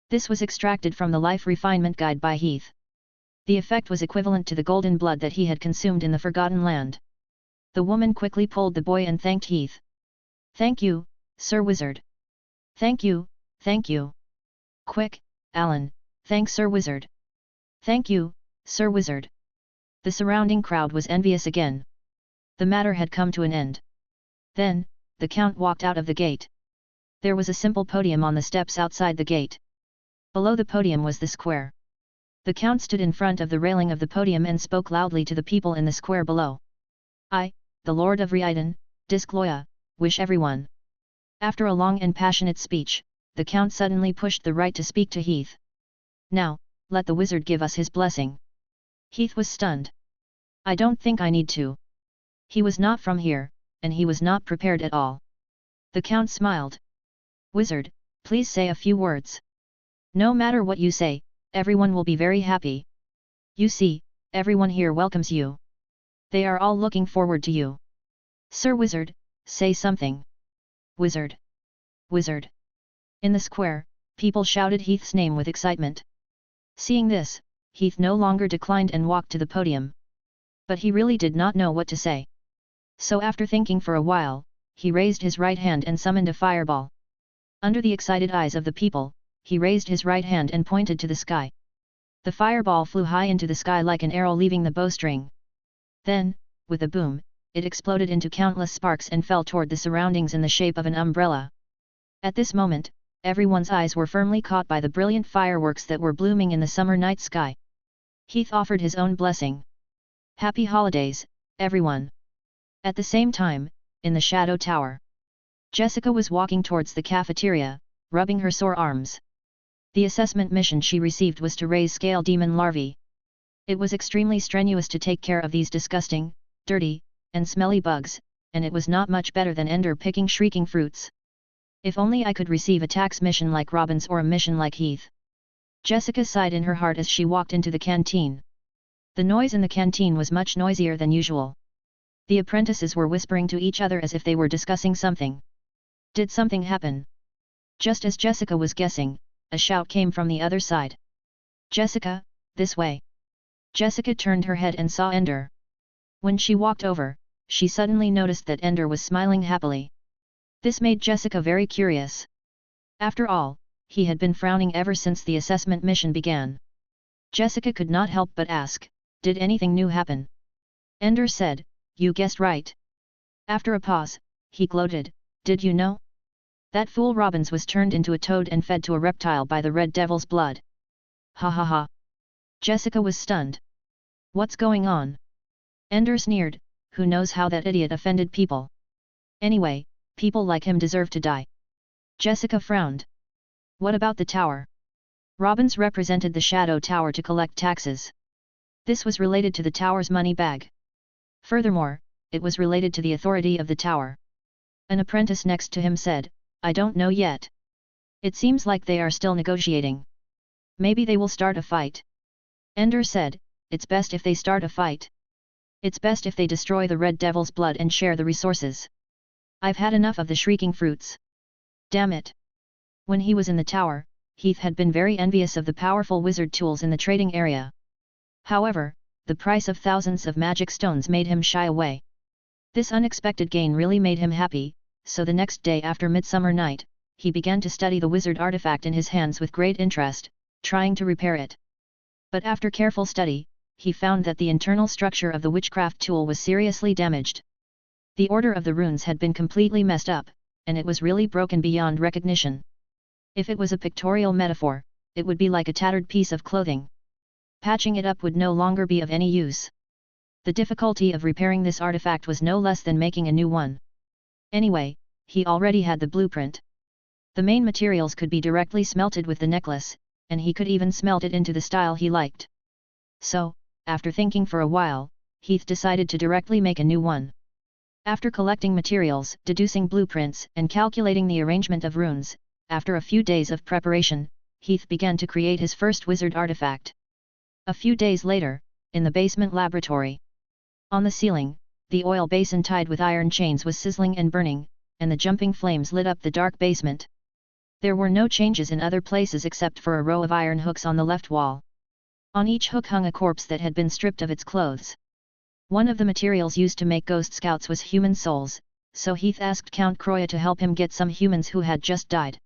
This was extracted from the Life Refinement Guide by Heath. The effect was equivalent to the golden blood that he had consumed in the Forgotten Land. The woman quickly pulled the boy and thanked Heath. "Thank you, Sir Wizard." "Thank you, thank you." "Quick, Alan, thank Sir Wizard." "Thank you, Sir Wizard." The surrounding crowd was envious again. The matter had come to an end. Then, the Count walked out of the gate. There was a simple podium on the steps outside the gate. Below the podium was the square. The Count stood in front of the railing of the podium and spoke loudly to the people in the square below. "I, the Lord of Riiden, Discloya, wish everyone." After a long and passionate speech, the Count suddenly pushed the right to speak to Heath. "Now, let the wizard give us his blessing." Heath was stunned. "I don't think I need to." He was not from here, and he was not prepared at all. The Count smiled. "Wizard, please say a few words. No matter what you say, everyone will be very happy. You see, everyone here welcomes you. They are all looking forward to you. Sir Wizard, say something." "Wizard! Wizard!" In the square, people shouted Heath's name with excitement. Seeing this, Heath no longer declined and walked to the podium. But he really did not know what to say. So after thinking for a while, he raised his right hand and summoned a fireball. Under the excited eyes of the people, he raised his right hand and pointed to the sky. The fireball flew high into the sky like an arrow leaving the bowstring. Then, with a boom, it exploded into countless sparks and fell toward the surroundings in the shape of an umbrella. At this moment, everyone's eyes were firmly caught by the brilliant fireworks that were blooming in the summer night sky. Heath offered his own blessing. "Happy holidays, everyone." At the same time, in the Shadow Tower, Jessica was walking towards the cafeteria, rubbing her sore arms. The assessment mission she received was to raise scale demon larvae. It was extremely strenuous to take care of these disgusting, dirty, and smelly bugs, and it was not much better than Ender picking shrieking fruits. If only I could receive a tax mission like Robin's or a mission like Heath. Jessica sighed in her heart as she walked into the canteen. The noise in the canteen was much noisier than usual. The apprentices were whispering to each other as if they were discussing something. Did something happen? Just as Jessica was guessing, a shout came from the other side. "Jessica, this way." Jessica turned her head and saw Ender. When she walked over, she suddenly noticed that Ender was smiling happily. This made Jessica very curious. After all, he had been frowning ever since the assessment mission began. Jessica could not help but ask, "Did anything new happen?" Ender said, "You guessed right." After a pause, he gloated, "Did you know? That fool Robbins was turned into a toad and fed to a reptile by the Red Devil's blood." "Ha ha ha." Jessica was stunned. "What's going on?" Ender sneered, "Who knows how that idiot offended people? Anyway, people like him deserve to die." Jessica frowned. "What about the tower?" Robbins represented the Shadow Tower to collect taxes. This was related to the tower's money bag. Furthermore, it was related to the authority of the tower. An apprentice next to him said, "I don't know yet. It seems like they are still negotiating. Maybe they will start a fight." Ender said, "It's best if they start a fight. It's best if they destroy the Red Devil's blood and share the resources. I've had enough of the shrieking fruits. Damn it." When he was in the tower, Heath had been very envious of the powerful wizard tools in the trading area. However, the price of thousands of magic stones made him shy away. This unexpected gain really made him happy, so the next day after Midsummer Night, he began to study the wizard artifact in his hands with great interest, trying to repair it. But after careful study, he found that the internal structure of the witchcraft tool was seriously damaged. The order of the runes had been completely messed up, and it was really broken beyond recognition. If it was a pictorial metaphor, it would be like a tattered piece of clothing. Patching it up would no longer be of any use. The difficulty of repairing this artifact was no less than making a new one. Anyway, he already had the blueprint. The main materials could be directly smelted with the necklace, and he could even smelt it into the style he liked. So, after thinking for a while, Heath decided to directly make a new one. After collecting materials, deducing blueprints, and calculating the arrangement of runes, after a few days of preparation, Heath began to create his first wizard artifact. A few days later, in the basement laboratory. On the ceiling, the oil basin tied with iron chains was sizzling and burning, and the jumping flames lit up the dark basement. There were no changes in other places except for a row of iron hooks on the left wall. On each hook hung a corpse that had been stripped of its clothes. One of the materials used to make Ghost Scouts was human souls, so Heath asked Count Croya to help him get some humans who had just died.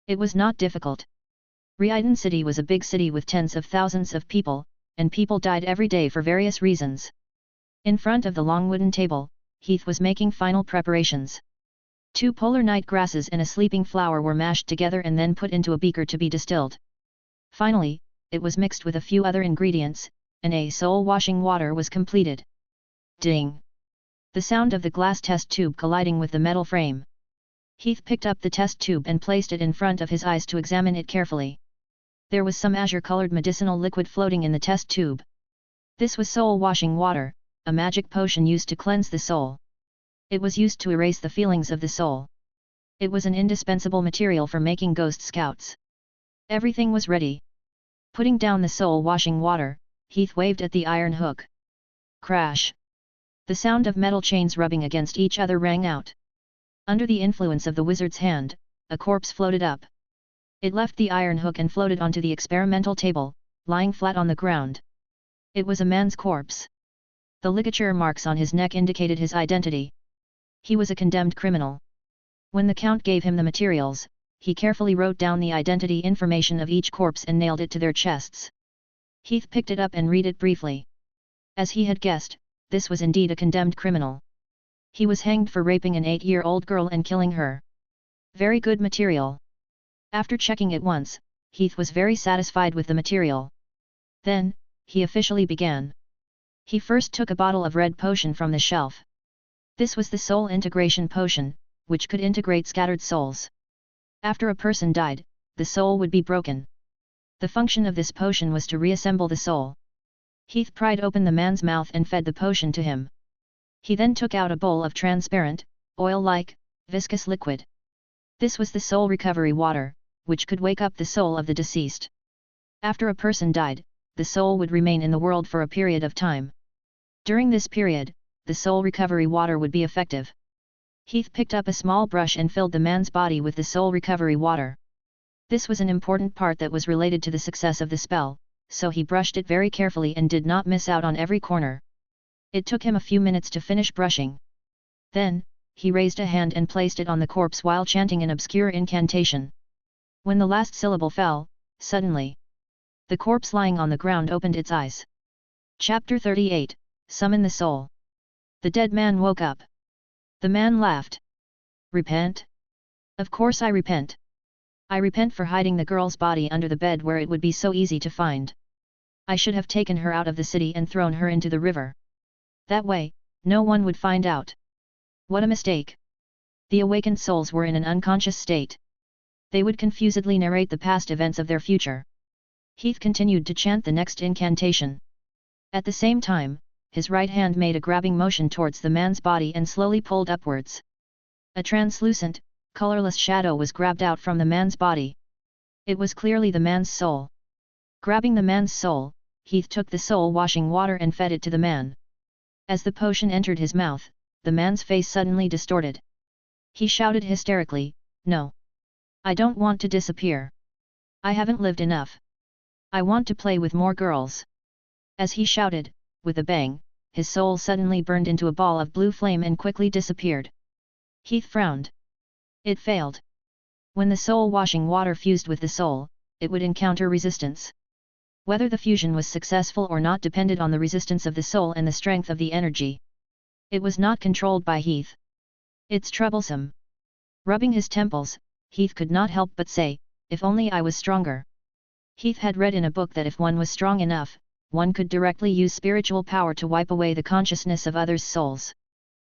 It was not difficult. Riiden City was a big city with tens of thousands of people, and people died every day for various reasons. In front of the long wooden table, Heath was making final preparations. 2 polar night grasses and a sleeping flower were mashed together and then put into a beaker to be distilled. Finally, it was mixed with a few other ingredients, and a soul-washing water was completed. Ding! The sound of the glass test tube colliding with the metal frame. Heath picked up the test tube and placed it in front of his eyes to examine it carefully. There was some azure-colored medicinal liquid floating in the test tube. This was soul-washing water, a magic potion used to cleanse the soul. It was used to erase the feelings of the soul. It was an indispensable material for making Ghost Scouts. Everything was ready. Putting down the soul-washing water, Heath waved at the iron hook. Crash! The sound of metal chains rubbing against each other rang out. Under the influence of the wizard's hand, a corpse floated up. It left the iron hook and floated onto the experimental table, lying flat on the ground. It was a man's corpse. The ligature marks on his neck indicated his identity. He was a condemned criminal. When the Count gave him the materials, he carefully wrote down the identity information of each corpse and nailed it to their chests. Heath picked it up and read it briefly. As he had guessed, this was indeed a condemned criminal. He was hanged for raping an 8-year-old girl and killing her. Very good material. After checking it once, Heath was very satisfied with the material. Then, he officially began. He first took a bottle of red potion from the shelf. This was the soul integration potion, which could integrate scattered souls. After a person died, the soul would be broken. The function of this potion was to reassemble the soul. Heath pried open the man's mouth and fed the potion to him. He then took out a bowl of transparent, oil-like, viscous liquid. This was the soul recovery water, which could wake up the soul of the deceased. After a person died, the soul would remain in the world for a period of time. During this period, the soul recovery water would be effective. Heath picked up a small brush and filled the man's body with the soul recovery water. This was an important part that was related to the success of the spell, so he brushed it very carefully and did not miss out on every corner. It took him a few minutes to finish brushing. Then, he raised a hand and placed it on the corpse while chanting an obscure incantation. When the last syllable fell, suddenly, the corpse lying on the ground opened its eyes. Chapter 38, Summon the Soul. The dead man woke up. The man laughed. Repent? Of course I repent. I repent for hiding the girl's body under the bed where it would be so easy to find. I should have taken her out of the city and thrown her into the river. That way, no one would find out. What a mistake. The awakened souls were in an unconscious state. They would confusedly narrate the past events of their future. Heath continued to chant the next incantation. At the same time, his right hand made a grabbing motion towards the man's body and slowly pulled upwards. A translucent, colorless shadow was grabbed out from the man's body. It was clearly the man's soul. Grabbing the man's soul, Heath took the soul-washing water and fed it to the man. As the potion entered his mouth, the man's face suddenly distorted. He shouted hysterically, "No! I don't want to disappear. I haven't lived enough. I want to play with more girls." As he shouted, with a bang, his soul suddenly burned into a ball of blue flame and quickly disappeared. Heath frowned. It failed. When the soul-washing water fused with the soul, it would encounter resistance. Whether the fusion was successful or not depended on the resistance of the soul and the strength of the energy. It was not controlled by Heath. It's troublesome. Rubbing his temples, Heath could not help but say, "If only I was stronger." Heath had read in a book that if one was strong enough, one could directly use spiritual power to wipe away the consciousness of others' souls.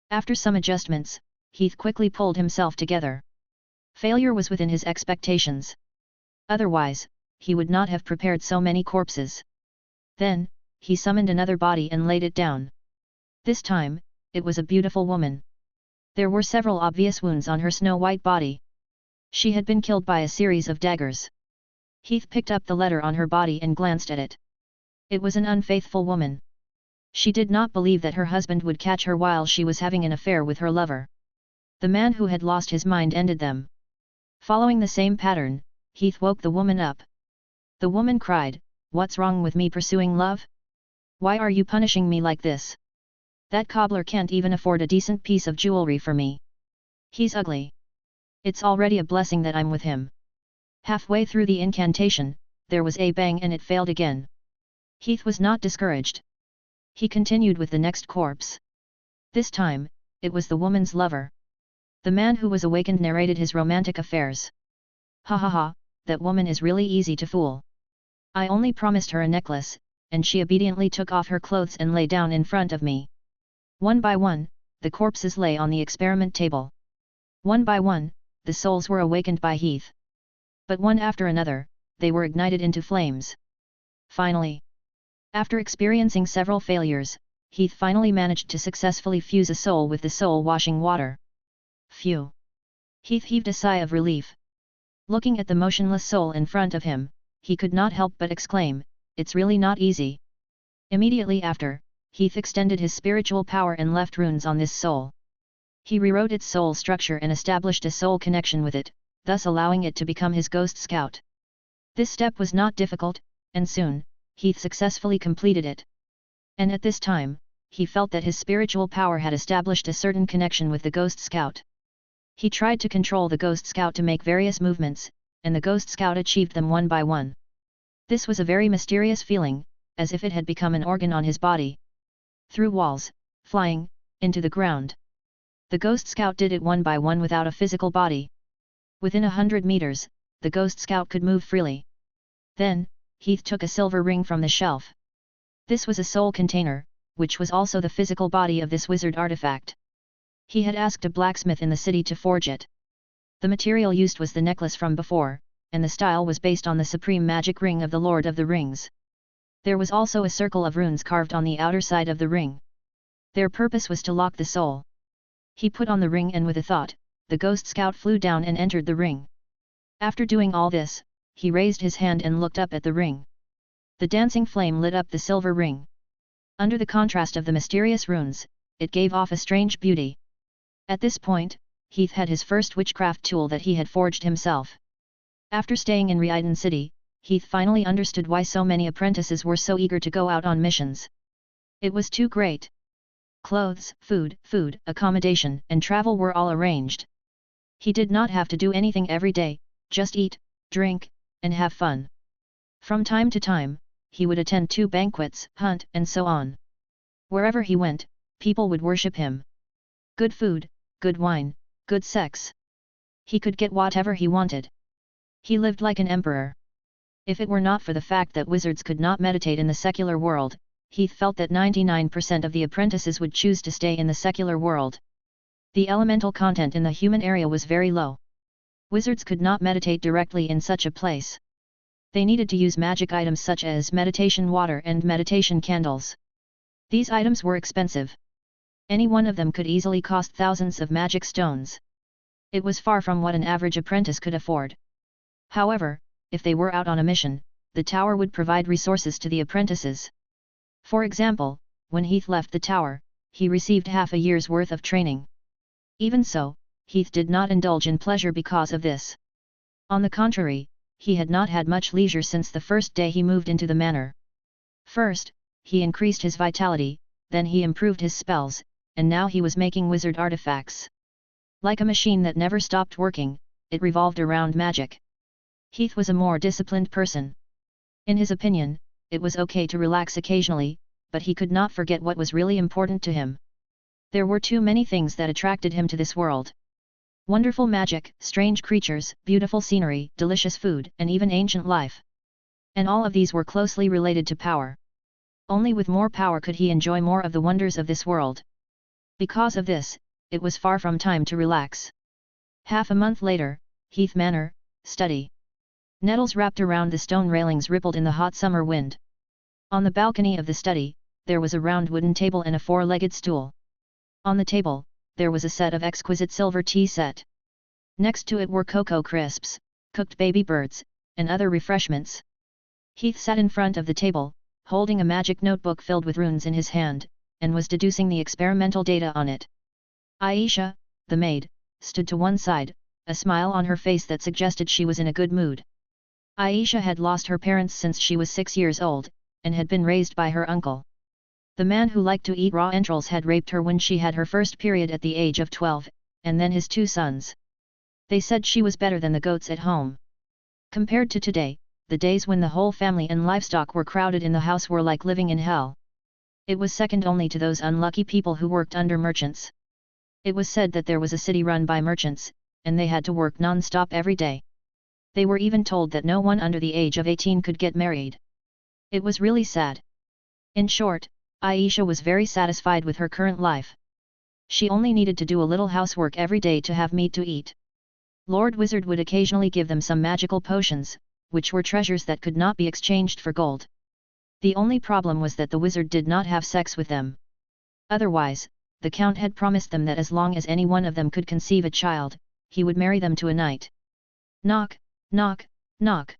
After some adjustments, Heath quickly pulled himself together. Failure was within his expectations. Otherwise, he would not have prepared so many corpses. Then, he summoned another body and laid it down. This time, it was a beautiful woman. There were several obvious wounds on her snow-white body. She had been killed by a series of daggers. Heath picked up the letter on her body and glanced at it. It was an unfaithful woman. She did not believe that her husband would catch her while she was having an affair with her lover. The man who had lost his mind ended them. Following the same pattern, Heath woke the woman up. The woman cried, "What's wrong with me pursuing love? Why are you punishing me like this? That cobbler can't even afford a decent piece of jewelry for me. He's ugly. It's already a blessing that I'm with him." Halfway through the incantation, there was a bang and it failed again. Heath was not discouraged. He continued with the next corpse. This time, it was the woman's lover. The man who was awakened narrated his romantic affairs. "Ha ha ha, that woman is really easy to fool. I only promised her a necklace, and she obediently took off her clothes and lay down in front of me." One by one, the corpses lay on the experiment table. One by one, the souls were awakened by Heath. But one after another, they were ignited into flames. Finally, after experiencing several failures, Heath finally managed to successfully fuse a soul with the soul-washing water. Phew! Heath heaved a sigh of relief. Looking at the motionless soul in front of him, he could not help but exclaim, "It's really not easy." Immediately after, Heath extended his spiritual power and left runes on this soul. He rewrote its soul structure and established a soul connection with it, thus allowing it to become his ghost scout. This step was not difficult, and soon, Heath successfully completed it. And at this time, he felt that his spiritual power had established a certain connection with the ghost scout. He tried to control the ghost scout to make various movements, and the ghost scout achieved them one by one. This was a very mysterious feeling, as if it had become an organ on his body. Through walls, flying, into the ground. The ghost scout did it one by one without a physical body. Within 100 meters, the ghost scout could move freely. Then, Heath took a silver ring from the shelf. This was a soul container, which was also the physical body of this wizard artifact. He had asked a blacksmith in the city to forge it. The material used was the necklace from before, and the style was based on the supreme magic ring of the Lord of the Rings. There was also a circle of runes carved on the outer side of the ring. Their purpose was to lock the soul. He put on the ring and with a thought, the ghost scout flew down and entered the ring. After doing all this, he raised his hand and looked up at the ring. The dancing flame lit up the silver ring. Under the contrast of the mysterious runes, it gave off a strange beauty. At this point, Heath had his first witchcraft tool that he had forged himself. After staying in Rhyden City, Heath finally understood why so many apprentices were so eager to go out on missions. It was too great. Clothes, food, accommodation, and travel were all arranged. He did not have to do anything every day, just eat, drink, and have fun. From time to time, he would attend 2 banquets, hunt, and so on. Wherever he went, people would worship him. Good food, good wine, good sex. He could get whatever he wanted. He lived like an emperor. If it were not for the fact that wizards could not meditate in the secular world, Heath felt that 99% of the apprentices would choose to stay in the secular world. The elemental content in the human area was very low. Wizards could not meditate directly in such a place. They needed to use magic items such as meditation water and meditation candles. These items were expensive. Any one of them could easily cost thousands of magic stones. It was far from what an average apprentice could afford. However, if they were out on a mission, the tower would provide resources to the apprentices. For example, when Heath left the tower, he received half a year's worth of training. Even so, Heath did not indulge in pleasure because of this. On the contrary, he had not had much leisure since the first day he moved into the manor. First, he increased his vitality, then he improved his spells, and now he was making wizard artifacts. Like a machine that never stopped working, it revolved around magic. Heath was a more disciplined person. In his opinion, it was okay to relax occasionally, but he could not forget what was really important to him. There were too many things that attracted him to this world. Wonderful magic, strange creatures, beautiful scenery, delicious food, and even ancient life. And all of these were closely related to power. Only with more power could he enjoy more of the wonders of this world. Because of this, it was far from time to relax. Half a month later, Heath Manor, study. Nettles wrapped around the stone railings rippled in the hot summer wind. On the balcony of the study, there was a round wooden table and a 4-legged stool. On the table, there was a set of exquisite silver tea set. Next to it were cocoa crisps, cooked baby birds, and other refreshments. Heath sat in front of the table, holding a magic notebook filled with runes in his hand, and was deducing the experimental data on it. Aisha, the maid, stood to one side, a smile on her face that suggested she was in a good mood. Aisha had lost her parents since she was 6 years old, and had been raised by her uncle. The man who liked to eat raw entrails had raped her when she had her first period at the age of 12, and then his 2 sons. They said she was better than the goats at home. Compared to today, the days when the whole family and livestock were crowded in the house were like living in hell. It was second only to those unlucky people who worked under merchants. It was said that there was a city run by merchants, and they had to work non-stop every day. They were even told that no one under the age of 18 could get married. It was really sad. In short, Aisha was very satisfied with her current life. She only needed to do a little housework every day to have meat to eat. Lord Wizard would occasionally give them some magical potions, which were treasures that could not be exchanged for gold. The only problem was that the wizard did not have sex with them. Otherwise, the Count had promised them that as long as any one of them could conceive a child, he would marry them to a knight. Knock, knock, knock.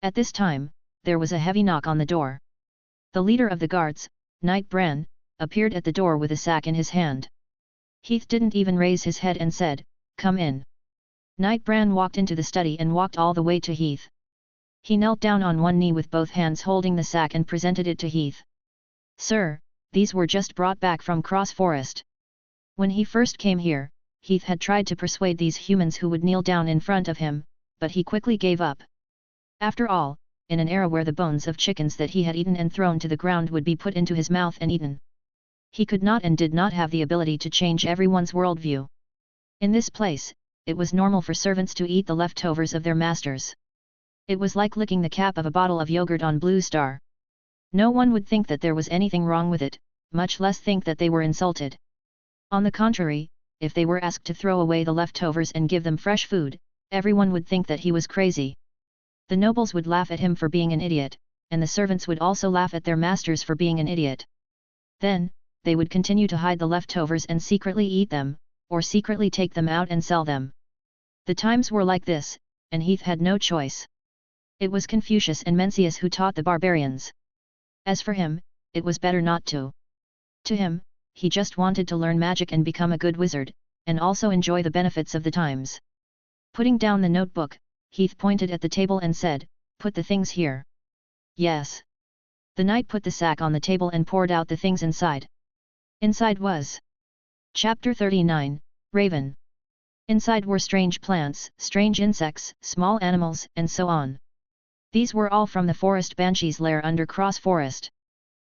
At this time, there was a heavy knock on the door. The leader of the guards, Knight Bran, appeared at the door with a sack in his hand. Heath didn't even raise his head and said, "Come in." Knight Bran walked into the study and walked all the way to Heath. He knelt down on one knee with both hands holding the sack and presented it to Heath. "Sir, these were just brought back from Cross Forest." When he first came here, Heath had tried to persuade these humans who would kneel down in front of him, but he quickly gave up. After all, in an era where the bones of chickens that he had eaten and thrown to the ground would be put into his mouth and eaten, he could not and did not have the ability to change everyone's worldview. In this place, it was normal for servants to eat the leftovers of their masters. It was like licking the cap of a bottle of yogurt on Blue Star. No one would think that there was anything wrong with it, much less think that they were insulted. On the contrary, if they were asked to throw away the leftovers and give them fresh food, everyone would think that he was crazy. The nobles would laugh at him for being an idiot, and the servants would also laugh at their masters for being an idiot. Then, they would continue to hide the leftovers and secretly eat them, or secretly take them out and sell them. The times were like this, and Heath had no choice. It was Confucius and Mencius who taught the barbarians. As for him, it was better not to. To him, he just wanted to learn magic and become a good wizard, and also enjoy the benefits of the times. Putting down the notebook, Heath pointed at the table and said, "Put the things here." "Yes." The knight put the sack on the table and poured out the things inside. Inside was Chapter 39, Raven. Inside were strange plants, strange insects, small animals, and so on. These were all from the forest banshee's lair under Cross Forest.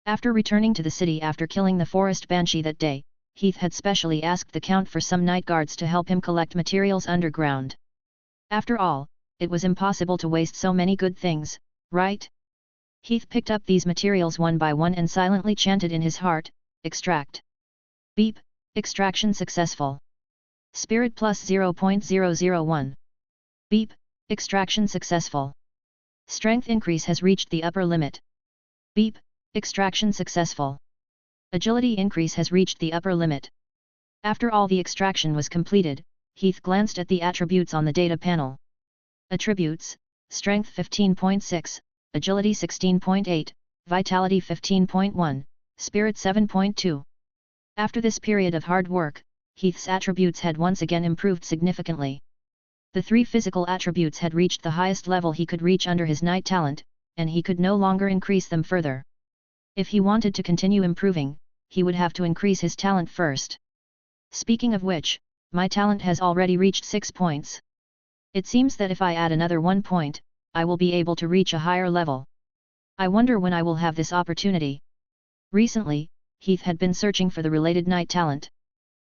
After returning to the city after killing the forest banshee that day, Heath had specially asked the Count for some night guards to help him collect materials underground. After all, it was impossible to waste so many good things, right? Heath picked up these materials one by one and silently chanted in his heart, "Extract." Beep, extraction successful. Spirit plus 0.001. Beep, extraction successful. Strength increase has reached the upper limit. Beep, extraction successful. Agility increase has reached the upper limit. After all the extraction was completed, Heath glanced at the attributes on the data panel. Attributes: Strength 15.6, Agility 16.8, Vitality 15.1, Spirit 7.2. After this period of hard work, Heath's attributes had once again improved significantly. The 3 physical attributes had reached the highest level he could reach under his night talent, and he could no longer increase them further. If he wanted to continue improving, he would have to increase his talent first. Speaking of which, my talent has already reached 6 points. It seems that if I add another 1 point, I will be able to reach a higher level. I wonder when I will have this opportunity. Recently, Heath had been searching for the related night talent.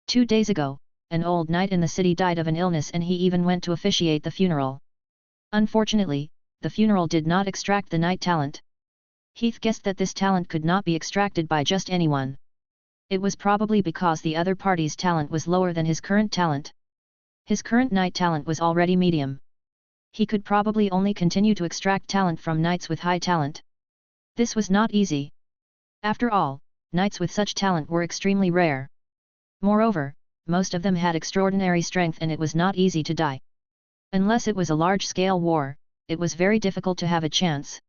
2 days ago, an old knight in the city died of an illness and he even went to officiate the funeral. Unfortunately, the funeral did not extract the night talent. Heath guessed that this talent could not be extracted by just anyone. It was probably because the other party's talent was lower than his current talent. His current night talent was already medium. He could probably only continue to extract talent from knights with high talent. This was not easy. After all, knights with such talent were extremely rare. Moreover, most of them had extraordinary strength and it was not easy to die. Unless it was a large-scale war, it was very difficult to have a chance.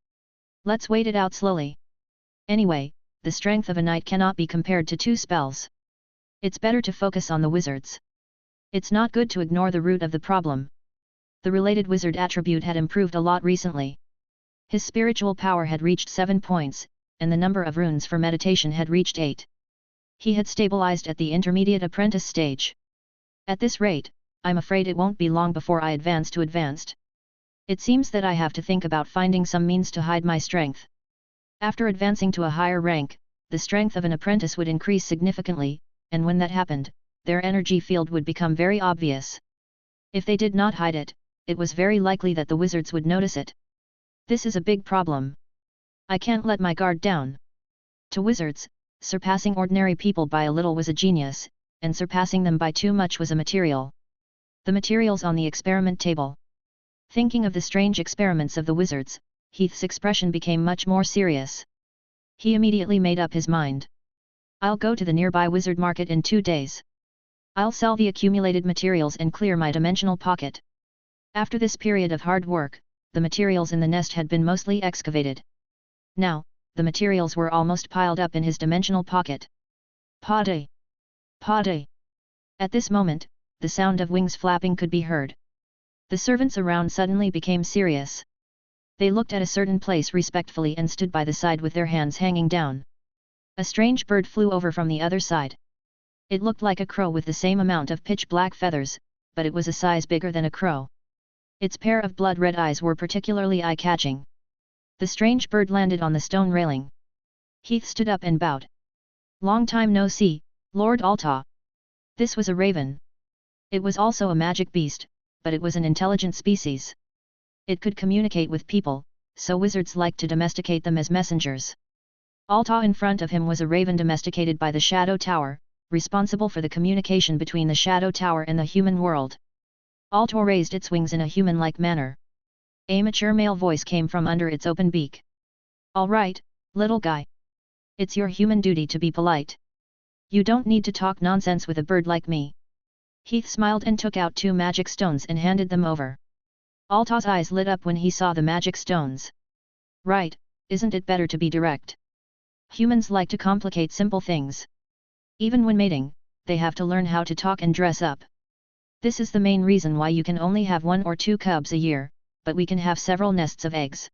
Let's wait it out slowly. Anyway, the strength of a knight cannot be compared to 2 spells. It's better to focus on the wizards. It's not good to ignore the root of the problem. The related wizard attribute had improved a lot recently. His spiritual power had reached 7 points, and the number of runes for meditation had reached 8. He had stabilized at the intermediate apprentice stage. At this rate, I'm afraid it won't be long before I advance to advanced. It seems that I have to think about finding some means to hide my strength. After advancing to a higher rank, the strength of an apprentice would increase significantly, and when that happened, their energy field would become very obvious. If they did not hide it, it was very likely that the wizards would notice it. This is a big problem. I can't let my guard down. To wizards, surpassing ordinary people by a little was a genius, and surpassing them by too much was a material. The materials on the experiment table. Thinking of the strange experiments of the wizards, Heath's expression became much more serious. He immediately made up his mind. I'll go to the nearby wizard market in 2 days. I'll sell the accumulated materials and clear my dimensional pocket. After this period of hard work, the materials in the nest had been mostly excavated. Now, the materials were almost piled up in his dimensional pocket. Pade! Pade! At this moment, the sound of wings flapping could be heard. The servants around suddenly became serious. They looked at a certain place respectfully and stood by the side with their hands hanging down. A strange bird flew over from the other side. It looked like a crow with the same amount of pitch-black feathers, but it was a size bigger than a crow. Its pair of blood-red eyes were particularly eye-catching. The strange bird landed on the stone railing. Heath stood up and bowed. Long time no see, Lord Alta. This was a raven. It was also a magic beast, but it was an intelligent species. It could communicate with people, so wizards liked to domesticate them as messengers. Alta in front of him was a raven domesticated by the Shadow Tower, responsible for the communication between the Shadow Tower and the human world. Alta raised its wings in a human-like manner. A mature male voice came from under its open beak. All right, little guy. It's your human duty to be polite. You don't need to talk nonsense with a bird like me. Heath smiled and took out 2 magic stones and handed them over. Alta's eyes lit up when he saw the magic stones. Right, isn't it better to be direct? Humans like to complicate simple things. Even when mating, they have to learn how to talk and dress up. This is the main reason why you can only have 1 or 2 cubs a year, but we can have several nests of eggs.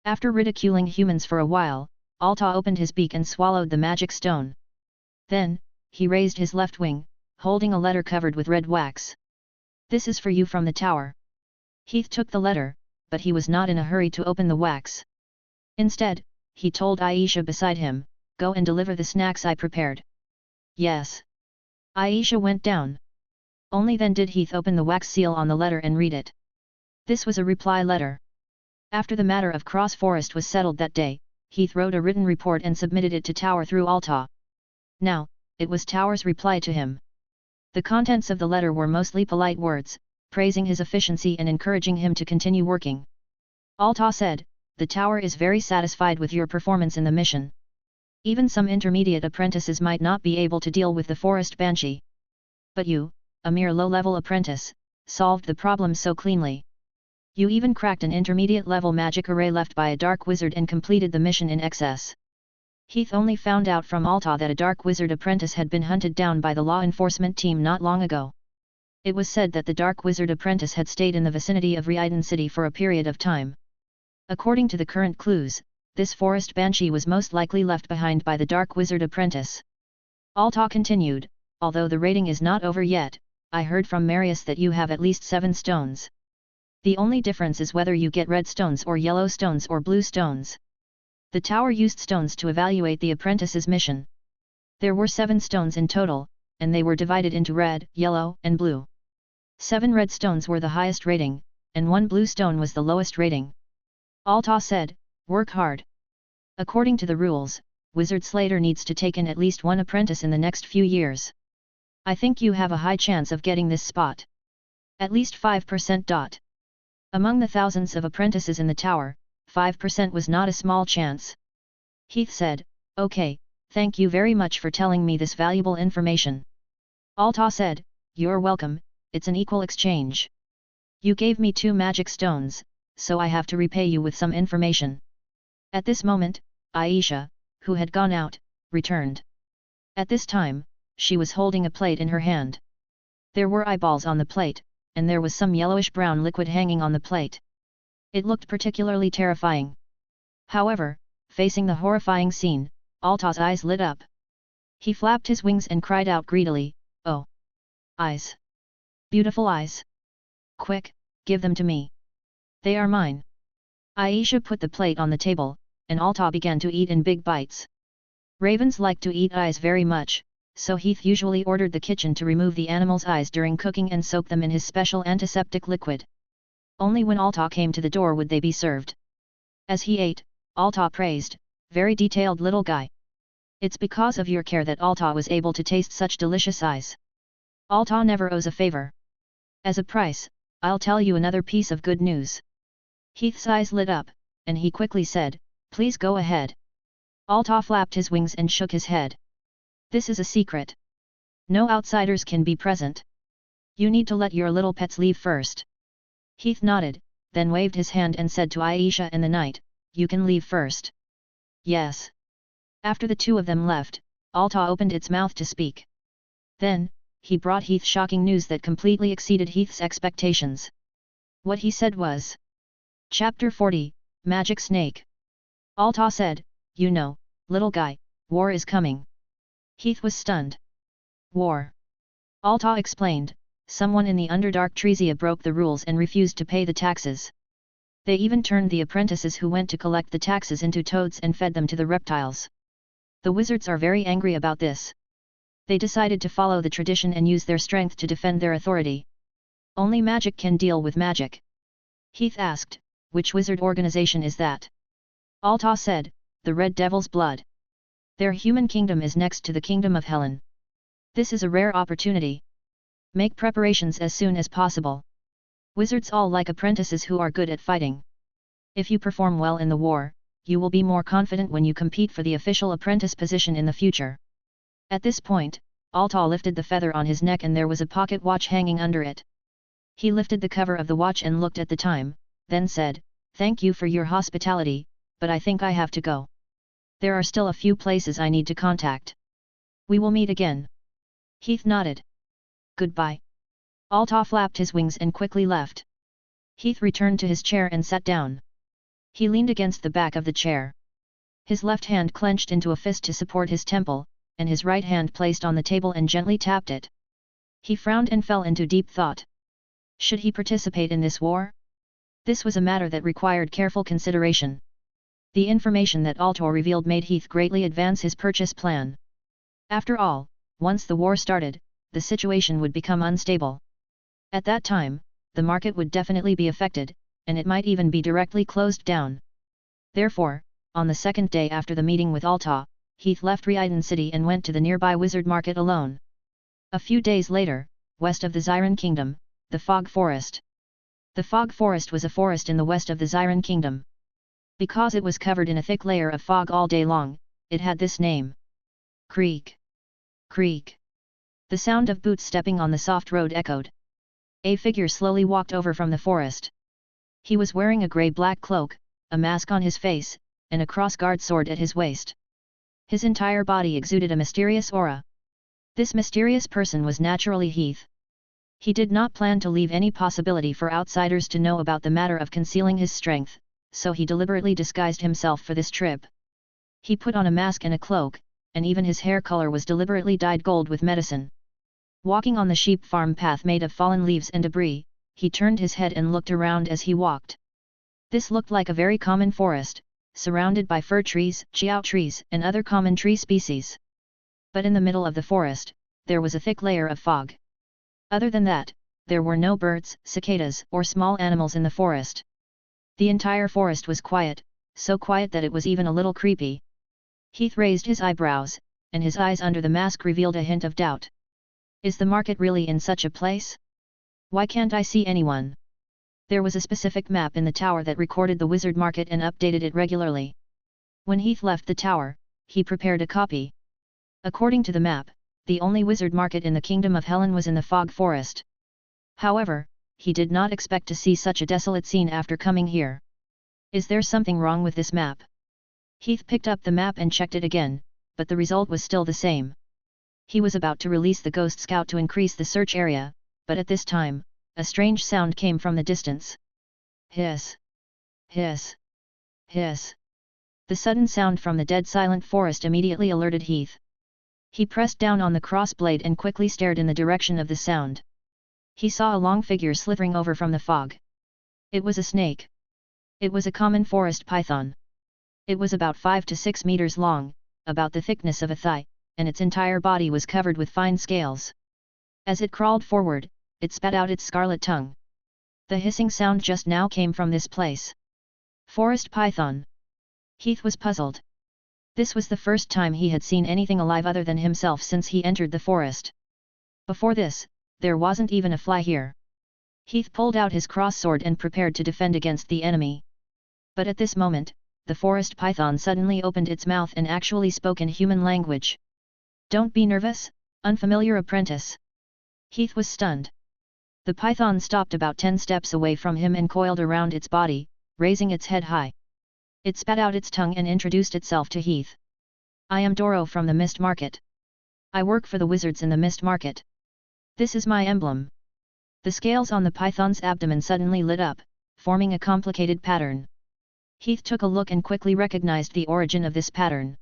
After ridiculing humans for a while, Alta opened his beak and swallowed the magic stone. Then, he raised his left wing, holding a letter covered with red wax. This is for you from the tower. Heath took the letter, but he was not in a hurry to open the wax. Instead, he told Aisha beside him, go and deliver the snacks I prepared. Yes. Aisha went down. Only then did Heath open the wax seal on the letter and read it. This was a reply letter. After the matter of Cross Forest was settled that day, Heath wrote a written report and submitted it to Tower through Alta. Now, it was Tower's reply to him. The contents of the letter were mostly polite words, praising his efficiency and encouraging him to continue working. Alta said, the Tower is very satisfied with your performance in the mission. Even some intermediate apprentices might not be able to deal with the forest banshee. But you, a mere low-level apprentice, solved the problem so cleanly. You even cracked an intermediate-level magic array left by a dark wizard and completed the mission in excess. Heath only found out from Alta that a dark wizard apprentice had been hunted down by the law enforcement team not long ago. It was said that the dark wizard apprentice had stayed in the vicinity of Riiden City for a period of time. According to the current clues, this forest banshee was most likely left behind by the dark wizard apprentice. Alta continued, although the rating is not over yet, I heard from Marius that you have at least 7 stones. The only difference is whether you get red stones or yellow stones or blue stones. The Tower used stones to evaluate the apprentice's mission. There were 7 stones in total, and they were divided into red, yellow, and blue. 7 red stones were the highest rating, and 1 blue stone was the lowest rating. Alta said, work hard. According to the rules, Wizard Slater needs to take in at least 1 apprentice in the next few years. I think you have a high chance of getting this spot. At least 5%. Among the thousands of apprentices in the Tower, 5% was not a small chance. Heath said, okay, thank you very much for telling me this valuable information. Alta said, you're welcome, it's an equal exchange. You gave me 2 magic stones, so I have to repay you with some information. At this moment, Aisha, who had gone out, returned. At this time, she was holding a plate in her hand. There were eyeballs on the plate, and there was some yellowish-brown liquid hanging on the plate. It looked particularly terrifying. However, facing the horrifying scene, Alta's eyes lit up. He flapped his wings and cried out greedily, oh! Eyes! Beautiful eyes! Quick, give them to me. They are mine. Aisha put the plate on the table, and Alta began to eat in big bites. Ravens like to eat eyes very much, so Heath usually ordered the kitchen to remove the animal's eyes during cooking and soak them in his special antiseptic liquid. Only when Alta came to the door would they be served. As he ate, Alta praised, very detailed little guy. It's because of your care that Alta was able to taste such delicious eyes. Alta never owes a favor. As a price, I'll tell you another piece of good news. Heath's eyes lit up, and he quickly said, please go ahead. Alta flapped his wings and shook his head. This is a secret. No outsiders can be present. You need to let your little pets leave first. Heath nodded, then waved his hand and said to Aisha and the knight, you can leave first. Yes. After the 2 of them left, Alta opened its mouth to speak. Then, he brought Heath shocking news that completely exceeded Heath's expectations. What he said was, Chapter 40, Magic Snake. Alta said, you know, little guy, war is coming. Heath was stunned. War. Alta explained, someone in the Underdark Treesia broke the rules and refused to pay the taxes. They even turned the apprentices who went to collect the taxes into toads and fed them to the reptiles. The wizards are very angry about this. They decided to follow the tradition and use their strength to defend their authority. Only magic can deal with magic. Heath asked, which wizard organization is that? Alta said, the Red Devil's Blood. Their human kingdom is next to the kingdom of Helen. This is a rare opportunity. Make preparations as soon as possible. Wizards all like apprentices who are good at fighting. If you perform well in the war, you will be more confident when you compete for the official apprentice position in the future. At this point, Alta lifted the feather on his neck and there was a pocket watch hanging under it. He lifted the cover of the watch and looked at the time, then said, thank you for your hospitality, but I think I have to go. There are still a few places I need to contact. We will meet again. Heath nodded. Goodbye. Alta flapped his wings and quickly left. Heath returned to his chair and sat down. He leaned against the back of the chair. His left hand clenched into a fist to support his temple, and his right hand placed on the table and gently tapped it. He frowned and fell into deep thought. Should he participate in this war? This was a matter that required careful consideration. The information that Altor revealed made Heath greatly advance his purchase plan. After all, once the war started, the situation would become unstable. At that time, the market would definitely be affected, and it might even be directly closed down. Therefore, on the second day after the meeting with Altor, Heath left Riiden City and went to the nearby wizard market alone. A few days later, west of the Zyran Kingdom, the Fog Forest. The Fog Forest was a forest in the west of the Zyran Kingdom. Because it was covered in a thick layer of fog all day long, it had this name. Creak. Creak. The sound of boots stepping on the soft road echoed. A figure slowly walked over from the forest. He was wearing a grey-black cloak, a mask on his face, and a cross-guard sword at his waist. His entire body exuded a mysterious aura. This mysterious person was naturally Heath. He did not plan to leave any possibility for outsiders to know about the matter of concealing his strength, so he deliberately disguised himself for this trip. He put on a mask and a cloak, and even his hair color was deliberately dyed gold with medicine. Walking on the sheep farm path made of fallen leaves and debris, he turned his head and looked around as he walked. This looked like a very common forest, surrounded by fir trees, chiao trees, and other common tree species. But in the middle of the forest, there was a thick layer of fog. Other than that, there were no birds, cicadas, or small animals in the forest. The entire forest was quiet, so quiet that it was even a little creepy. Heath raised his eyebrows, and his eyes under the mask revealed a hint of doubt. Is the market really in such a place? Why can't I see anyone? There was a specific map in the tower that recorded the wizard market and updated it regularly. When Heath left the tower, he prepared a copy. According to the map, the only wizard market in the Kingdom of Helen was in the Fog Forest. However, he did not expect to see such a desolate scene after coming here. Is there something wrong with this map? Heath picked up the map and checked it again, but the result was still the same. He was about to release the Ghost Scout to increase the search area, but at this time, a strange sound came from the distance. Hiss! Hiss! Hiss! The sudden sound from the dead silent forest immediately alerted Heath. He pressed down on the crossblade and quickly stared in the direction of the sound. He saw a long figure slithering over from the fog. It was a snake. It was a common forest python. It was about 5 to 6 meters long, about the thickness of a thigh, and its entire body was covered with fine scales. As it crawled forward, it spat out its scarlet tongue. The hissing sound just now came from this place. Forest python. Heath was puzzled. This was the first time he had seen anything alive other than himself since he entered the forest. Before this, there wasn't even a fly here. Heath pulled out his cross-sword and prepared to defend against the enemy. But at this moment, the forest python suddenly opened its mouth and actually spoke in human language. Don't be nervous, unfamiliar apprentice. Heath was stunned. The python stopped about 10 steps away from him and coiled around its body, raising its head high. It spat out its tongue and introduced itself to Heath. I am Doro from the Mist Market. I work for the wizards in the Mist Market. This is my emblem. The scales on the python's abdomen suddenly lit up, forming a complicated pattern. Heath took a look and quickly recognized the origin of this pattern.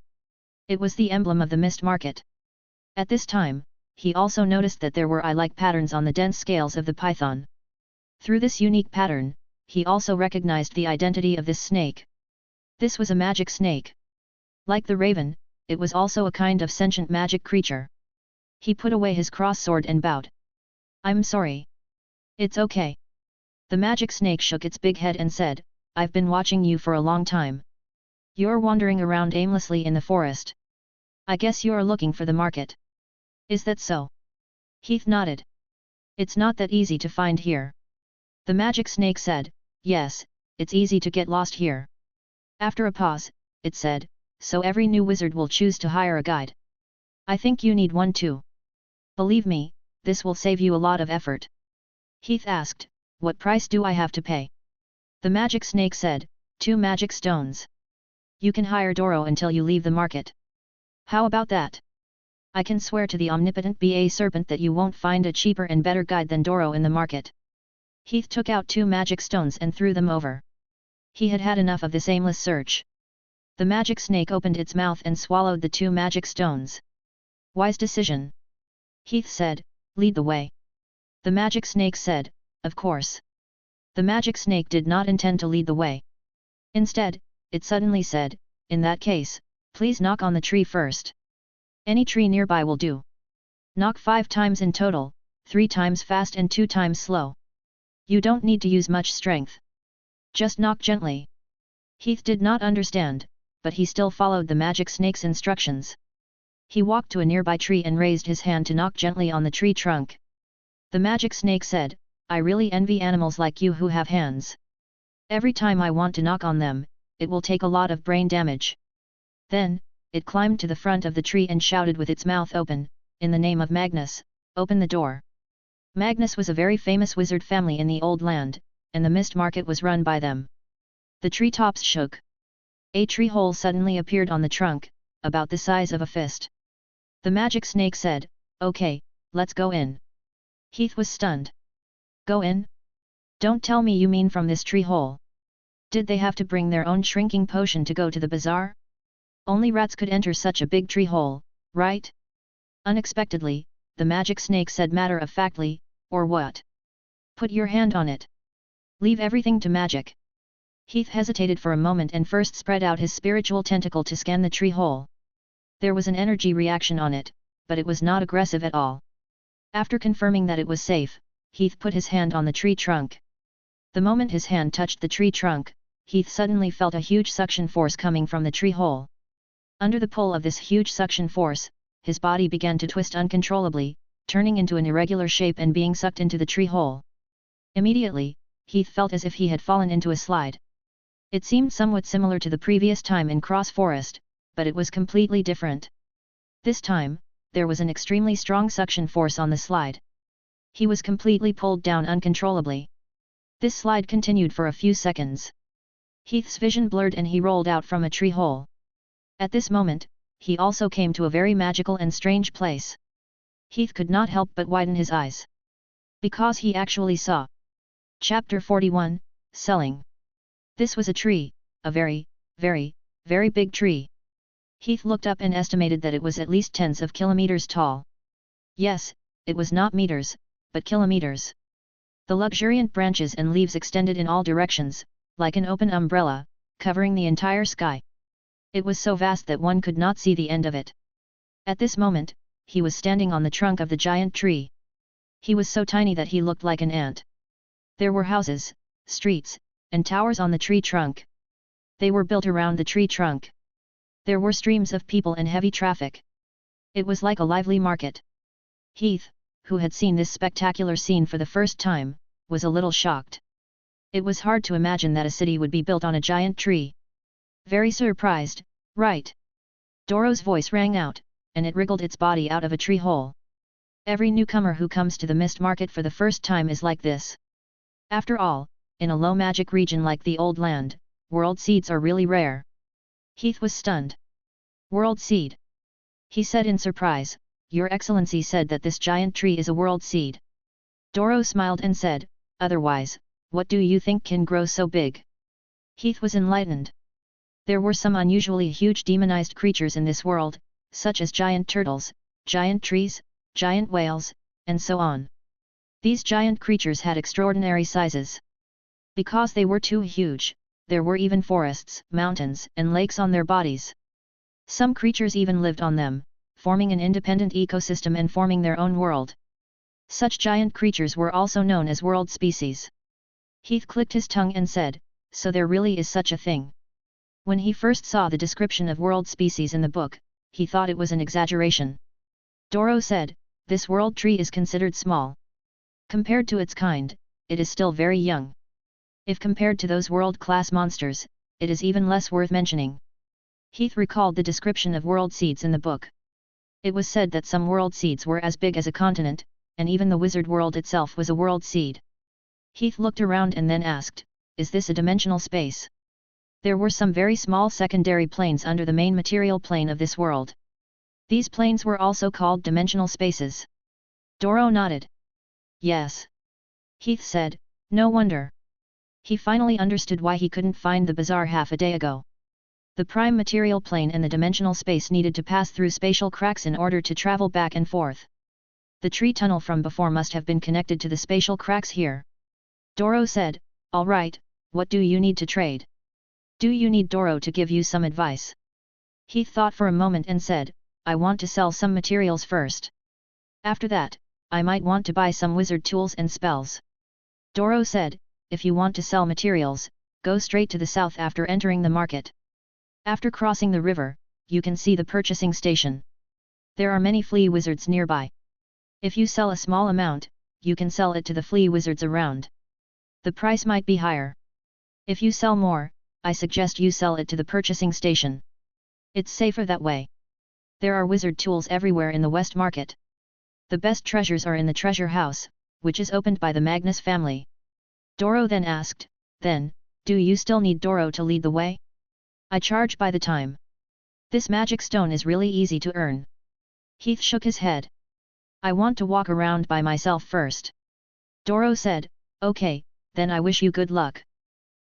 It was the emblem of the Mist Market. At this time, he also noticed that there were eye-like patterns on the dense scales of the python. Through this unique pattern, he also recognized the identity of this snake. This was a magic snake. Like the raven, it was also a kind of sentient magic creature. He put away his cross-sword and bowed. I'm sorry. It's okay. The magic snake shook its big head and said, I've been watching you for a long time. You're wandering around aimlessly in the forest. I guess you're looking for the market. Is that so? Heath nodded. It's not that easy to find here. The magic snake said, yes, it's easy to get lost here. After a pause, it said, so every new wizard will choose to hire a guide. I think you need one too. Believe me, this will save you a lot of effort. Heath asked, what price do I have to pay? The magic snake said, 2 magic stones. You can hire Doro until you leave the market. How about that? I can swear to the omnipotent Ba serpent that you won't find a cheaper and better guide than Doro in the market. Heath took out 2 magic stones and threw them over. He had had enough of this aimless search. The magic snake opened its mouth and swallowed the 2 magic stones. Wise decision. Heath said, lead the way. The magic snake said, of course. The magic snake did not intend to lead the way. Instead, it suddenly said, in that case, please knock on the tree first. Any tree nearby will do. Knock 5 times in total, 3 times fast and 2 times slow. You don't need to use much strength. Just knock gently. Heath did not understand, but he still followed the magic snake's instructions. He walked to a nearby tree and raised his hand to knock gently on the tree trunk. The magic snake said, I really envy animals like you who have hands. Every time I want to knock on them, it will take a lot of brain damage. Then, it climbed to the front of the tree and shouted with its mouth open, in the name of Magnus, open the door. Magnus was a very famous wizard family in the old land, and the mist market was run by them. The treetops shook. A tree hole suddenly appeared on the trunk, about the size of a fist. The magic snake said, okay, let's go in. Heath was stunned. Go in? Don't tell me you mean from this tree hole. Did they have to bring their own shrinking potion to go to the bazaar? Only rats could enter such a big tree hole, right? Unexpectedly, the magic snake said matter-of-factly, or what? Put your hand on it. Leave everything to magic. Heath hesitated for a moment and first spread out his spiritual tentacle to scan the tree hole. There was an energy reaction on it, but it was not aggressive at all. After confirming that it was safe, Heath put his hand on the tree trunk. The moment his hand touched the tree trunk, Heath suddenly felt a huge suction force coming from the tree hole. Under the pull of this huge suction force, his body began to twist uncontrollably, turning into an irregular shape and being sucked into the tree hole. Immediately, Heath felt as if he had fallen into a slide. It seemed somewhat similar to the previous time in Cross Forest, but it was completely different. This time, there was an extremely strong suction force on the slide. He was completely pulled down uncontrollably. This slide continued for a few seconds. Heath's vision blurred and he rolled out from a tree hole. At this moment, he also came to a very magical and strange place. Heath could not help but widen his eyes. Because he actually saw. Chapter 41, Selling. This was a tree, a very, very, very big tree. Heath looked up and estimated that it was at least tens of kilometers tall. Yes, it was not meters, but kilometers. The luxuriant branches and leaves extended in all directions, like an open umbrella, covering the entire sky. It was so vast that one could not see the end of it. At this moment, he was standing on the trunk of the giant tree. He was so tiny that he looked like an ant. There were houses, streets, and towers on the tree trunk. They were built around the tree trunk. There were streams of people and heavy traffic. It was like a lively market. Heath, who had seen this spectacular scene for the first time, was a little shocked. It was hard to imagine that a city would be built on a giant tree. Very surprised, right? Doro's voice rang out, and it wriggled its body out of a tree hole. Every newcomer who comes to the mist market for the first time is like this. After all, in a low magic region like the old land, world seeds are really rare. Heath was stunned. World seed? He said in surprise, Your Excellency said that this giant tree is a world seed. Doro smiled and said, otherwise, what do you think can grow so big? Heath was enlightened. There were some unusually huge demonized creatures in this world, such as giant turtles, giant trees, giant whales, and so on. These giant creatures had extraordinary sizes. Because they were too huge, there were even forests, mountains, and lakes on their bodies. Some creatures even lived on them, forming an independent ecosystem and forming their own world. Such giant creatures were also known as world species. Heath clicked his tongue and said, so there really is such a thing. When he first saw the description of world species in the book, he thought it was an exaggeration. Doro said, this world tree is considered small. Compared to its kind, it is still very young. If compared to those world-class monsters, it is even less worth mentioning. Heath recalled the description of world seeds in the book. It was said that some world seeds were as big as a continent, and even the wizard world itself was a world seed. Heath looked around and then asked, is this a dimensional space? There were some very small secondary planes under the main material plane of this world. These planes were also called dimensional spaces. Doro nodded. Yes. Heath said, no wonder. He finally understood why he couldn't find the bazaar half a day ago. The prime material plane and the dimensional space needed to pass through spatial cracks in order to travel back and forth. The tree tunnel from before must have been connected to the spatial cracks here. Doro said, "All right, what do you need to trade? Do you need Doro to give you some advice?" Heath thought for a moment and said, "I want to sell some materials first. After that, I might want to buy some wizard tools and spells." Doro said, "If you want to sell materials, go straight to the south after entering the market. After crossing the river, you can see the purchasing station. There are many flea wizards nearby. If you sell a small amount, you can sell it to the flea wizards around. The price might be higher. If you sell more, I suggest you sell it to the purchasing station. It's safer that way. There are wizard tools everywhere in the West Market. The best treasures are in the treasure house, which is opened by the Magnus family." Doro then asked, "Then, do you still need Doro to lead the way? I charge by the time. This magic stone is really easy to earn." Heath shook his head. "I want to walk around by myself first." Doro said, "Okay, then I wish you good luck.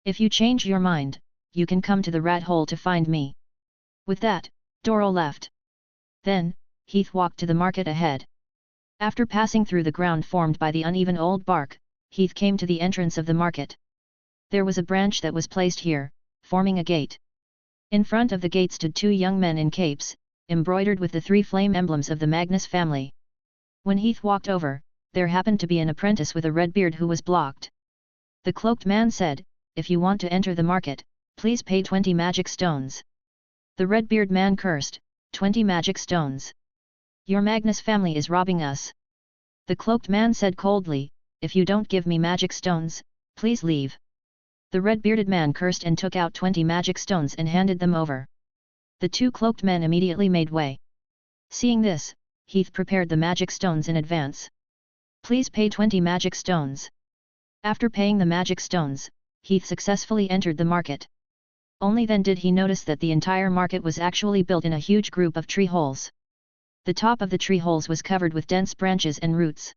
If you change your mind, you can come to the rat hole to find me." With that, Doro left. Then, Heath walked to the market ahead. After passing through the ground formed by the uneven old bark, Heath came to the entrance of the market. There was a branch that was placed here, forming a gate. In front of the gate stood two young men in capes, embroidered with the three flame emblems of the Magnus family. When Heath walked over, there happened to be an apprentice with a red beard who was blocked. The cloaked man said, "If you want to enter the market, please pay 20 magic stones." The red-beard man cursed, "20 magic stones? Your Magnus family is robbing us." The cloaked man said coldly, "If you don't give me magic stones, please leave." The red-bearded man cursed and took out 20 magic stones and handed them over. The two cloaked men immediately made way. Seeing this, Heath prepared the magic stones in advance. "Please pay 20 magic stones." After paying the magic stones, Heath successfully entered the market. Only then did he notice that the entire market was actually built in a huge group of tree holes. The top of the tree holes was covered with dense branches and roots.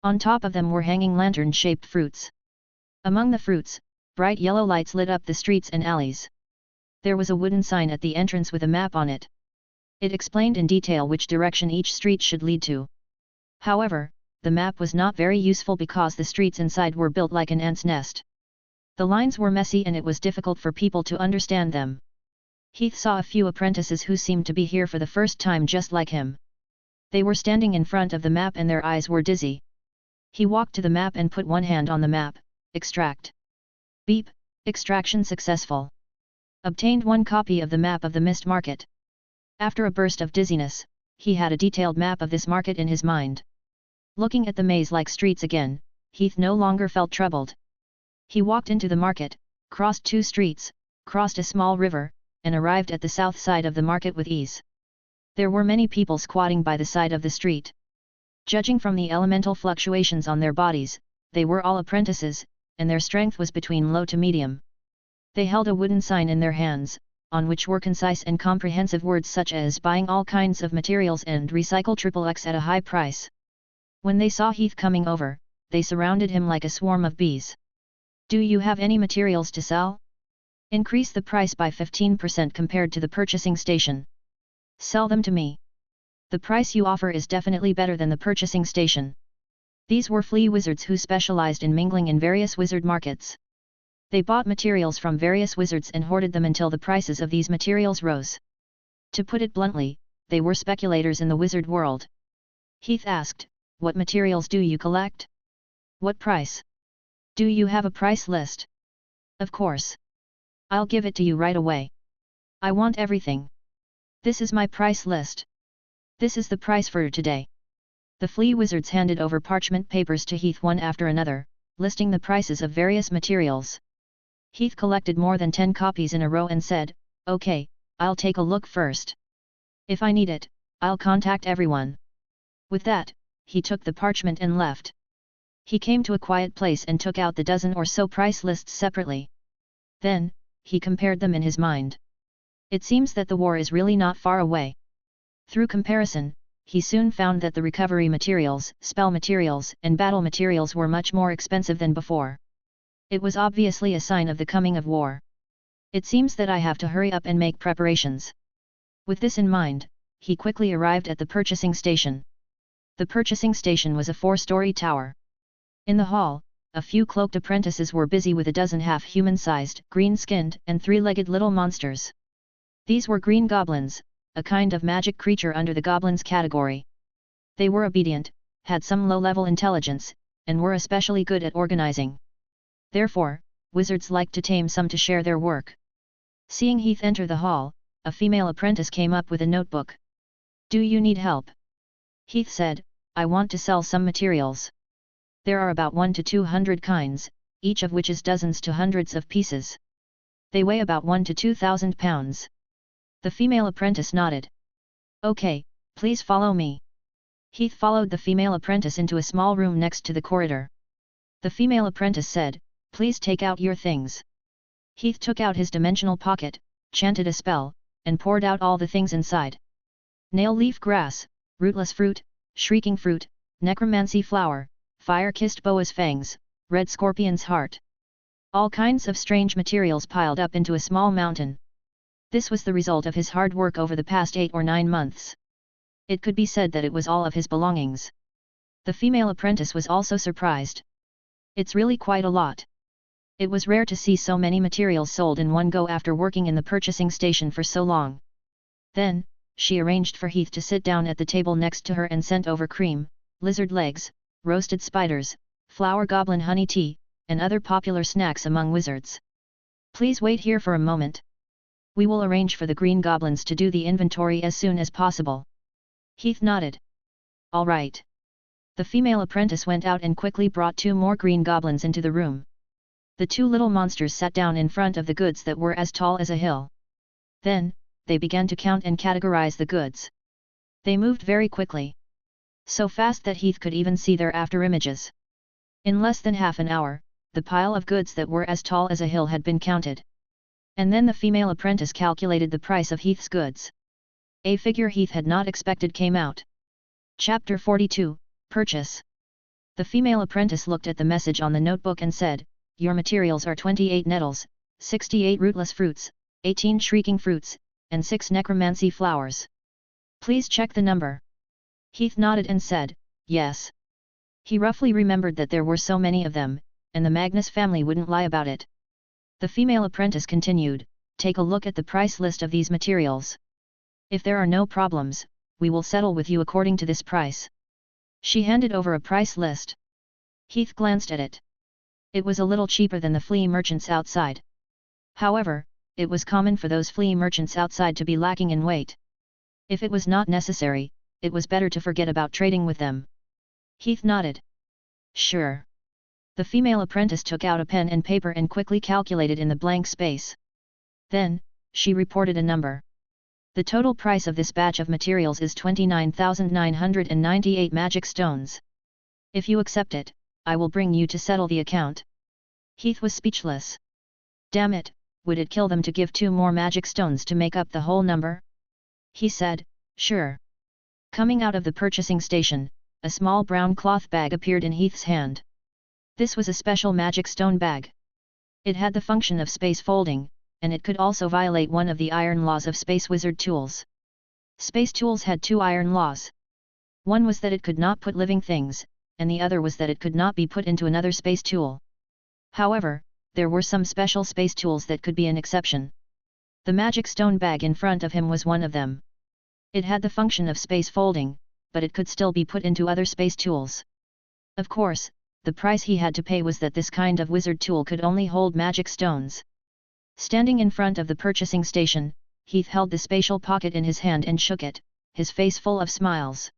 On top of them were hanging lantern-shaped fruits. Among the fruits, bright yellow lights lit up the streets and alleys. There was a wooden sign at the entrance with a map on it. It explained in detail which direction each street should lead to. However, the map was not very useful because the streets inside were built like an ant's nest. The lines were messy and it was difficult for people to understand them. Heath saw a few apprentices who seemed to be here for the first time just like him. They were standing in front of the map and their eyes were dizzy. He walked to the map and put one hand on the map. Extract. Beep, extraction successful. Obtained one copy of the map of the mist market. After a burst of dizziness, he had a detailed map of this market in his mind. Looking at the maze-like streets again, Heath no longer felt troubled. He walked into the market, crossed 2 streets, crossed a small river, and arrived at the south side of the market with ease. There were many people squatting by the side of the street. Judging from the elemental fluctuations on their bodies, they were all apprentices, and their strength was between low to medium. They held a wooden sign in their hands, on which were concise and comprehensive words such as buying all kinds of materials and recycle XXX at a high price. When they saw Heath coming over, they surrounded him like a swarm of bees. "Do you have any materials to sell? Increase the price by 15% compared to the purchasing station. Sell them to me. The price you offer is definitely better than the purchasing station." These were flea wizards who specialized in mingling in various wizard markets. They bought materials from various wizards and hoarded them until the prices of these materials rose. To put it bluntly, they were speculators in the wizard world. Heath asked, "What materials do you collect? What price? Do you have a price list?" "Of course. I'll give it to you right away. I want everything. This is my price list. This is the price for today." The flea wizards handed over parchment papers to Heath one after another, listing the prices of various materials. Heath collected more than 10 copies in a row and said, "Okay, I'll take a look first. If I need it, I'll contact everyone." With that, he took the parchment and left. He came to a quiet place and took out the dozen or so price lists separately. Then, he compared them in his mind. It seems that the war is really not far away. Through comparison, he soon found that the recovery materials, spell materials, and battle materials were much more expensive than before. It was obviously a sign of the coming of war. It seems that I have to hurry up and make preparations. With this in mind, he quickly arrived at the purchasing station. The purchasing station was a 4-story tower. In the hall, a few cloaked apprentices were busy with a dozen half-human-sized, green-skinned, and three-legged little monsters. These were green goblins, a kind of magic creature under the goblins category. They were obedient, had some low-level intelligence, and were especially good at organizing. Therefore, wizards liked to tame some to share their work. Seeing Heath enter the hall, a female apprentice came up with a notebook. "Do you need help?" Heath said, "I want to sell some materials. There are about 1 to 200 kinds, each of which is dozens to hundreds of pieces. They weigh about 1 to 2,000 pounds. The female apprentice nodded. "Okay, please follow me." Heath followed the female apprentice into a small room next to the corridor. The female apprentice said, "Please take out your things." Heath took out his dimensional pocket, chanted a spell, and poured out all the things inside. Nail leaf grass, rootless fruit, shrieking fruit, necromancy flower, fire-kissed boa's fangs, red scorpion's heart. All kinds of strange materials piled up into a small mountain. This was the result of his hard work over the past 8 or 9 months. It could be said that it was all of his belongings. The female apprentice was also surprised. "It's really quite a lot." It was rare to see so many materials sold in one go after working in the purchasing station for so long. Then, she arranged for Heath to sit down at the table next to her and sent over cream, lizard legs, roasted spiders, flower goblin honey tea, and other popular snacks among wizards. "Please wait here for a moment. We will arrange for the green goblins to do the inventory as soon as possible." Heath nodded. "All right." The female apprentice went out and quickly brought 2 more green goblins into the room. The 2 little monsters sat down in front of the goods that were as tall as a hill. Then, they began to count and categorize the goods. They moved very quickly. So fast that Heath could even see their after-images. In less than half an hour, the pile of goods that were as tall as a hill had been counted. And then the female apprentice calculated the price of Heath's goods. A figure Heath had not expected came out. Chapter 42, Purchase. The female apprentice looked at the message on the notebook and said, "Your materials are 28 nettles, 68 rootless fruits, 18 shrieking fruits, and 6 necromancy flowers. Please check the number." Heath nodded and said, "Yes." He roughly remembered that there were so many of them, and the Magnus family wouldn't lie about it. The female apprentice continued, "Take a look at the price list of these materials. If there are no problems, we will settle with you according to this price." She handed over a price list. Heath glanced at it. It was a little cheaper than the flea merchants outside. However, it was common for those flea merchants outside to be lacking in weight. If it was not necessary, it was better to forget about trading with them. Heath nodded. "Sure." The female apprentice took out a pen and paper and quickly calculated in the blank space. Then, she reported a number. "The total price of this batch of materials is 29,998 magic stones. If you accept it, I will bring you to settle the account." Heath was speechless. Damn it, would it kill them to give 2 more magic stones to make up the whole number? He said, "Sure." Coming out of the purchasing station, a small brown cloth bag appeared in Heath's hand. This was a special magic stone bag. It had the function of space folding, and it could also violate one of the iron laws of Space Wizard tools. Space tools had 2 iron laws. One was that it could not put living things, and the other was that it could not be put into another space tool. However, there were some special space tools that could be an exception. The magic stone bag in front of him was one of them. It had the function of space folding, but it could still be put into other space tools. Of course, the price he had to pay was that this kind of wizard tool could only hold magic stones. Standing in front of the purchasing station, Heath held the spatial pocket in his hand and shook it, his face full of smiles.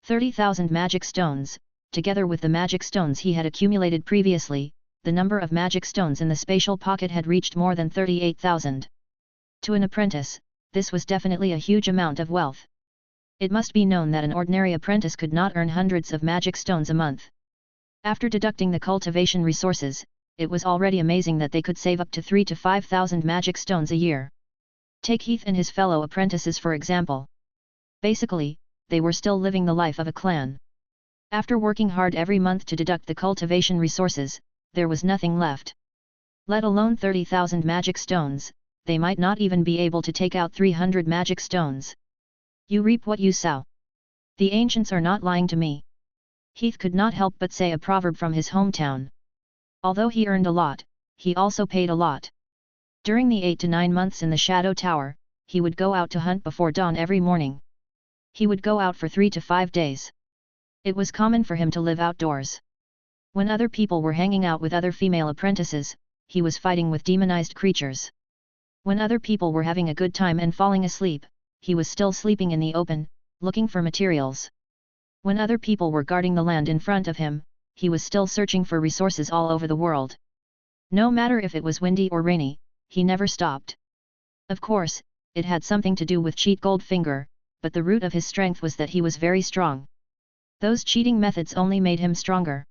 30,000 magic stones, together with the magic stones he had accumulated previously, the number of magic stones in the spatial pocket had reached more than 38,000. To an apprentice, this was definitely a huge amount of wealth. It must be known that an ordinary apprentice could not earn hundreds of magic stones a month. After deducting the cultivation resources, it was already amazing that they could save up to 3,000 to 5,000 magic stones a year. Take Heath and his fellow apprentices for example. Basically, they were still living the life of a clan. After working hard every month to deduct the cultivation resources, there was nothing left. Let alone 30,000 magic stones, they might not even be able to take out 300 magic stones. You reap what you sow. The ancients are not lying to me. Heath could not help but say a proverb from his hometown. Although he earned a lot, he also paid a lot. During the 8 to 9 months in the Shadow Tower, he would go out to hunt before dawn every morning. He would go out for 3 to 5 days. It was common for him to live outdoors. When other people were hanging out with other female apprentices, he was fighting with demonized creatures. When other people were having a good time and falling asleep, he was still sleeping in the open, looking for materials. When other people were guarding the land in front of him, he was still searching for resources all over the world. No matter if it was windy or rainy, he never stopped. Of course, it had something to do with cheat Goldfinger, but the root of his strength was that he was very strong. Those cheating methods only made him stronger.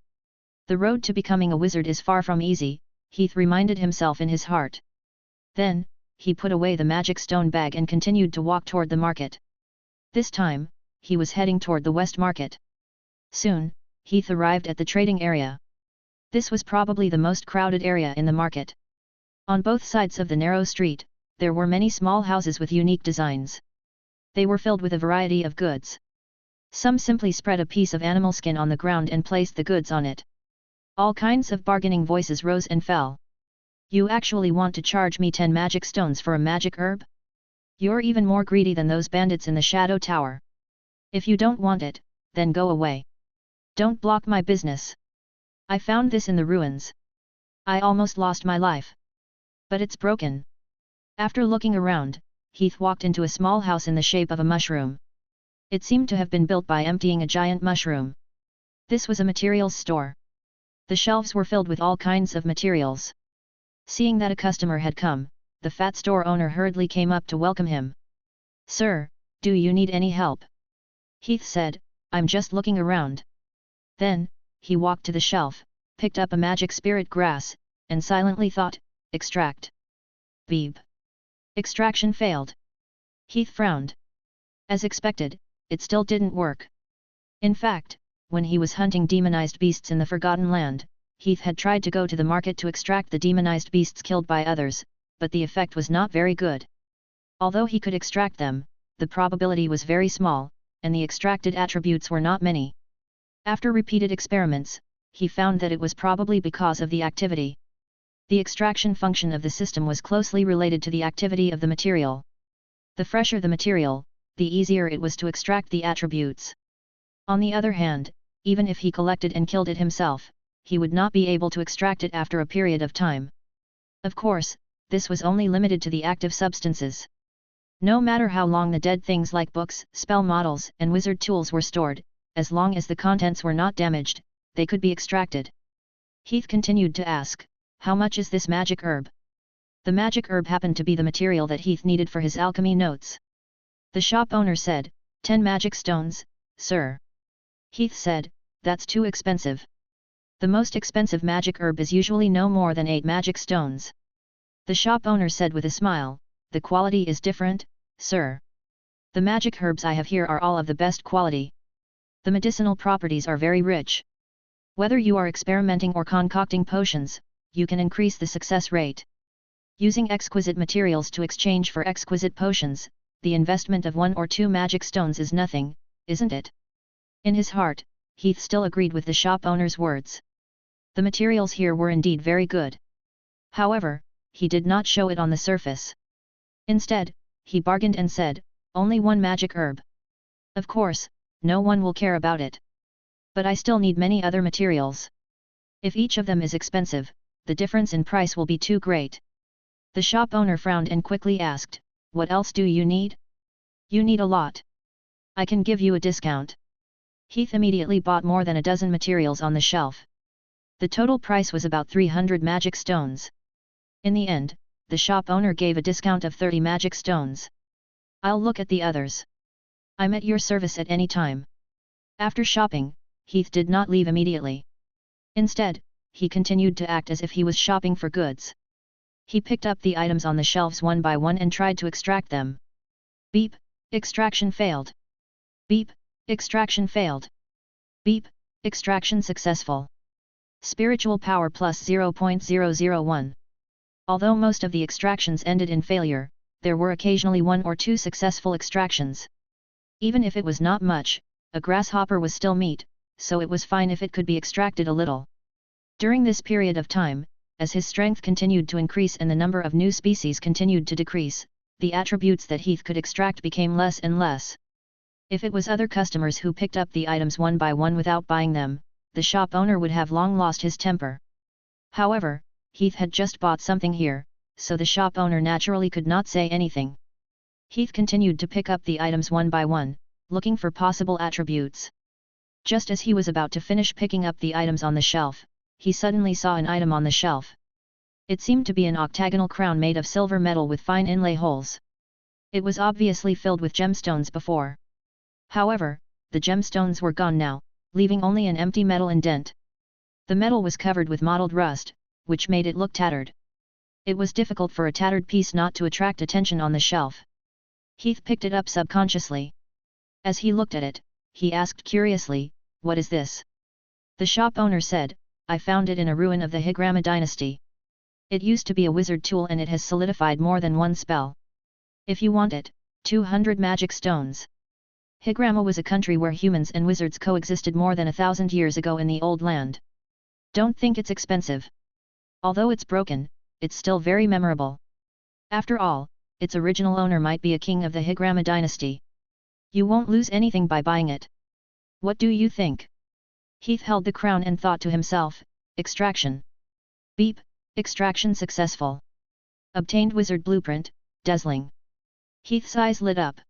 The road to becoming a wizard is far from easy, Heath reminded himself in his heart. Then, he put away the magic stone bag and continued to walk toward the market. This time, he was heading toward the West Market. Soon, Heath arrived at the trading area. This was probably the most crowded area in the market. On both sides of the narrow street, there were many small houses with unique designs. They were filled with a variety of goods. Some simply spread a piece of animal skin on the ground and placed the goods on it. All kinds of bargaining voices rose and fell. You actually want to charge me 10 magic stones for a magic herb? You're even more greedy than those bandits in the Shadow Tower. If you don't want it, then go away. Don't block my business. I found this in the ruins. I almost lost my life. But it's broken. After looking around, Heath walked into a small house in the shape of a mushroom. It seemed to have been built by emptying a giant mushroom. This was a materials store. The shelves were filled with all kinds of materials. Seeing that a customer had come, the fat store owner hurriedly came up to welcome him. Sir, do you need any help? Heath said, I'm just looking around. Then, he walked to the shelf, picked up a magic spirit grass, and silently thought, extract. Beep. Extraction failed. Heath frowned. As expected, it still didn't work. In fact, when he was hunting demonized beasts in the Forgotten Land, Heath had tried to go to the market to extract the demonized beasts killed by others, but the effect was not very good. Although he could extract them, the probability was very small, and the extracted attributes were not many. After repeated experiments, he found that it was probably because of the activity. The extraction function of the system was closely related to the activity of the material. The fresher the material, the easier it was to extract the attributes. On the other hand, even if he collected and killed it himself, he would not be able to extract it after a period of time. Of course, this was only limited to the active substances. No matter how long the dead things like books, spell models, and wizard tools were stored, as long as the contents were not damaged, they could be extracted. Heath continued to ask, how much is this magic herb? The magic herb happened to be the material that Heath needed for his alchemy notes. The shop owner said, 10 magic stones, sir. Heath said, that's too expensive. The most expensive magic herb is usually no more than 8 magic stones. The shop owner said with a smile, the quality is different, sir. The magic herbs I have here are all of the best quality. The medicinal properties are very rich. Whether you are experimenting or concocting potions, you can increase the success rate. Using exquisite materials to exchange for exquisite potions, the investment of 1 or 2 magic stones is nothing, isn't it? In his heart, Heath still agreed with the shop owner's words. The materials here were indeed very good. However, he did not show it on the surface. Instead, he bargained and said, only 1 magic herb. Of course, no one will care about it. But I still need many other materials. If each of them is expensive, the difference in price will be too great. The shop owner frowned and quickly asked, what else do you need? You need a lot. I can give you a discount. Heath immediately bought more than a dozen materials on the shelf. The total price was about 300 magic stones. In the end, the shop owner gave a discount of 30 magic stones. I'll look at the others. I'm at your service at any time. After shopping, Heath did not leave immediately. Instead, he continued to act as if he was shopping for goods. He picked up the items on the shelves one by one and tried to extract them. Beep, extraction failed. Beep, extraction failed. Beep, extraction successful. Spiritual power plus 0.001. Although most of the extractions ended in failure, there were occasionally 1 or 2 successful extractions. Even if it was not much, a grasshopper was still meat, so it was fine if it could be extracted a little. During this period of time, as his strength continued to increase and the number of new species continued to decrease, the attributes that Heath could extract became less and less. If it was other customers who picked up the items one by one without buying them, the shop owner would have long lost his temper. However, Heath had just bought something here, so the shop owner naturally could not say anything. Heath continued to pick up the items one by one, looking for possible attributes. Just as he was about to finish picking up the items on the shelf, he suddenly saw an item on the shelf. It seemed to be an octagonal crown made of silver metal with fine inlay holes. It was obviously filled with gemstones before. However, the gemstones were gone now, leaving only an empty metal indent. The metal was covered with mottled rust, which made it look tattered. It was difficult for a tattered piece not to attract attention on the shelf. Heath picked it up subconsciously. As he looked at it, he asked curiously, "What is this?" The shop owner said, "I found it in a ruin of the Higrama dynasty. It used to be a wizard tool and it has solidified more than one spell. If you want it, 200 magic stones." Higrama was a country where humans and wizards coexisted more than 1,000 years ago in the old land. Don't think it's expensive. Although it's broken, it's still very memorable. After all, its original owner might be a king of the Higrama dynasty. You won't lose anything by buying it. What do you think? Heath held the crown and thought to himself, extraction. Beep, extraction successful. Obtained wizard blueprint, dazzling. Heath's eyes lit up.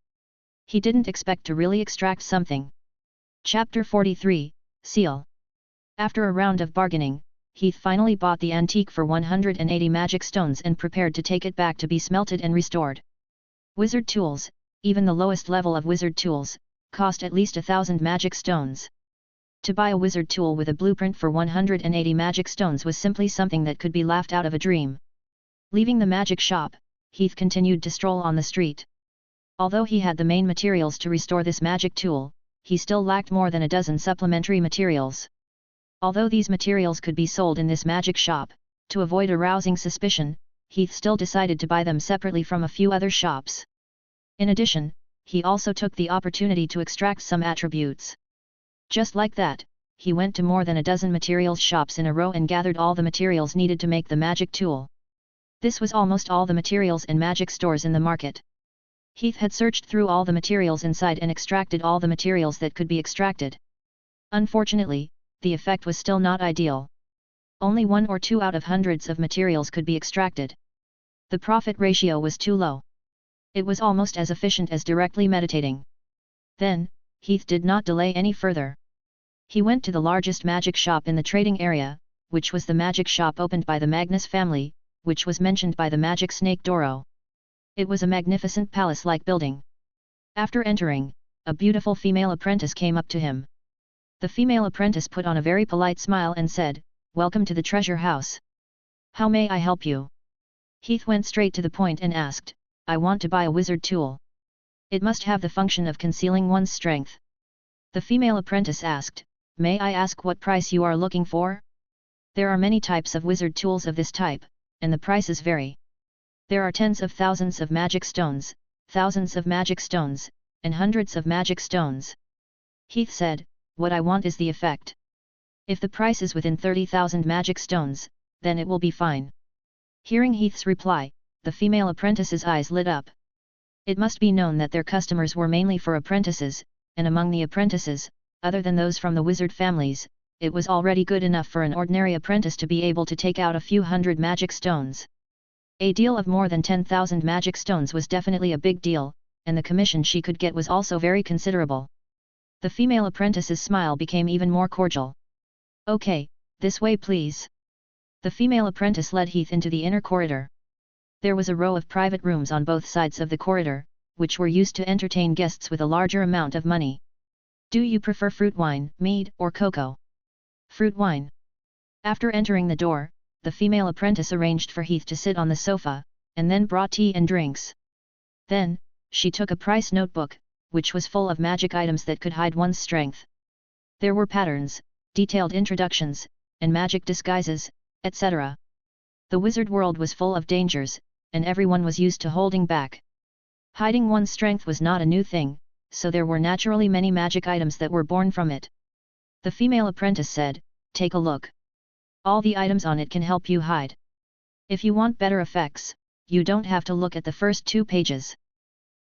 He didn't expect to really extract something. Chapter 43, Seal. After a round of bargaining, Heath finally bought the antique for 180 magic stones and prepared to take it back to be smelted and restored. Wizard tools, even the lowest level of wizard tools, cost at least 1,000 magic stones. To buy a wizard tool with a blueprint for 180 magic stones was simply something that could be laughed out of a dream. Leaving the magic shop, Heath continued to stroll on the street. Although he had the main materials to restore this magic tool, he still lacked more than a dozen supplementary materials. Although these materials could be sold in this magic shop, to avoid arousing suspicion, Heath still decided to buy them separately from a few other shops. In addition, he also took the opportunity to extract some attributes. Just like that, he went to more than a dozen materials shops in a row and gathered all the materials needed to make the magic tool. This was almost all the materials and magic stores in the market. Heath had searched through all the materials inside and extracted all the materials that could be extracted. Unfortunately, the effect was still not ideal. Only 1 or 2 out of hundreds of materials could be extracted. The profit ratio was too low. It was almost as efficient as directly meditating. Then, Heath did not delay any further. He went to the largest magic shop in the trading area, which was the magic shop opened by the Magnus family, which was mentioned by the magic snake Doro. It was a magnificent palace-like building. After entering, a beautiful female apprentice came up to him. The female apprentice put on a very polite smile and said, "Welcome to the treasure house. How may I help you?" Heath went straight to the point and asked, "I want to buy a wizard tool. It must have the function of concealing one's strength." The female apprentice asked, "May I ask what price you are looking for?" There are many types of wizard tools of this type, and the prices vary. There are tens of thousands of magic stones, thousands of magic stones, and hundreds of magic stones. Heath said, "What I want is the effect. If the price is within 30,000 magic stones, then it will be fine." Hearing Heath's reply, the female apprentice's eyes lit up. It must be known that their customers were mainly for apprentices, and among the apprentices, other than those from the wizard families, it was already good enough for an ordinary apprentice to be able to take out a few hundred magic stones. A deal of more than 10,000 magic stones was definitely a big deal, and the commission she could get was also very considerable. The female apprentice's smile became even more cordial. "Okay, this way please." The female apprentice led Heath into the inner corridor. There was a row of private rooms on both sides of the corridor, which were used to entertain guests with a larger amount of money. "Do you prefer fruit wine, mead, or cocoa?" "Fruit wine." After entering the door, the female apprentice arranged for Heath to sit on the sofa, and then brought tea and drinks. Then, she took a price notebook, which was full of magic items that could hide one's strength. There were patterns, detailed introductions, and magic disguises, etc. The wizard world was full of dangers, and everyone was used to holding back. Hiding one's strength was not a new thing, so there were naturally many magic items that were born from it. The female apprentice said, "Take a look." All the items on it can help you hide. If you want better effects, you don't have to look at the first 2 pages.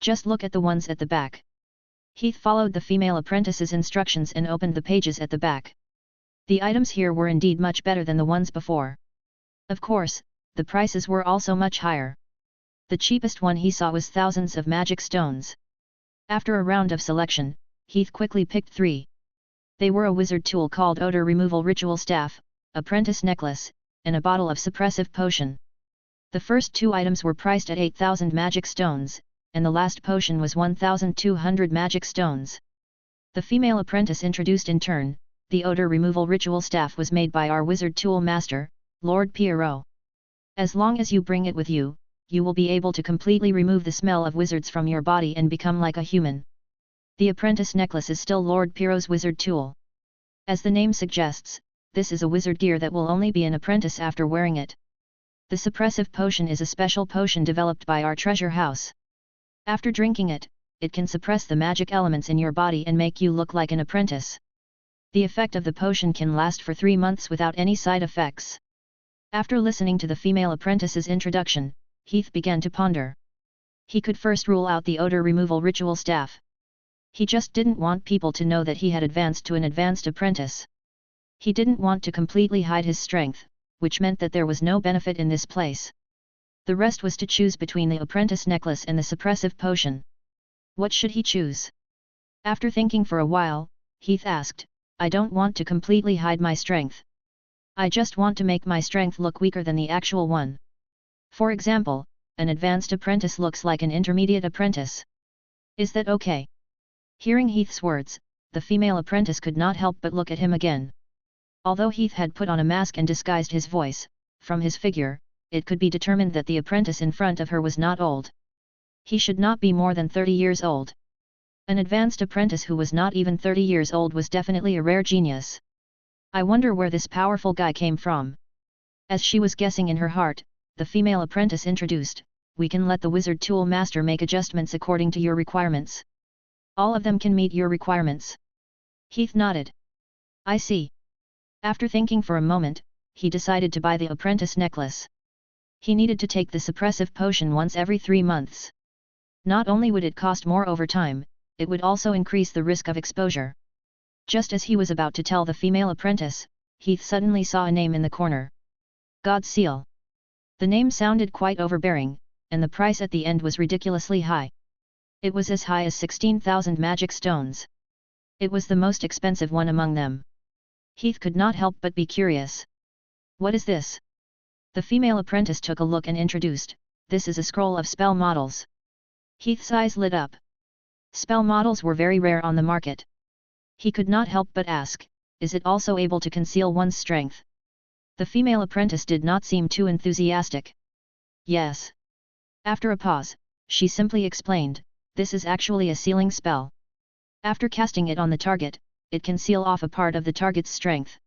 Just look at the ones at the back. Heath followed the female apprentice's instructions and opened the pages at the back. The items here were indeed much better than the ones before. Of course, the prices were also much higher. The cheapest one he saw was thousands of magic stones. After a round of selection, Heath quickly picked 3. They were a wizard tool called Odor Removal Ritual Staff, Apprentice Necklace, and a bottle of suppressive potion. The first 2 items were priced at 8,000 magic stones, and the last potion was 1,200 magic stones. The female apprentice introduced in turn, the Odor Removal Ritual Staff was made by our wizard tool master, Lord Pierrot. As long as you bring it with you, you will be able to completely remove the smell of wizards from your body and become like a human. The apprentice necklace is still Lord Pierrot's wizard tool. As the name suggests, this is a wizard gear that will only be an apprentice after wearing it. The suppressive potion is a special potion developed by our treasure house. After drinking it, it can suppress the magic elements in your body and make you look like an apprentice. The effect of the potion can last for 3 months without any side effects. After listening to the female apprentice's introduction, Heath began to ponder. He could first rule out the odor removal ritual staff. He just didn't want people to know that he had advanced to an advanced apprentice. He didn't want to completely hide his strength, which meant that there was no benefit in this place. The rest was to choose between the apprentice necklace and the suppressive potion. What should he choose? After thinking for a while, Heath asked, I don't want to completely hide my strength. I just want to make my strength look weaker than the actual one. For example, an advanced apprentice looks like an intermediate apprentice. Is that okay? Hearing Heath's words, the female apprentice could not help but look at him again. Although Heath had put on a mask and disguised his voice, from his figure, it could be determined that the apprentice in front of her was not old. He should not be more than 30 years old. An advanced apprentice who was not even 30 years old was definitely a rare genius. I wonder where this powerful guy came from. As she was guessing in her heart, the female apprentice introduced, we can let the wizard tool master make adjustments according to your requirements. All of them can meet your requirements. Heath nodded. I see. After thinking for a moment, he decided to buy the apprentice necklace. He needed to take the suppressive potion once every 3 months. Not only would it cost more over time, it would also increase the risk of exposure. Just as he was about to tell the female apprentice, Heath suddenly saw a name in the corner. God's Seal. The name sounded quite overbearing, and the price at the end was ridiculously high. It was as high as 16,000 magic stones. It was the most expensive one among them. Heath could not help but be curious. What is this? The female apprentice took a look and introduced, this is a scroll of spell models. Heath's eyes lit up. Spell models were very rare on the market. He could not help but ask, is it also able to conceal one's strength? The female apprentice did not seem too enthusiastic. Yes. After a pause, she simply explained, this is actually a sealing spell. After casting it on the target, it can seal off a part of the target's strength.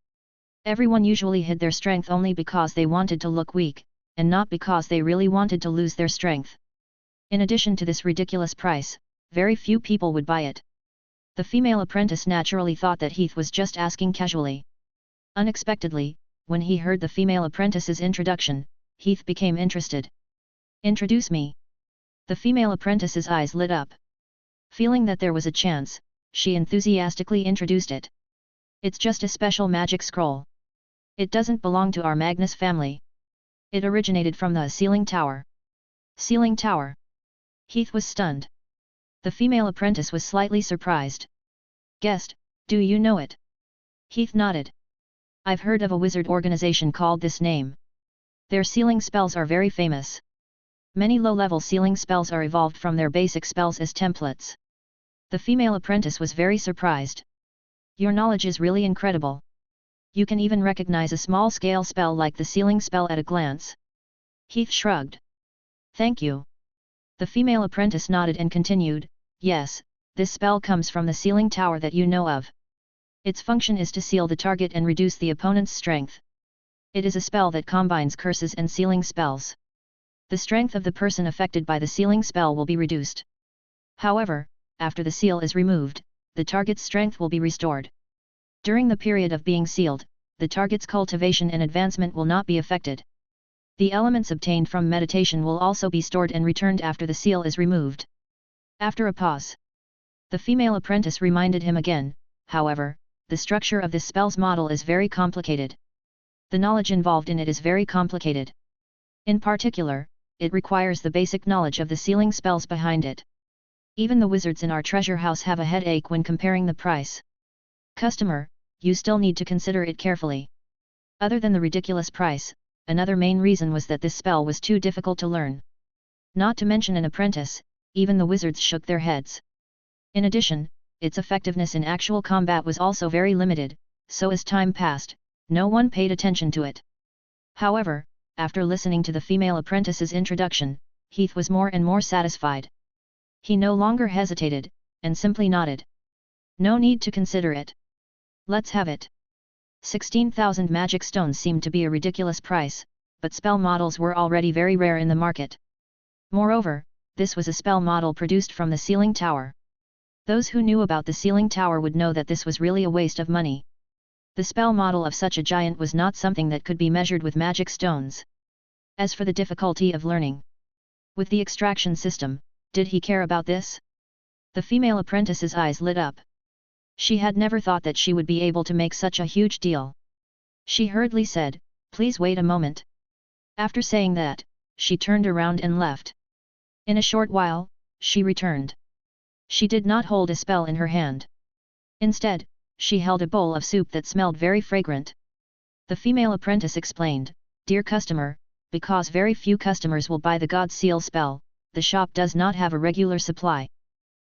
Everyone usually hid their strength only because they wanted to look weak, and not because they really wanted to lose their strength. In addition to this ridiculous price, very few people would buy it. The female apprentice naturally thought that Heath was just asking casually. Unexpectedly, when he heard the female apprentice's introduction, Heath became interested. Introduce me. The female apprentice's eyes lit up. Feeling that there was a chance, she enthusiastically introduced it. It's just a special magic scroll. It doesn't belong to our Magnus family. It originated from the Sealing Tower. Sealing Tower. Heath was stunned. The female apprentice was slightly surprised. Guest, do you know it? Heath nodded. I've heard of a wizard organization called this name. Their sealing spells are very famous. Many low-level sealing spells are evolved from their basic spells as templates. The female apprentice was very surprised. Your knowledge is really incredible. You can even recognize a small-scale spell like the sealing spell at a glance. Heath shrugged. Thank you. The female apprentice nodded and continued, yes, this spell comes from the sealing tower that you know of. Its function is to seal the target and reduce the opponent's strength. It is a spell that combines curses and sealing spells. The strength of the person affected by the sealing spell will be reduced. However, after the seal is removed, the target's strength will be restored. During the period of being sealed, the target's cultivation and advancement will not be affected. The elements obtained from meditation will also be stored and returned after the seal is removed. After a pause, the female apprentice reminded him again, however, the structure of this spell's model is very complicated. The knowledge involved in it is very complicated. In particular, it requires the basic knowledge of the sealing spells behind it. Even the wizards in our treasure house have a headache when comparing the price. Customer, you still need to consider it carefully. Other than the ridiculous price, another main reason was that this spell was too difficult to learn. Not to mention an apprentice, even the wizards shook their heads. In addition, its effectiveness in actual combat was also very limited, so as time passed, no one paid attention to it. However, after listening to the female apprentice's introduction, Heath was more and more satisfied. He no longer hesitated, and simply nodded. No need to consider it. Let's have it. 16,000 magic stones seemed to be a ridiculous price, but spell models were already very rare in the market. Moreover, this was a spell model produced from the sealing tower. Those who knew about the sealing tower would know that this was really a waste of money. The spell model of such a giant was not something that could be measured with magic stones. As for the difficulty of learning with the extraction system, did he care about this? The female apprentice's eyes lit up. She had never thought that she would be able to make such a huge deal. She hurriedly said, "Please wait a moment." After saying that, she turned around and left. In a short while, she returned. She did not hold a spell in her hand. Instead, she held a bowl of soup that smelled very fragrant. The female apprentice explained, "Dear customer, because very few customers will buy the God Seal spell, the shop does not have a regular supply.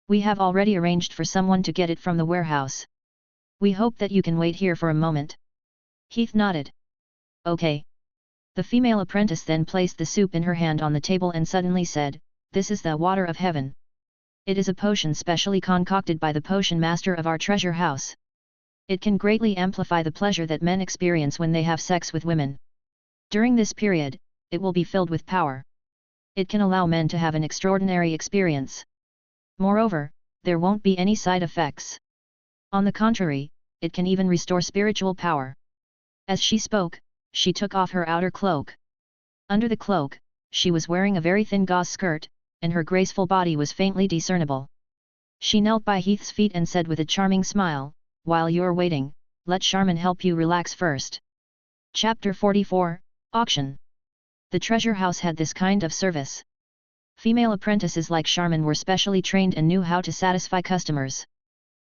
We have already arranged for someone to get it from the warehouse. We hope that you can wait here for a moment." Heath nodded. "Okay." The female apprentice then placed the soup in her hand on the table and suddenly said, "This is the water of heaven. It is a potion specially concocted by the potion master of our treasure house. It can greatly amplify the pleasure that men experience when they have sex with women. During this period, it will be filled with power. It can allow men to have an extraordinary experience. Moreover, there won't be any side effects. On the contrary, it can even restore spiritual power." As she spoke, she took off her outer cloak. Under the cloak, she was wearing a very thin gauze skirt, and her graceful body was faintly discernible. She knelt by Heath's feet and said with a charming smile, "While you're waiting, let Charmin help you relax first." Chapter 44, Auction. The treasure house had this kind of service. Female apprentices like Charmin were specially trained and knew how to satisfy customers.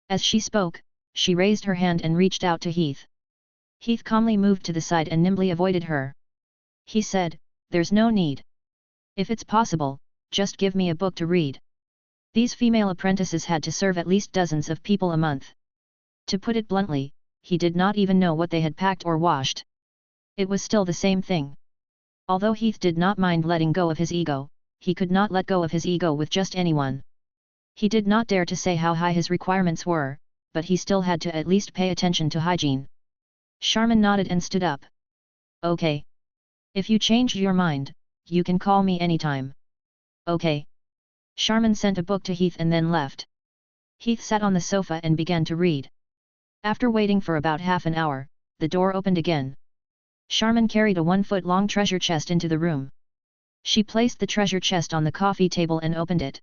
As she spoke, she raised her hand and reached out to Heath. Heath calmly moved to the side and nimbly avoided her. He said, "There's no need. If it's possible, just give me a book to read." These female apprentices had to serve at least dozens of people a month. To put it bluntly, he did not even know what they had packed or washed. It was still the same thing. Although Heath did not mind letting go of his ego, he could not let go of his ego with just anyone. He did not dare to say how high his requirements were, but he still had to at least pay attention to hygiene. Charmin nodded and stood up. "Okay. If you changed your mind, you can call me anytime." "Okay." Charmin sent a book to Heath and then left. Heath sat on the sofa and began to read. After waiting for about half an hour, the door opened again. Charmin carried a 1-foot-long treasure chest into the room. She placed the treasure chest on the coffee table and opened it.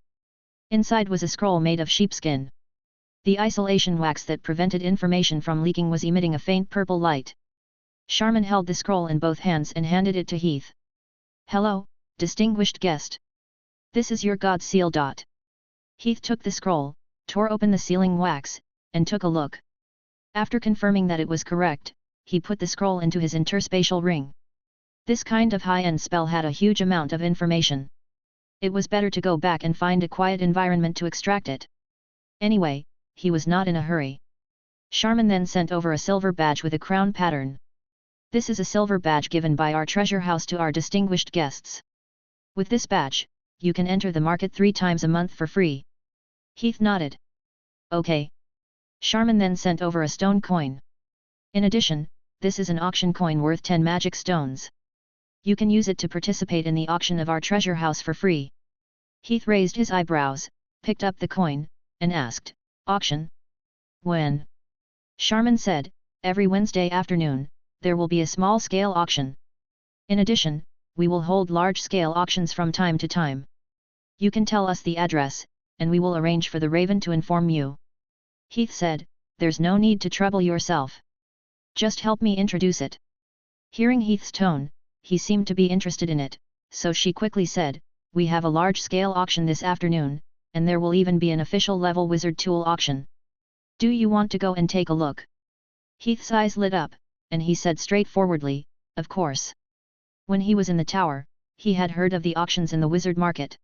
Inside was a scroll made of sheepskin. The isolation wax that prevented information from leaking was emitting a faint purple light. Charmin held the scroll in both hands and handed it to Heath. "Hello, distinguished guest. This is your God Seal. Heath took the scroll, tore open the sealing wax, and took a look. After confirming that it was correct, he put the scroll into his interspatial ring. This kind of high-end spell had a huge amount of information. It was better to go back and find a quiet environment to extract it. Anyway, he was not in a hurry. Charmin then sent over a silver badge with a crown pattern. "This is a silver badge given by our treasure house to our distinguished guests. With this badge, you can enter the market 3 times a month for free." Heath nodded. "Okay." Charmin then sent over a stone coin. "In addition, this is an auction coin worth 10 magic stones. You can use it to participate in the auction of our treasure house for free." Heath raised his eyebrows, picked up the coin, and asked, "Auction? When?" Charmin said, "Every Wednesday afternoon, there will be a small-scale auction. In addition, we will hold large-scale auctions from time to time. You can tell us the address, and we will arrange for the Raven to inform you." Heath said, "There's no need to trouble yourself. Just help me introduce it." Hearing Heath's tone, he seemed to be interested in it, so she quickly said, "We have a large-scale auction this afternoon, and there will even be an official-level wizard tool auction. Do you want to go and take a look?" Heath's eyes lit up, and he said straightforwardly, "Of course." When he was in the tower, he had heard of the auctions in the wizard market.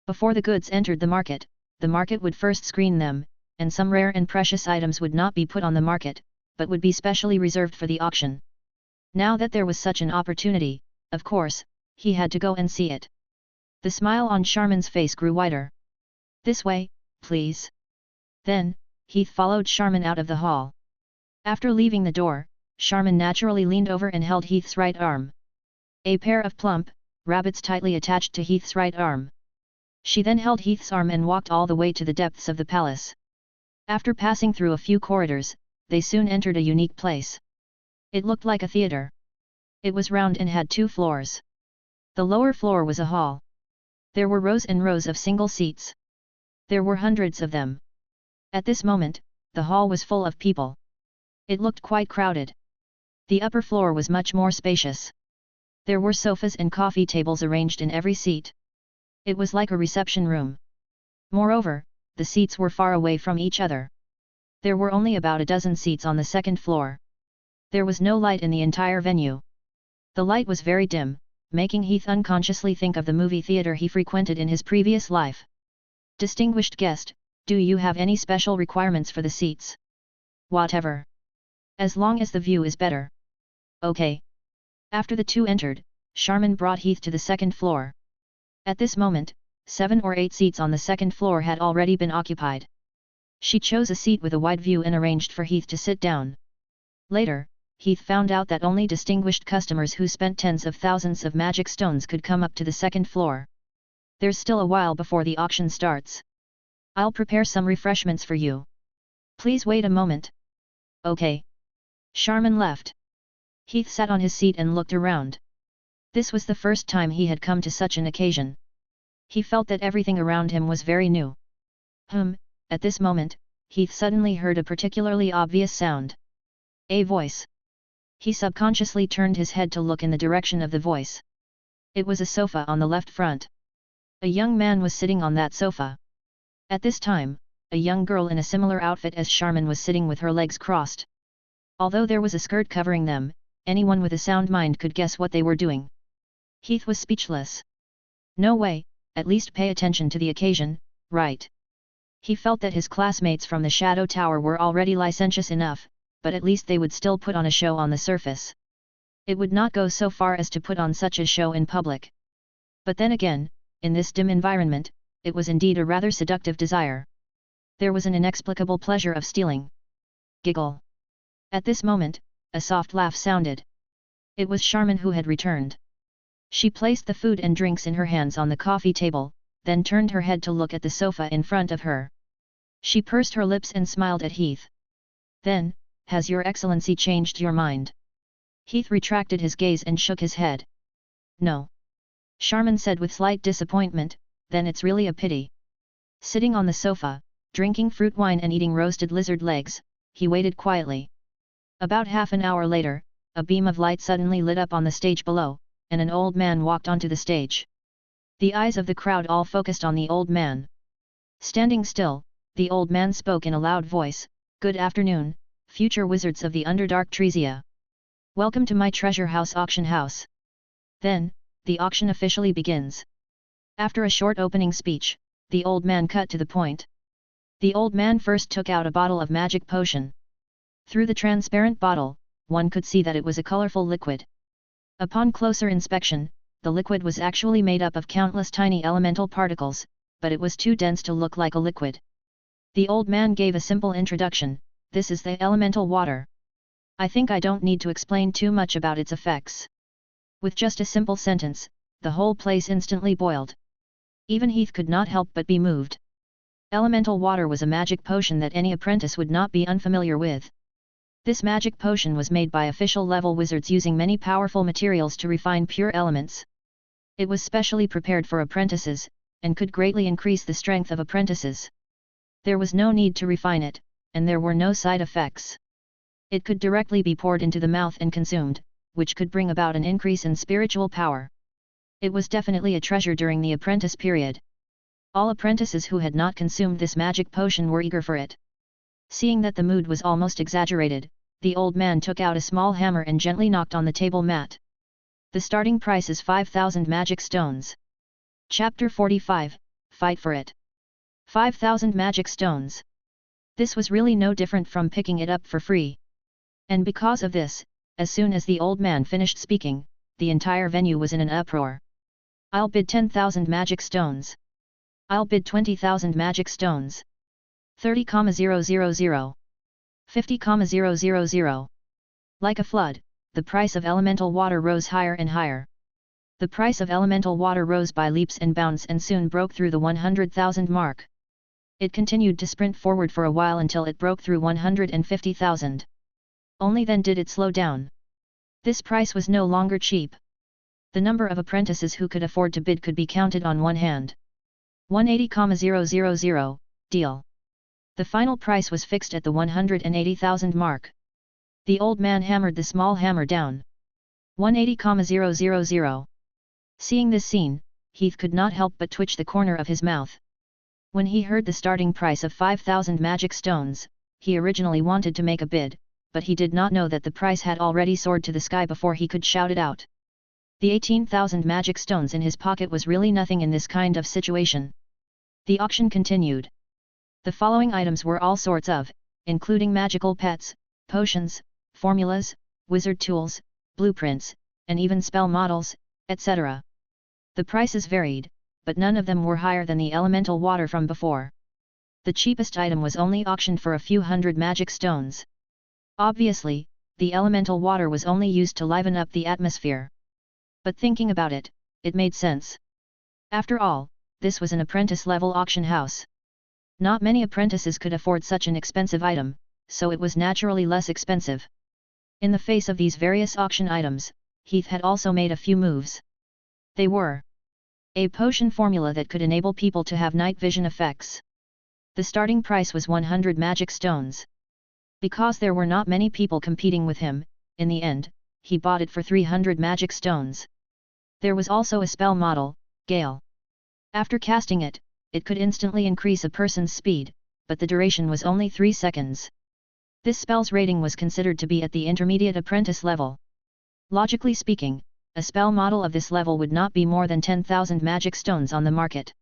Before the goods entered the market would first screen them, and some rare and precious items would not be put on the market, but would be specially reserved for the auction. Now that there was such an opportunity, of course, he had to go and see it. The smile on Charmin's face grew wider. "This way, please." Then, Heath followed Charmin out of the hall. After leaving the door, Charmin naturally leaned over and held Heath's right arm. A pair of plump rabbits tightly attached to Heath's right arm. She then held Heath's arm and walked all the way to the depths of the palace. After passing through a few corridors, they soon entered a unique place. It looked like a theater. It was round and had 2 floors. The lower floor was a hall. There were rows and rows of single seats. There were hundreds of them. At this moment, the hall was full of people. It looked quite crowded. The upper floor was much more spacious. There were sofas and coffee tables arranged in every seat. It was like a reception room. Moreover, the seats were far away from each other. There were only about a dozen seats on the second floor. There was no light in the entire venue. The light was very dim, making Heath unconsciously think of the movie theater he frequented in his previous life. "Distinguished guest, do you have any special requirements for the seats?" "Whatever. As long as the view is better." "Okay." After the two entered, Charmin brought Heath to the second floor. At this moment, 7 or 8 seats on the second floor had already been occupied. She chose a seat with a wide view and arranged for Heath to sit down. Later, Heath found out that only distinguished customers who spent tens of thousands of magic stones could come up to the second floor. "There's still a while before the auction starts. I'll prepare some refreshments for you. Please wait a moment." "Okay." Charmin left. Heath sat on his seat and looked around. This was the first time he had come to such an occasion. He felt that everything around him was very new. At this moment, Heath suddenly heard a particularly obvious sound. A voice. He subconsciously turned his head to look in the direction of the voice. It was a sofa on the left front. A young man was sitting on that sofa. At this time, a young girl in a similar outfit as Charmin was sitting with her legs crossed. Although there was a skirt covering them, anyone with a sound mind could guess what they were doing. Heath was speechless. No way, at least pay attention to the occasion, right? He felt that his classmates from the Shadow Tower were already licentious enough, but at least they would still put on a show on the surface. It would not go so far as to put on such a show in public. But then again, in this dim environment, it was indeed a rather seductive desire. There was an inexplicable pleasure of stealing. Giggle. At this moment, a soft laugh sounded. It was Charmin who had returned. She placed the food and drinks in her hands on the coffee table, then turned her head to look at the sofa in front of her. She pursed her lips and smiled at Heath. Then, "Has your excellency changed your mind?" Heath retracted his gaze and shook his head. "No." Charmin said with slight disappointment, "Then it's really a pity." Sitting on the sofa, drinking fruit wine and eating roasted lizard legs, he waited quietly. About half an hour later, a beam of light suddenly lit up on the stage below, and an old man walked onto the stage. The eyes of the crowd all focused on the old man. Standing still, the old man spoke in a loud voice, "Good afternoon, future wizards of the Underdark Tresia. Welcome to my treasure house auction house." Then, the auction officially begins. After a short opening speech, the old man cut to the point. The old man first took out a bottle of magic potion. Through the transparent bottle, one could see that it was a colorful liquid. Upon closer inspection, the liquid was actually made up of countless tiny elemental particles, but it was too dense to look like a liquid. The old man gave a simple introduction, "This is the elemental water. I think I don't need to explain too much about its effects." With just a simple sentence, the whole place instantly boiled. Even Heath could not help but be moved. Elemental water was a magic potion that any apprentice would not be unfamiliar with. This magic potion was made by official-level wizards using many powerful materials to refine pure elements. It was specially prepared for apprentices, and could greatly increase the strength of apprentices. There was no need to refine it, and there were no side effects. It could directly be poured into the mouth and consumed, which could bring about an increase in spiritual power. It was definitely a treasure during the apprentice period. All apprentices who had not consumed this magic potion were eager for it. Seeing that the mood was almost exaggerated, the old man took out a small hammer and gently knocked on the table mat. The starting price is 5,000 magic stones. Chapter 45, Fight for it. 5,000 magic stones. This was really no different from picking it up for free. And because of this, as soon as the old man finished speaking, the entire venue was in an uproar. I'll bid 10,000 magic stones. I'll bid 20,000 magic stones. 30,000. 50,000. Like a flood, the price of elemental water rose higher and higher. The price of elemental water rose by leaps and bounds and soon broke through the 100,000 mark. It continued to sprint forward for a while until it broke through 150,000. Only then did it slow down. This price was no longer cheap. The number of apprentices who could afford to bid could be counted on one hand. 180,000, deal. The final price was fixed at the 180,000 mark. The old man hammered the small hammer down. 180,000. Seeing this scene, Heath could not help but twitch the corner of his mouth. When he heard the starting price of 5,000 magic stones, he originally wanted to make a bid, but he did not know that the price had already soared to the sky before he could shout it out. The 18,000 magic stones in his pocket was really nothing in this kind of situation. The auction continued. The following items were all sorts of, including magical pets, potions, formulas, wizard tools, blueprints, and even spell models, etc. The prices varied, but none of them were higher than the elemental water from before. The cheapest item was only auctioned for a few hundred magic stones. Obviously, the elemental water was only used to liven up the atmosphere. But thinking about it, it made sense. After all, this was an apprentice-level auction house. Not many apprentices could afford such an expensive item, so it was naturally less expensive. In the face of these various auction items, Heath had also made a few moves. They were a potion formula that could enable people to have night vision effects. The starting price was 100 magic stones. Because there were not many people competing with him, in the end, he bought it for 300 magic stones. There was also a spell model, Gale. After casting it, it could instantly increase a person's speed, but the duration was only 3 seconds. This spell's rating was considered to be at the intermediate apprentice level. Logically speaking, a spell model of this level would not be more than 10,000 magic stones on the market.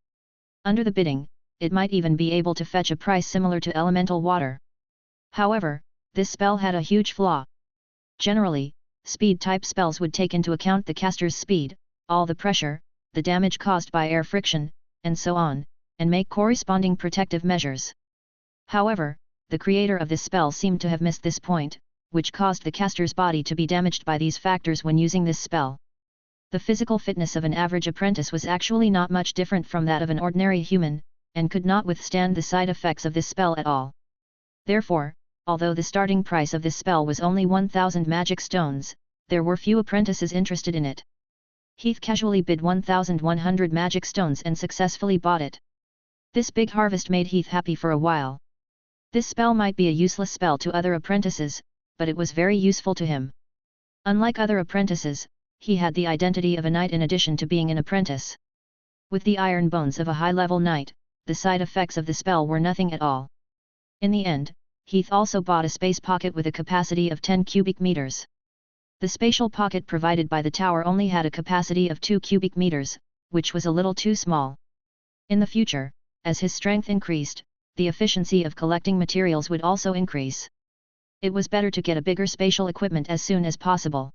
Under the bidding, it might even be able to fetch a price similar to elemental water. However, this spell had a huge flaw. Generally, speed-type spells would take into account the caster's speed, all the pressure, the damage caused by air friction, and so on, and make corresponding protective measures. However, the creator of this spell seemed to have missed this point, which caused the caster's body to be damaged by these factors when using this spell. The physical fitness of an average apprentice was actually not much different from that of an ordinary human, and could not withstand the side effects of this spell at all. Therefore, although the starting price of this spell was only 1,000 magic stones, there were few apprentices interested in it. Heath casually bid 1,100 magic stones and successfully bought it. This big harvest made Heath happy for a while. This spell might be a useless spell to other apprentices, but it was very useful to him. Unlike other apprentices, he had the identity of a knight in addition to being an apprentice. With the iron bones of a high-level knight, the side effects of the spell were nothing at all. In the end, Heath also bought a space pocket with a capacity of 10 cubic meters. The spatial pocket provided by the tower only had a capacity of 2 cubic meters, which was a little too small. In the future, as his strength increased, the efficiency of collecting materials would also increase. It was better to get a bigger spatial equipment as soon as possible.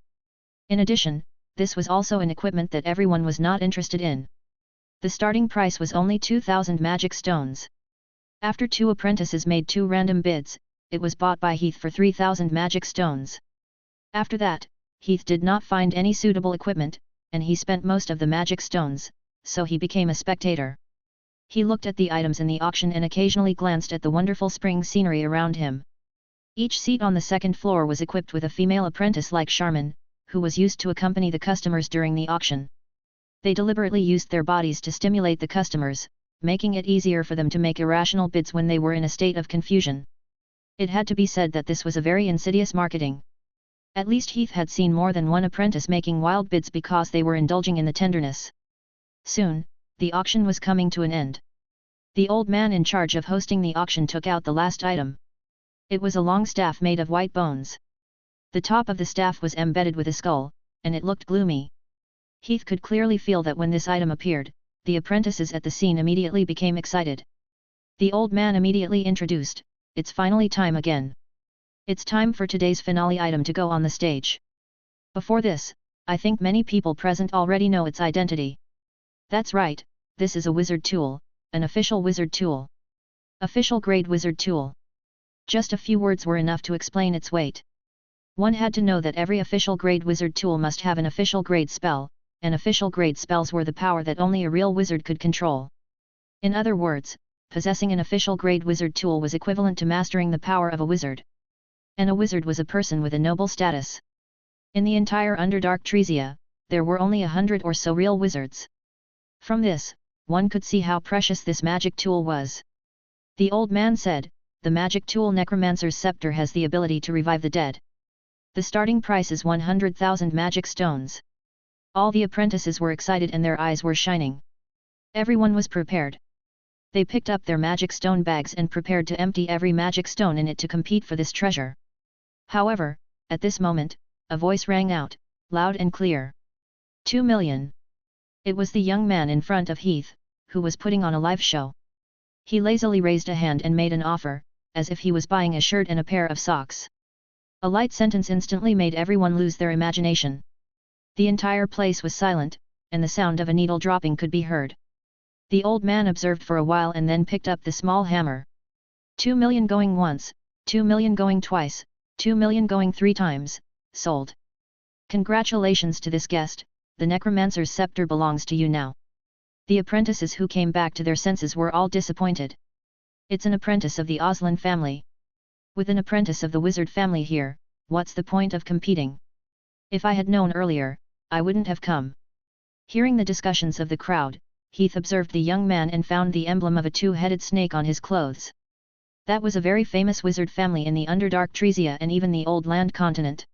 In addition, this was also an equipment that everyone was not interested in. The starting price was only 2,000 magic stones. After 2 apprentices made 2 random bids, it was bought by Heath for 3,000 magic stones. After that, Heath did not find any suitable equipment, and he spent most of the magic stones, so he became a spectator. He looked at the items in the auction and occasionally glanced at the wonderful spring scenery around him. Each seat on the second floor was equipped with a female apprentice like Charmin, who was used to accompany the customers during the auction. They deliberately used their bodies to stimulate the customers, making it easier for them to make irrational bids when they were in a state of confusion. It had to be said that this was a very insidious marketing. At least Heath had seen more than one apprentice making wild bids because they were indulging in the tenderness. Soon, the auction was coming to an end. The old man in charge of hosting the auction took out the last item. It was a long staff made of white bones. The top of the staff was embedded with a skull, and it looked gloomy. Heath could clearly feel that when this item appeared, the apprentices at the scene immediately became excited. The old man immediately introduced, "It's finally time again. It's time for today's finale item to go on the stage. Before this, I think many people present already know its identity. That's right, this is a wizard tool, an official wizard tool. Official grade wizard tool." Just a few words were enough to explain its weight. One had to know that every official grade wizard tool must have an official grade spell, and official grade spells were the power that only a real wizard could control. In other words, possessing an official grade wizard tool was equivalent to mastering the power of a wizard. And a wizard was a person with a noble status. In the entire Underdark Tresia, there were only 100 or so real wizards. From this, one could see how precious this magic tool was. The old man said, "The magic tool Necromancer's Scepter has the ability to revive the dead. The starting price is 100,000 magic stones." All the apprentices were excited and their eyes were shining. Everyone was prepared. They picked up their magic stone bags and prepared to empty every magic stone in it to compete for this treasure. However, at this moment, a voice rang out, loud and clear. 2 million. It was the young man in front of Heath, who was putting on a live show. He lazily raised a hand and made an offer, as if he was buying a shirt and a pair of socks. A light sentence instantly made everyone lose their imagination. The entire place was silent, and the sound of a needle dropping could be heard. The old man observed for a while and then picked up the small hammer. 2 million going once, 2 million going twice, 2 million going 3 times, sold. Congratulations to this guest, the Necromancer's Scepter belongs to you now. The apprentices who came back to their senses were all disappointed. It's an apprentice of the Oslan family. With an apprentice of the wizard family here, what's the point of competing? If I had known earlier, I wouldn't have come. Hearing the discussions of the crowd, Heath observed the young man and found the emblem of a two-headed snake on his clothes. That was a very famous wizard family in the Underdark Tresia and even the Old Land continent.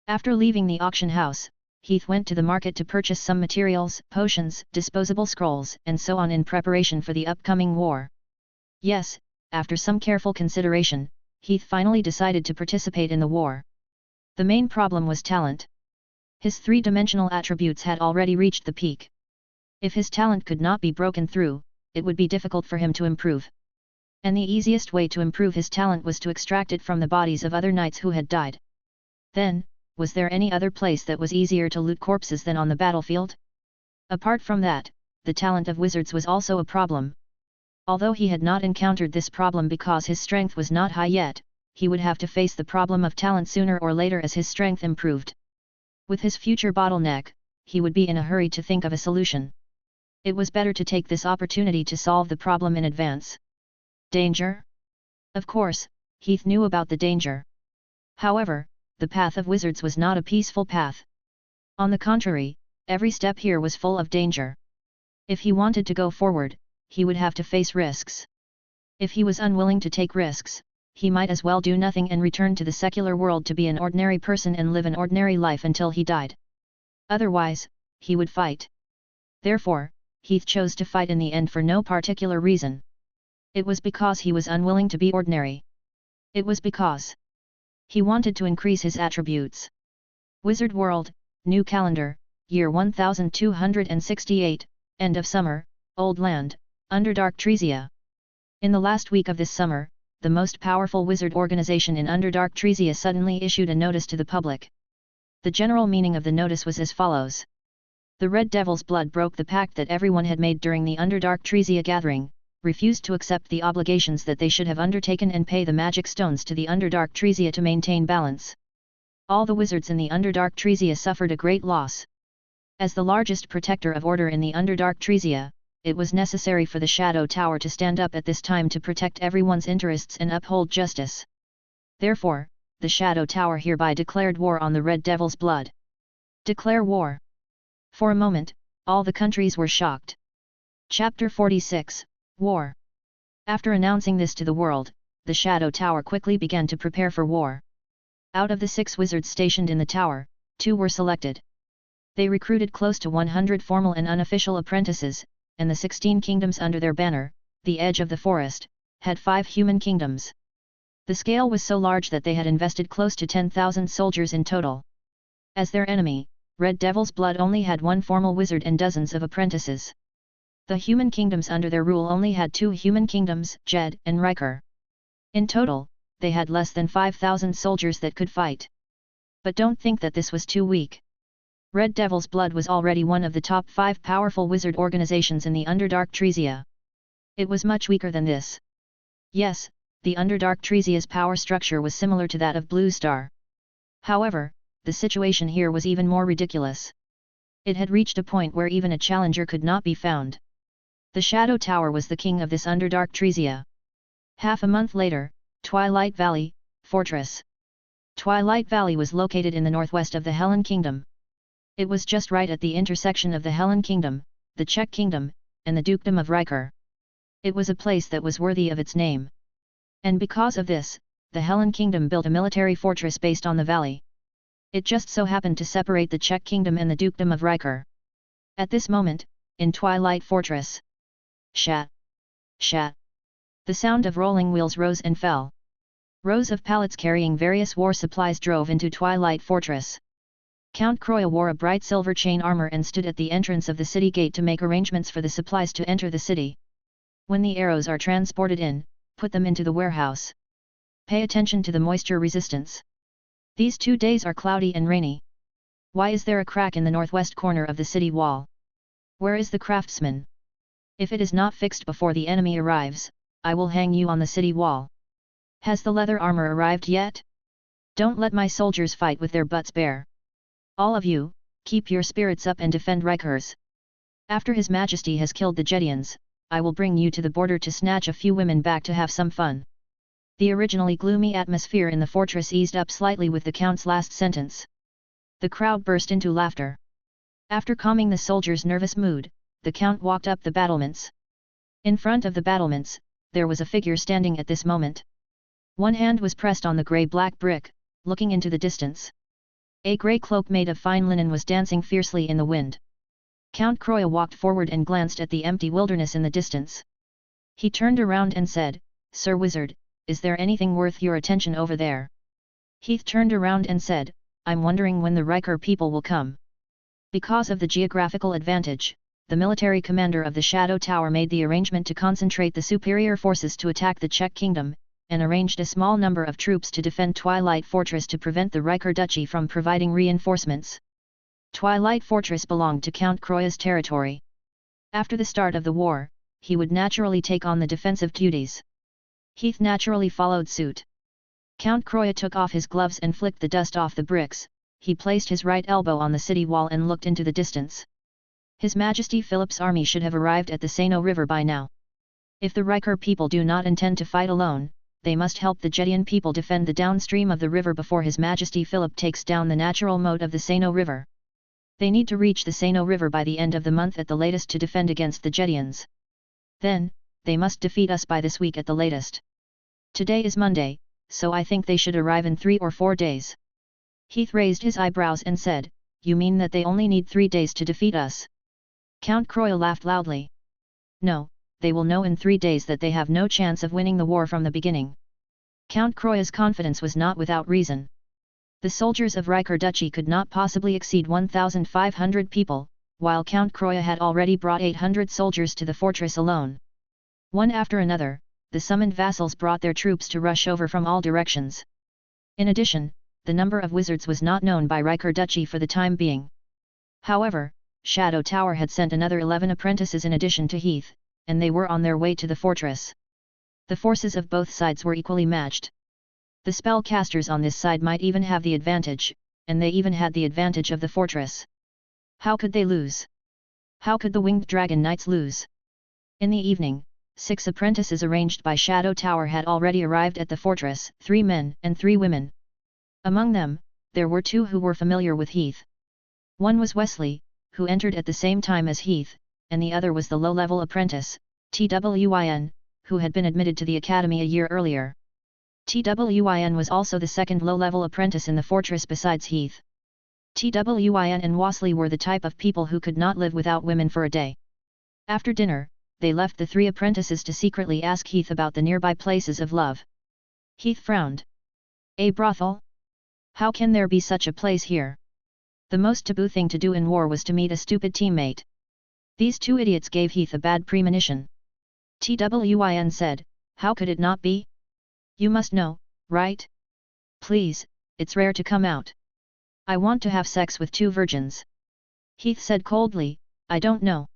After leaving the auction house, Heath went to the market to purchase some materials, potions, disposable scrolls, and so on in preparation for the upcoming war. Yes, after some careful consideration, Heath finally decided to participate in the war. The main problem was talent. His three-dimensional attributes had already reached the peak. If his talent could not be broken through, it would be difficult for him to improve. And the easiest way to improve his talent was to extract it from the bodies of other knights who had died. Then, was there any other place that was easier to loot corpses than on the battlefield? Apart from that, the talent of wizards was also a problem. Although he had not encountered this problem because his strength was not high yet, he would have to face the problem of talent sooner or later as his strength improved. With his future bottleneck, he would be in a hurry to think of a solution. It was better to take this opportunity to solve the problem in advance. Danger? Of course, Heath knew about the danger. However, the path of wizards was not a peaceful path. On the contrary, every step here was full of danger. If he wanted to go forward, he would have to face risks. If he was unwilling to take risks, he might as well do nothing and return to the secular world to be an ordinary person and live an ordinary life until he died. Otherwise, he would fight. Therefore, Heath chose to fight in the end for no particular reason. It was because he was unwilling to be ordinary. It was because he wanted to increase his attributes. Wizard World, New Calendar, Year 1268, End of Summer, Old Land, Underdark Tresia. In the last week of this summer, the most powerful wizard organization in Underdark Tresia suddenly issued a notice to the public. The general meaning of the notice was as follows. The Red Devil's blood broke the pact that everyone had made during the Underdark Tresia gathering, refused to accept the obligations that they should have undertaken and pay the magic stones to the Underdark Tresia to maintain balance. All the wizards in the Underdark Tresia suffered a great loss. As the largest protector of order in the Underdark Tresia, it was necessary for the Shadow Tower to stand up at this time to protect everyone's interests and uphold justice. Therefore, the Shadow Tower hereby declared war on the Red Devil's blood. Declare war. For a moment, all the countries were shocked. Chapter 46, War. After announcing this to the world, the Shadow Tower quickly began to prepare for war. Out of the 6 wizards stationed in the tower, 2 were selected. They recruited close to 100 formal and unofficial apprentices, and the 16 kingdoms under their banner, the edge of the forest, had 5 human kingdoms. The scale was so large that they had invested close to 10,000 soldiers in total. As their enemy, Red Devil's blood only had 1 formal wizard and dozens of apprentices. The human kingdoms under their rule only had 2 human kingdoms, Jed and Riker. In total, they had less than 5,000 soldiers that could fight. But don't think that this was too weak. Red Devil's blood was already one of the top 5 powerful wizard organizations in the Underdark Tresia. It was much weaker than this. Yes, the Underdark Tresia's power structure was similar to that of Blue Star. However, the situation here was even more ridiculous. It had reached a point where even a challenger could not be found. The Shadow Tower was the king of this Underdark Tresia. Half a month later, Twilight Valley, Fortress. Twilight Valley was located in the northwest of the Helen Kingdom. It was just right at the intersection of the Helen Kingdom, the Czech Kingdom, and the Dukedom of Riker. It was a place that was worthy of its name. And because of this, the Helen Kingdom built a military fortress based on the valley. It just so happened to separate the Czech Kingdom and the Dukedom of Riker. At this moment, in Twilight Fortress. Shat! Shat! The sound of rolling wheels rose and fell. Rows of pallets carrying various war supplies drove into Twilight Fortress. Count Croya wore a bright silver chain armor and stood at the entrance of the city gate to make arrangements for the supplies to enter the city. When the arrows are transported in, put them into the warehouse. Pay attention to the moisture resistance. These 2 days are cloudy and rainy. Why is there a crack in the northwest corner of the city wall? Where is the craftsman? If it is not fixed before the enemy arrives, I will hang you on the city wall. Has the leather armor arrived yet? Don't let my soldiers fight with their butts bare. All of you, keep your spirits up and defend Rikers. After His Majesty has killed the Jedians, I will bring you to the border to snatch a few women back to have some fun. The originally gloomy atmosphere in the fortress eased up slightly with the Count's last sentence. The crowd burst into laughter. After calming the soldiers' nervous mood, the Count walked up the battlements. In front of the battlements, there was a figure standing at this moment. One hand was pressed on the grey-black brick, looking into the distance. A grey cloak made of fine linen was dancing fiercely in the wind. Count Croya walked forward and glanced at the empty wilderness in the distance. He turned around and said, "Sir Wizard, is there anything worth your attention over there?" Heath turned around and said, "I'm wondering when the Riker people will come." Because of the geographical advantage, the military commander of the Shadow Tower made the arrangement to concentrate the superior forces to attack the Czech Kingdom, and arranged a small number of troops to defend Twilight Fortress to prevent the Riker Duchy from providing reinforcements. Twilight Fortress belonged to Count Croya's territory. After the start of the war, he would naturally take on the defensive duties. Heath naturally followed suit. Count Croya took off his gloves and flicked the dust off the bricks. He placed his right elbow on the city wall and looked into the distance. His Majesty Philip's army should have arrived at the Sano River by now. If the Riker people do not intend to fight alone, they must help the Jedian people defend the downstream of the river before His Majesty Philip takes down the natural moat of the Sano River. They need to reach the Sano River by the end of the month at the latest to defend against the Jedians. Then, they must defeat us by this week at the latest. Today is Monday, so I think they should arrive in 3 or 4 days. Heath raised his eyebrows and said, "You mean that they only need 3 days to defeat us?" Count Croya laughed loudly. "No, they will know in 3 days that they have no chance of winning the war from the beginning." Count Croya's confidence was not without reason. The soldiers of Riker Duchy could not possibly exceed 1,500 people, while Count Croya had already brought 800 soldiers to the fortress alone. One after another, the summoned vassals brought their troops to rush over from all directions. In addition, the number of wizards was not known by Riker Duchy for the time being. However, Shadow Tower had sent another 11 apprentices in addition to Heath, and they were on their way to the fortress. The forces of both sides were equally matched. The spellcasters on this side might even have the advantage, and they even had the advantage of the fortress. How could they lose? How could the Winged Dragon Knights lose? In the evening, 6 apprentices arranged by Shadow Tower had already arrived at the fortress, 3 men and 3 women. Among them, there were 2 who were familiar with Heath. One was Wesley, who entered at the same time as Heath, and the other was the low-level apprentice, Twin, who had been admitted to the academy a year earlier. Twin was also the second low-level apprentice in the fortress besides Heath. Twin and Wesley were the type of people who could not live without women for a day. After dinner, they left the 3 apprentices to secretly ask Heath about the nearby places of love. Heath frowned. A brothel? How can there be such a place here? The most taboo thing to do in war was to meet a stupid teammate. These 2 idiots gave Heath a bad premonition. Twin said, how could it not be? You must know, right? Please, it's rare to come out. I want to have sex with 2 virgins. Heath said coldly, I don't know.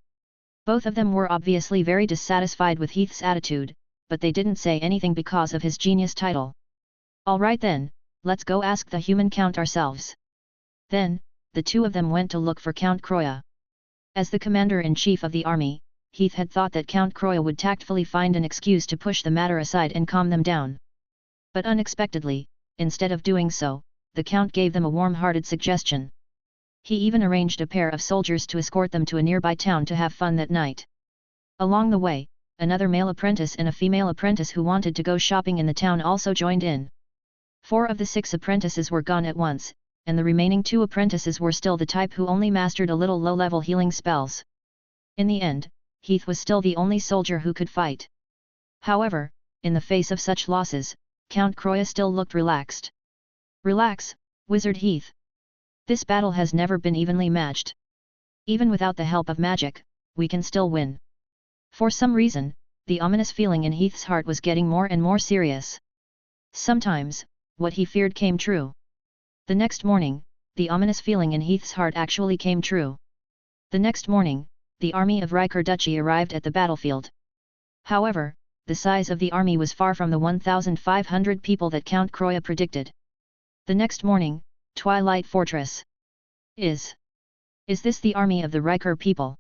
Both of them were obviously very dissatisfied with Heath's attitude, but they didn't say anything because of his genius title. All right then, let's go ask the human count ourselves. Then, the 2 of them went to look for Count Croya. As the commander-in-chief of the army, Heath had thought that Count Croya would tactfully find an excuse to push the matter aside and calm them down. But unexpectedly, instead of doing so, the Count gave them a warm-hearted suggestion. He even arranged a pair of soldiers to escort them to a nearby town to have fun that night. Along the way, another male apprentice and a female apprentice who wanted to go shopping in the town also joined in. 4 of the 6 apprentices were gone at once, and the remaining 2 apprentices were still the type who only mastered a little low-level healing spells. In the end, Heath was still the only soldier who could fight. However, in the face of such losses, Count Croya still looked relaxed. Relax, Wizard Heath. This battle has never been evenly matched. Even without the help of magic, we can still win. For some reason, the ominous feeling in Heath's heart was getting more and more serious. Sometimes, what he feared came true. The next morning, the ominous feeling in Heath's heart actually came true. The next morning, the army of Riker Duchy arrived at the battlefield. However, the size of the army was far from the 1,500 people that Count Croya predicted. The next morning, Twilight Fortress. Is this the army of the Riker people?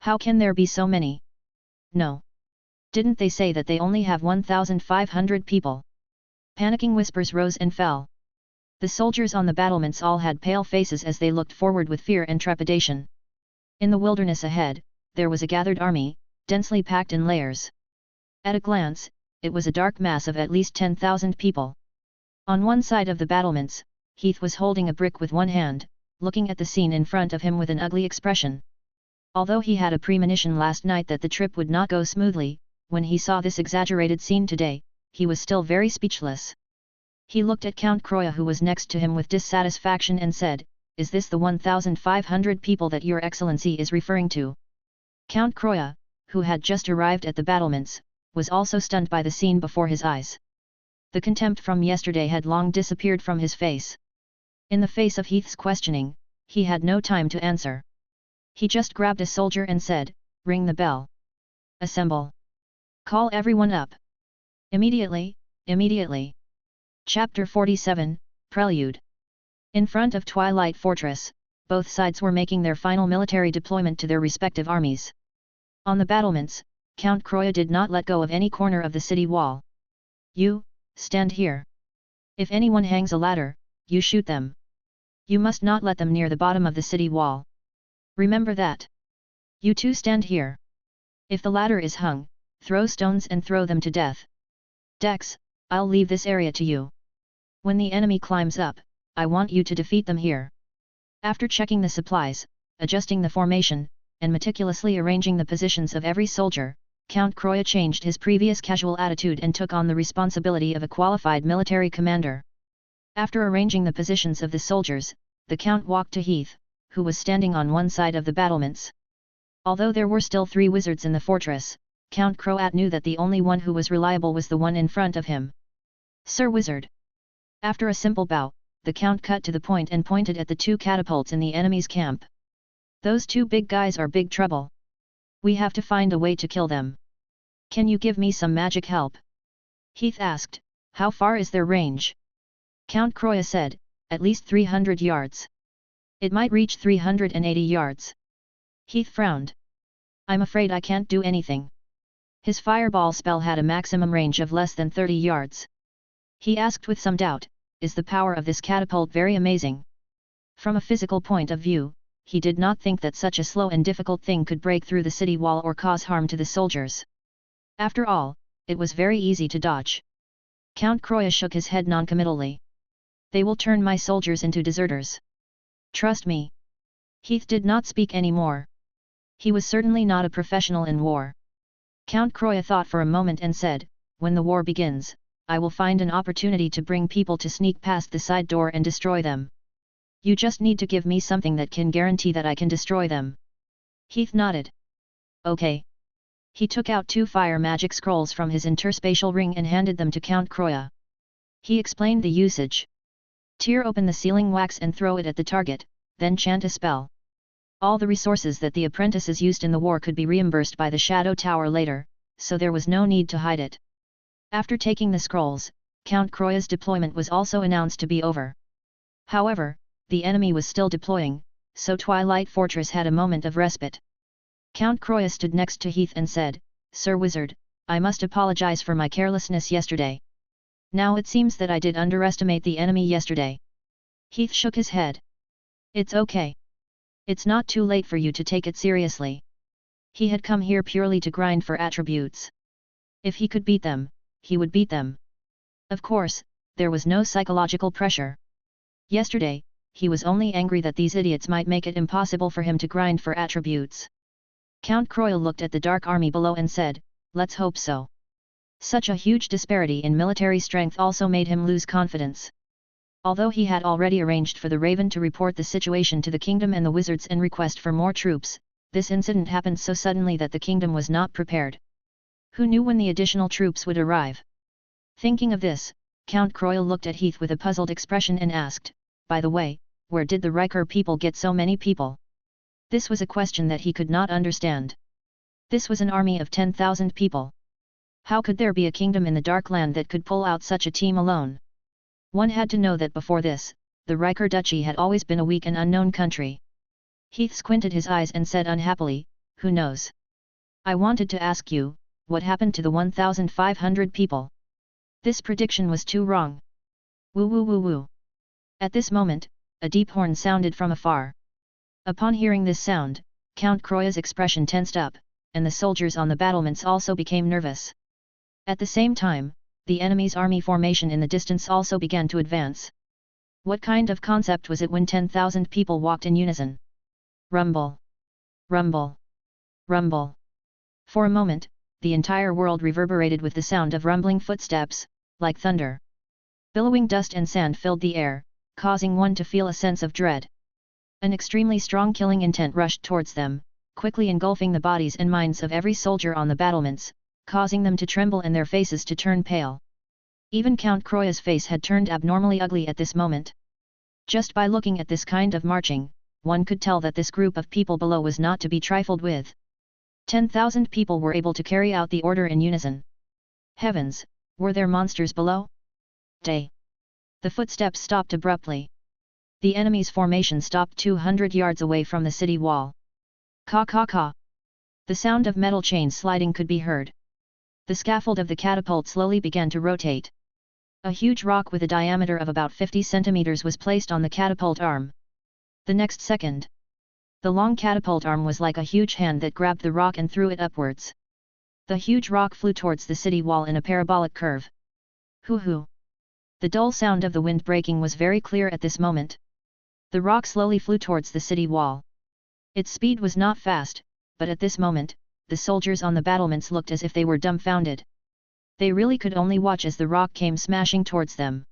How can there be so many? No. Didn't they say that they only have 1,500 people? Panicking whispers rose and fell. The soldiers on the battlements all had pale faces as they looked forward with fear and trepidation. In the wilderness ahead, there was a gathered army, densely packed in layers. At a glance, it was a dark mass of at least 10,000 people. On one side of the battlements, Heath was holding a brick with one hand, looking at the scene in front of him with an ugly expression. Although he had a premonition last night that the trip would not go smoothly, when he saw this exaggerated scene today, he was still very speechless. He looked at Count Croya who was next to him with dissatisfaction and said, "Is this the 1,500 people that your excellency is referring to?" Count Croya, who had just arrived at the battlements, was also stunned by the scene before his eyes. The contempt from yesterday had long disappeared from his face. In the face of Heath's questioning, he had no time to answer. He just grabbed a soldier and said, "Ring the bell. Assemble. Call everyone up. Immediately, immediately." Chapter 47, Prelude. In front of Twilight Fortress, both sides were making their final military deployment to their respective armies. On the battlements, Count Croya did not let go of any corner of the city wall. "You, stand here. If anyone hangs a ladder, you shoot them. You must not let them near the bottom of the city wall. Remember that. You two stand here. If the ladder is hung, throw stones and throw them to death. Dex, I'll leave this area to you. When the enemy climbs up, I want you to defeat them here." After checking the supplies, adjusting the formation, and meticulously arranging the positions of every soldier, Count Croya changed his previous casual attitude and took on the responsibility of a qualified military commander. After arranging the positions of the soldiers, the Count walked to Heath, who was standing on one side of the battlements. Although there were still 3 wizards in the fortress, Count Croat knew that the only one who was reliable was the one in front of him. "Sir Wizard." After a simple bow, the Count cut to the point and pointed at the 2 catapults in the enemy's camp. "Those 2 big guys are big trouble. We have to find a way to kill them. Can you give me some magic help?" Heath asked, "How far is their range?" Count Croya said, "At least 300 yards. It might reach 380 yards. Heath frowned. "I'm afraid I can't do anything. His fireball spell had a maximum range of less than 30 yards. He asked with some doubt, is the power of this catapult very amazing? From a physical point of view, he did not think that such a slow and difficult thing could break through the city wall or cause harm to the soldiers. After all, it was very easy to dodge. Count Croya shook his head noncommittally. They will turn my soldiers into deserters. Trust me. Heath did not speak any more. He was certainly not a professional in war. Count Croya thought for a moment and said, when the war begins, I will find an opportunity to bring people to sneak past the side door and destroy them. You just need to give me something that can guarantee that I can destroy them. Heath nodded. Okay. He took out 2 fire magic scrolls from his interspatial ring and handed them to Count Croya. He explained the usage. Tear open the sealing wax and throw it at the target, then chant a spell. All the resources that the apprentices used in the war could be reimbursed by the Shadow Tower later, so there was no need to hide it. After taking the scrolls, Count Croya's deployment was also announced to be over. However, the enemy was still deploying, so Twilight Fortress had a moment of respite. Count Croya stood next to Heath and said, Sir Wizard, I must apologize for my carelessness yesterday. Now it seems that I did underestimate the enemy yesterday. Heath shook his head. It's okay. It's not too late for you to take it seriously. He had come here purely to grind for attributes. If he could beat them, he would beat them. Of course, there was no psychological pressure. Yesterday, he was only angry that these idiots might make it impossible for him to grind for attributes. Count Croya looked at the dark army below and said, let's hope so. Such a huge disparity in military strength also made him lose confidence. Although he had already arranged for the Raven to report the situation to the kingdom and the wizards and request for more troops, this incident happened so suddenly that the kingdom was not prepared. Who knew when the additional troops would arrive? Thinking of this, Count Croya looked at Heath with a puzzled expression and asked, by the way, where did the Riker people get so many people? This was a question that he could not understand. This was an army of 10,000 people. How could there be a kingdom in the Dark Land that could pull out such a team alone? One had to know that before this, the Riker Duchy had always been a weak and unknown country. Heath squinted his eyes and said unhappily, who knows? I wanted to ask you, what happened to the 1,500 people? This prediction was too wrong. Woo woo woo woo. At this moment, a deep horn sounded from afar. Upon hearing this sound, Count Croya's expression tensed up, and the soldiers on the battlements also became nervous. At the same time, the enemy's army formation in the distance also began to advance. What kind of concept was it when 10,000 people walked in unison? Rumble! Rumble! Rumble! For a moment, the entire world reverberated with the sound of rumbling footsteps, like thunder. Billowing dust and sand filled the air, causing one to feel a sense of dread. An extremely strong killing intent rushed towards them, quickly engulfing the bodies and minds of every soldier on the battlements, causing them to tremble and their faces to turn pale. Even Count Croya's face had turned abnormally ugly at this moment. Just by looking at this kind of marching, one could tell that this group of people below was not to be trifled with. 10,000 people were able to carry out the order in unison. Heavens, were there monsters below? Day! The footsteps stopped abruptly. The enemy's formation stopped 200 yards away from the city wall. Caw caw caw! The sound of metal chains sliding could be heard. The scaffold of the catapult slowly began to rotate. A huge rock with a diameter of about 50 centimeters was placed on the catapult arm. The next second, the long catapult arm was like a huge hand that grabbed the rock and threw it upwards. The huge rock flew towards the city wall in a parabolic curve. Hoo hoo! The dull sound of the wind breaking was very clear at this moment. The rock slowly flew towards the city wall. Its speed was not fast, but at this moment, the soldiers on the battlements looked as if they were dumbfounded. They really could only watch as the rock came smashing towards them.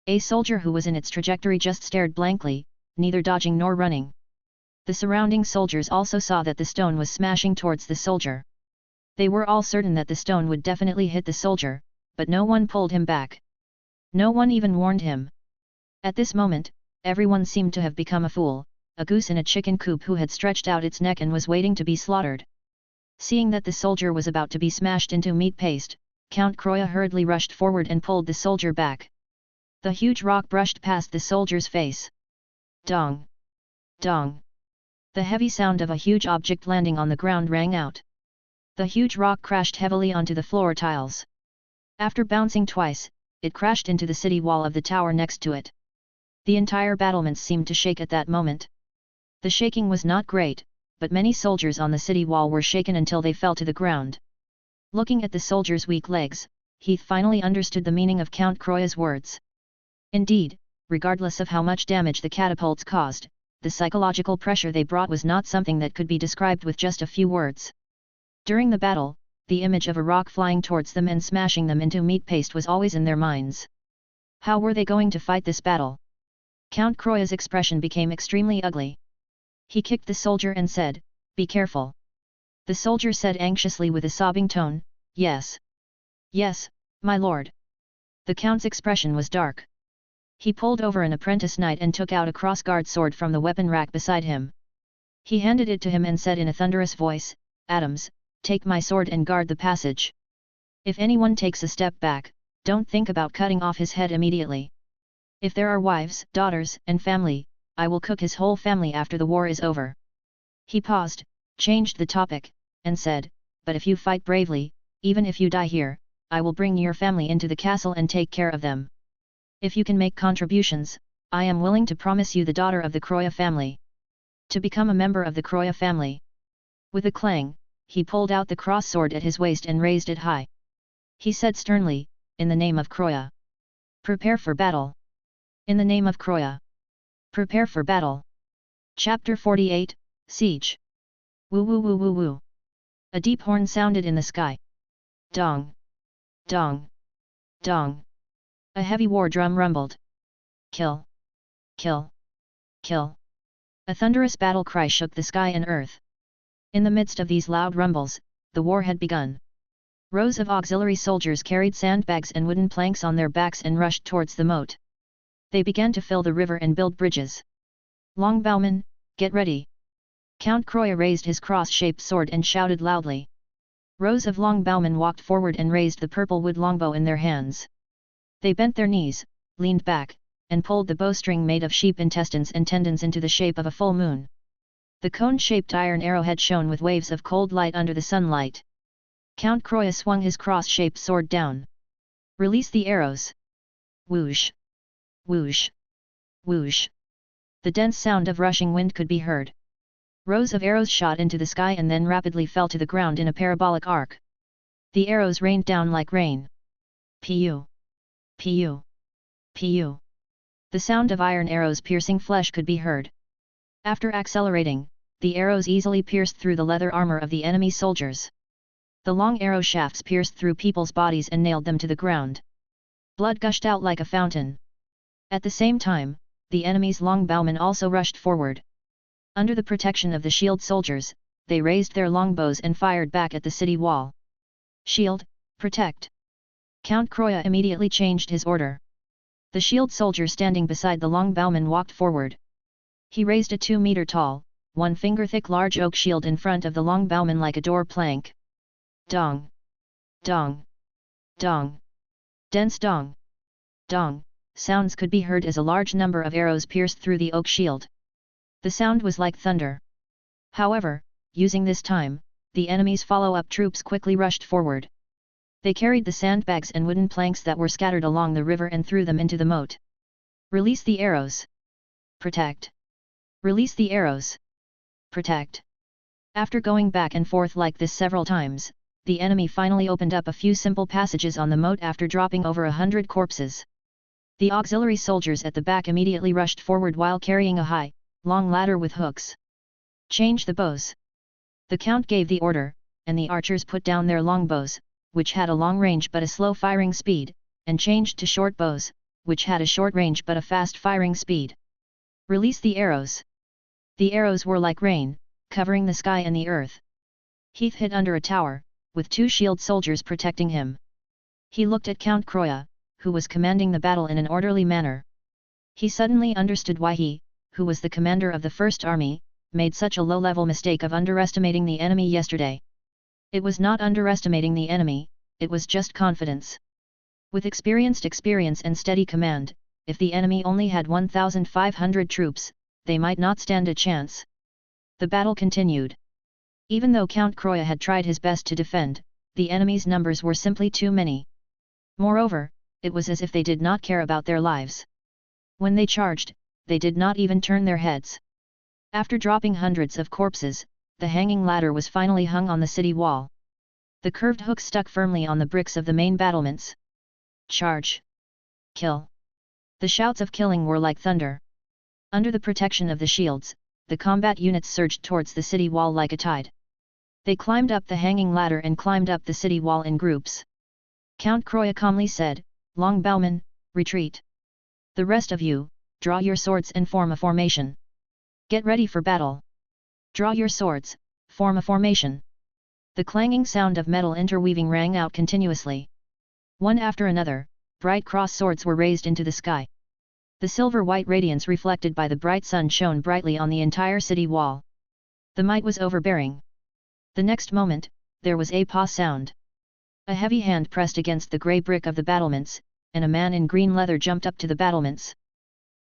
A soldier who was in its trajectory just stared blankly, neither dodging nor running. The surrounding soldiers also saw that the stone was smashing towards the soldier. They were all certain that the stone would definitely hit the soldier, but no one pulled him back. No one even warned him. At this moment, everyone seemed to have become a fool, a goose in a chicken coop who had stretched out its neck and was waiting to be slaughtered. Seeing that the soldier was about to be smashed into meat paste, Count Croya hurriedly rushed forward and pulled the soldier back. The huge rock brushed past the soldier's face. Dong! Dong! The heavy sound of a huge object landing on the ground rang out. The huge rock crashed heavily onto the floor tiles. After bouncing twice, it crashed into the city wall of the tower next to it. The entire battlements seemed to shake at that moment. The shaking was not great, but many soldiers on the city wall were shaken until they fell to the ground. Looking at the soldiers' weak legs, Heath finally understood the meaning of Count Croix's words. Indeed, regardless of how much damage the catapults caused, the psychological pressure they brought was not something that could be described with just a few words. During the battle, the image of a rock flying towards them and smashing them into meat paste was always in their minds. How were they going to fight this battle? Count Croix's expression became extremely ugly. He kicked the soldier and said, "Be careful." The soldier said anxiously with a sobbing tone, "Yes. Yes, my lord." The count's expression was dark. He pulled over an apprentice knight and took out a crossguard sword from the weapon rack beside him. He handed it to him and said in a thunderous voice, "Adams, take my sword and guard the passage. If anyone takes a step back, don't think about cutting off his head immediately. If there are wives, daughters, and family, I will cook his whole family after the war is over." He paused, changed the topic, and said, "But if you fight bravely, even if you die here, I will bring your family into the castle and take care of them. If you can make contributions, I am willing to promise you the daughter of the Croix family. To become a member of the Croix family." With a clang, he pulled out the cross sword at his waist and raised it high. He said sternly, "In the name of Croix. Prepare for battle. In the name of Croix. Prepare for battle." Chapter 48, Siege. Woo woo woo woo woo. A deep horn sounded in the sky. Dong. Dong. Dong. A heavy war drum rumbled. Kill. Kill. Kill. A thunderous battle cry shook the sky and earth. In the midst of these loud rumbles, the war had begun. Rows of auxiliary soldiers carried sandbags and wooden planks on their backs and rushed towards the moat. They began to fill the river and build bridges. "Longbowmen, get ready!" Count Croix raised his cross-shaped sword and shouted loudly. Rows of longbowmen walked forward and raised the purple wood longbow in their hands. They bent their knees, leaned back, and pulled the bowstring made of sheep intestines and tendons into the shape of a full moon. The cone-shaped iron arrowhead shone with waves of cold light under the sunlight. Count Croix swung his cross-shaped sword down. "Release the arrows!" Whoosh! Whoosh! Whoosh! The dense sound of rushing wind could be heard. Rows of arrows shot into the sky and then rapidly fell to the ground in a parabolic arc. The arrows rained down like rain. Pu! Pu! Pu! The sound of iron arrows piercing flesh could be heard. After accelerating, the arrows easily pierced through the leather armor of the enemy soldiers. The long arrow shafts pierced through people's bodies and nailed them to the ground. Blood gushed out like a fountain. At the same time, the enemy's longbowmen also rushed forward. Under the protection of the shield soldiers, they raised their longbows and fired back at the city wall. "Shield, protect!" Count Croix immediately changed his order. The shield soldier standing beside the longbowman walked forward. He raised a 2-meter-tall, 1-finger-thick large oak shield in front of the longbowman like a door plank. Dong! Dong! Dong! Dense dong! Dong! Sounds could be heard as a large number of arrows pierced through the oak shield. The sound was like thunder. However, using this time, the enemy's follow-up troops quickly rushed forward. They carried the sandbags and wooden planks that were scattered along the river and threw them into the moat. "Release the arrows! Protect! Release the arrows! Protect!" After going back and forth like this several times, the enemy finally opened up a few simple passages on the moat after dropping over 100 corpses. The auxiliary soldiers at the back immediately rushed forward while carrying a high, long ladder with hooks. "Change the bows!" The count gave the order, and the archers put down their longbows, which had a long range but a slow firing speed, and changed to short bows, which had a short range but a fast firing speed. "Release the arrows!" The arrows were like rain, covering the sky and the earth. Heath hid under a tower, with 2 shield soldiers protecting him. He looked at Count Croix, who was commanding the battle in an orderly manner. He suddenly understood why he, who was the commander of the First Army, made such a low-level mistake of underestimating the enemy yesterday. It was not underestimating the enemy, it was just confidence. With experienced experience and steady command, if the enemy only had 1,500 troops, they might not stand a chance. The battle continued. Even though Count Croya had tried his best to defend, the enemy's numbers were simply too many. Moreover, it was as if they did not care about their lives. When they charged, they did not even turn their heads. After dropping hundreds of corpses, the hanging ladder was finally hung on the city wall. The curved hook stuck firmly on the bricks of the main battlements. Charge! Kill! The shouts of killing were like thunder. Under the protection of the shields, the combat units surged towards the city wall like a tide. They climbed up the hanging ladder and climbed up the city wall in groups. Count Croya calmly said, "Longbowmen, retreat. The rest of you, draw your swords and form a formation. Get ready for battle. Draw your swords, form a formation." The clanging sound of metal interweaving rang out continuously. One after another, bright cross swords were raised into the sky. The silver-white radiance reflected by the bright sun shone brightly on the entire city wall. The might was overbearing. The next moment, there was a paw sound. A heavy hand pressed against the grey brick of the battlements, and a man in green leather jumped up to the battlements.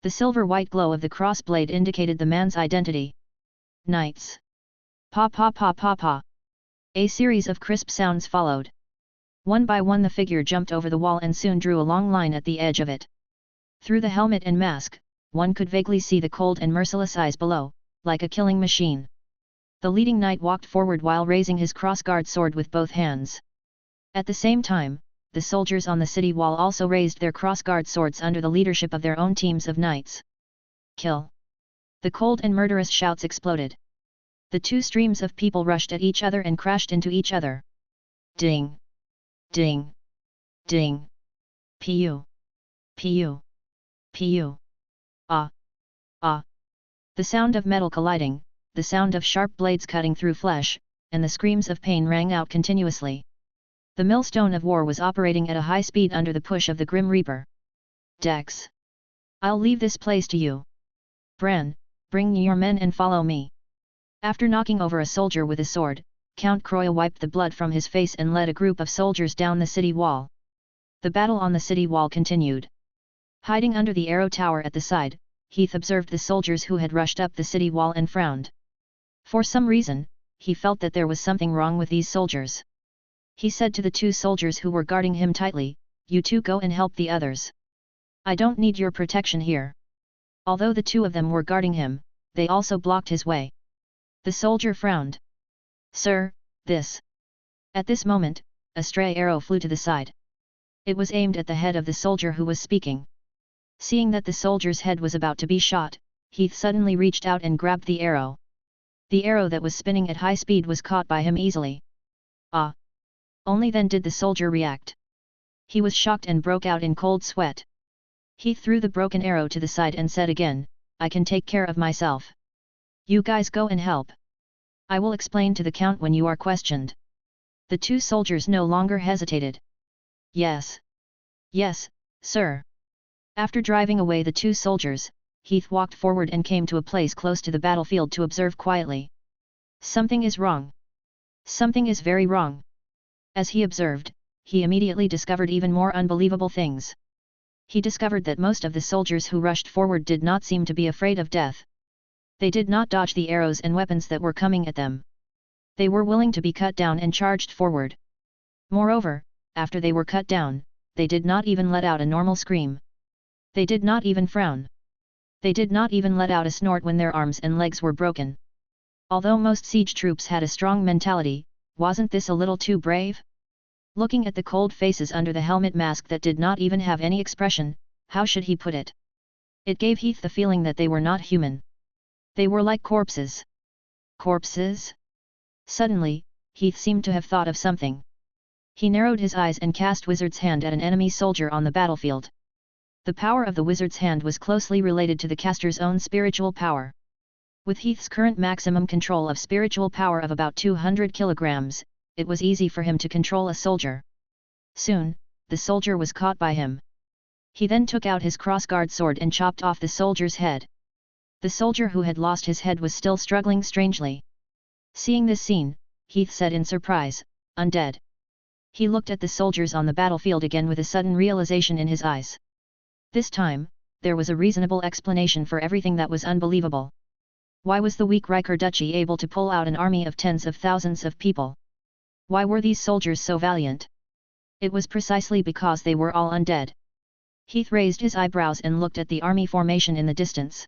The silver-white glow of the crossblade indicated the man's identity. Knights. Pa pa pa pa pa. A series of crisp sounds followed. One by one the figure jumped over the wall and soon drew a long line at the edge of it. Through the helmet and mask, one could vaguely see the cold and merciless eyes below, like a killing machine. The leading knight walked forward while raising his crossguard sword with both hands. At the same time, the soldiers on the city wall also raised their crossguard swords under the leadership of their own teams of knights. Kill! The cold and murderous shouts exploded. The two streams of people rushed at each other and crashed into each other. Ding! Ding! Ding! Pu! Pu! Pu! Ah! Ah! The sound of metal colliding, the sound of sharp blades cutting through flesh, and the screams of pain rang out continuously. The millstone of war was operating at a high speed under the push of the Grim Reaper. Dex! I'll leave this place to you. Bran, bring your men and follow me. After knocking over a soldier with a sword, Count Croya wiped the blood from his face and led a group of soldiers down the city wall. The battle on the city wall continued. Hiding under the arrow tower at the side, Heath observed the soldiers who had rushed up the city wall and frowned. For some reason, he felt that there was something wrong with these soldiers. He said to the two soldiers who were guarding him tightly, "You two go and help the others. I don't need your protection here." Although the two of them were guarding him, they also blocked his way. The soldier frowned. "Sir, this..." At this moment, a stray arrow flew to the side. It was aimed at the head of the soldier who was speaking. Seeing that the soldier's head was about to be shot, Heath suddenly reached out and grabbed the arrow. The arrow that was spinning at high speed was caught by him easily. Ah! Only then did the soldier react. He was shocked and broke out in cold sweat. He threw the broken arrow to the side and said again, "I can take care of myself. You guys go and help. I will explain to the Count when you are questioned." The two soldiers no longer hesitated. "Yes. Yes, sir." After driving away the two soldiers, Heath walked forward and came to a place close to the battlefield to observe quietly. Something is wrong. Something is very wrong. As he observed, he immediately discovered even more unbelievable things. He discovered that most of the soldiers who rushed forward did not seem to be afraid of death. They did not dodge the arrows and weapons that were coming at them. They were willing to be cut down and charged forward. Moreover, after they were cut down, they did not even let out a normal scream. They did not even frown. They did not even let out a snort when their arms and legs were broken. Although most siege troops had a strong mentality, wasn't this a little too brave? Looking at the cold faces under the helmet mask that did not even have any expression, how should he put it? It gave Heath the feeling that they were not human. They were like corpses. Corpses? Suddenly, Heath seemed to have thought of something. He narrowed his eyes and cast Wizard's Hand at an enemy soldier on the battlefield. The power of the Wizard's Hand was closely related to the caster's own spiritual power. With Heath's current maximum control of spiritual power of about 200 kilograms, it was easy for him to control a soldier. Soon, the soldier was caught by him. He then took out his crossguard sword and chopped off the soldier's head. The soldier who had lost his head was still struggling strangely. Seeing this scene, Heath said in surprise, "Undead." He looked at the soldiers on the battlefield again with a sudden realization in his eyes. This time, there was a reasonable explanation for everything that was unbelievable. Why was the weak Riker Duchy able to pull out an army of tens of thousands of people? Why were these soldiers so valiant? It was precisely because they were all undead. Heath raised his eyebrows and looked at the army formation in the distance.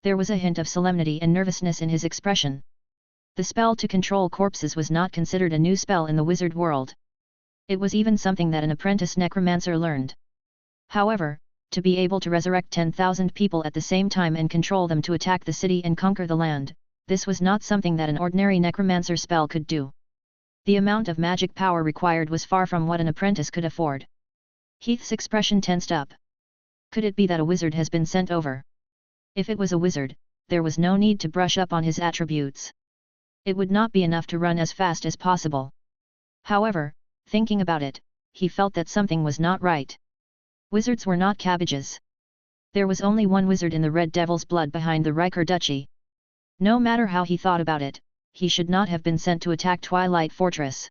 There was a hint of solemnity and nervousness in his expression. The spell to control corpses was not considered a new spell in the wizard world. It was even something that an apprentice necromancer learned. However, to be able to resurrect 10,000 people at the same time and control them to attack the city and conquer the land, this was not something that an ordinary necromancer spell could do. The amount of magic power required was far from what an apprentice could afford. Heath's expression tensed up. Could it be that a wizard has been sent over? If it was a wizard, there was no need to brush up on his attributes. It would not be enough to run as fast as possible. However, thinking about it, he felt that something was not right. Wizards were not cabbages. There was only one wizard in the Red Devil's blood behind the Riker Duchy. No matter how he thought about it, he should not have been sent to attack Twilight Fortress.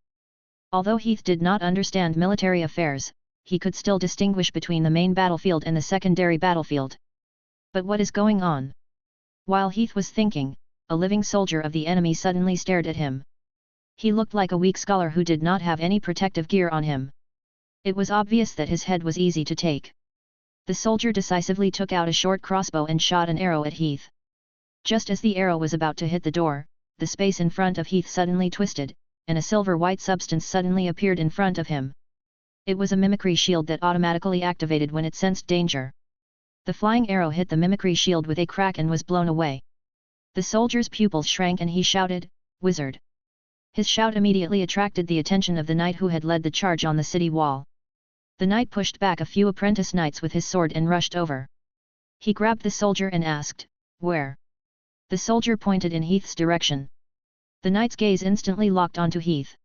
Although Heath did not understand military affairs, he could still distinguish between the main battlefield and the secondary battlefield. But what is going on? While Heath was thinking, a living soldier of the enemy suddenly stared at him. He looked like a weak scholar who did not have any protective gear on him. It was obvious that his head was easy to take. The soldier decisively took out a short crossbow and shot an arrow at Heath. Just as the arrow was about to hit the door, the space in front of Heath suddenly twisted, and a silver-white substance suddenly appeared in front of him. It was a mimicry shield that automatically activated when it sensed danger. The flying arrow hit the mimicry shield with a crack and was blown away. The soldier's pupils shrank and he shouted, "Wizard!" His shout immediately attracted the attention of the knight who had led the charge on the city wall. The knight pushed back a few apprentice knights with his sword and rushed over. He grabbed the soldier and asked, "Where?" The soldier pointed in Heath's direction. The knight's gaze instantly locked onto Heath.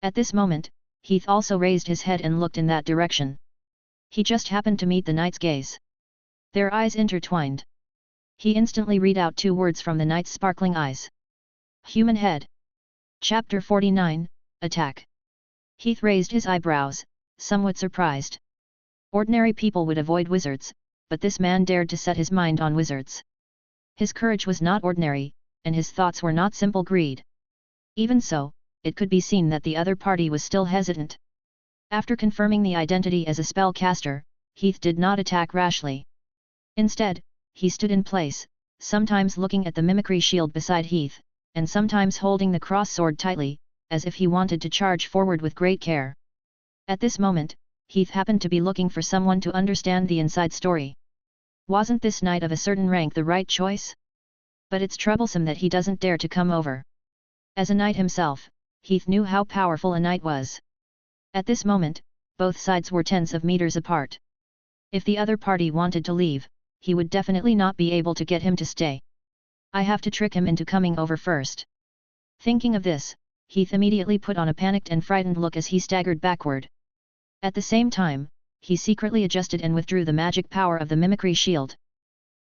At this moment, Heath also raised his head and looked in that direction. He just happened to meet the knight's gaze. Their eyes intertwined. He instantly read out two words from the knight's sparkling eyes. Human head. Chapter 49, Attack. Heath raised his eyebrows, somewhat surprised. Ordinary people would avoid wizards, but this man dared to set his mind on wizards. His courage was not ordinary, and his thoughts were not simple greed. Even so, it could be seen that the other party was still hesitant. After confirming the identity as a spellcaster, Heath did not attack rashly. Instead, he stood in place, sometimes looking at the mimicry shield beside Heath, and sometimes holding the cross sword tightly, as if he wanted to charge forward with great care. At this moment, Heath happened to be looking for someone to understand the inside story. Wasn't this knight of a certain rank the right choice? But it's troublesome that he doesn't dare to come over. As a knight himself, Heath knew how powerful a knight was. At this moment, both sides were tens of meters apart. If the other party wanted to leave, he would definitely not be able to get him to stay. I have to trick him into coming over first. Thinking of this, Heath immediately put on a panicked and frightened look as he staggered backward. At the same time, he secretly adjusted and withdrew the magic power of the mimicry shield.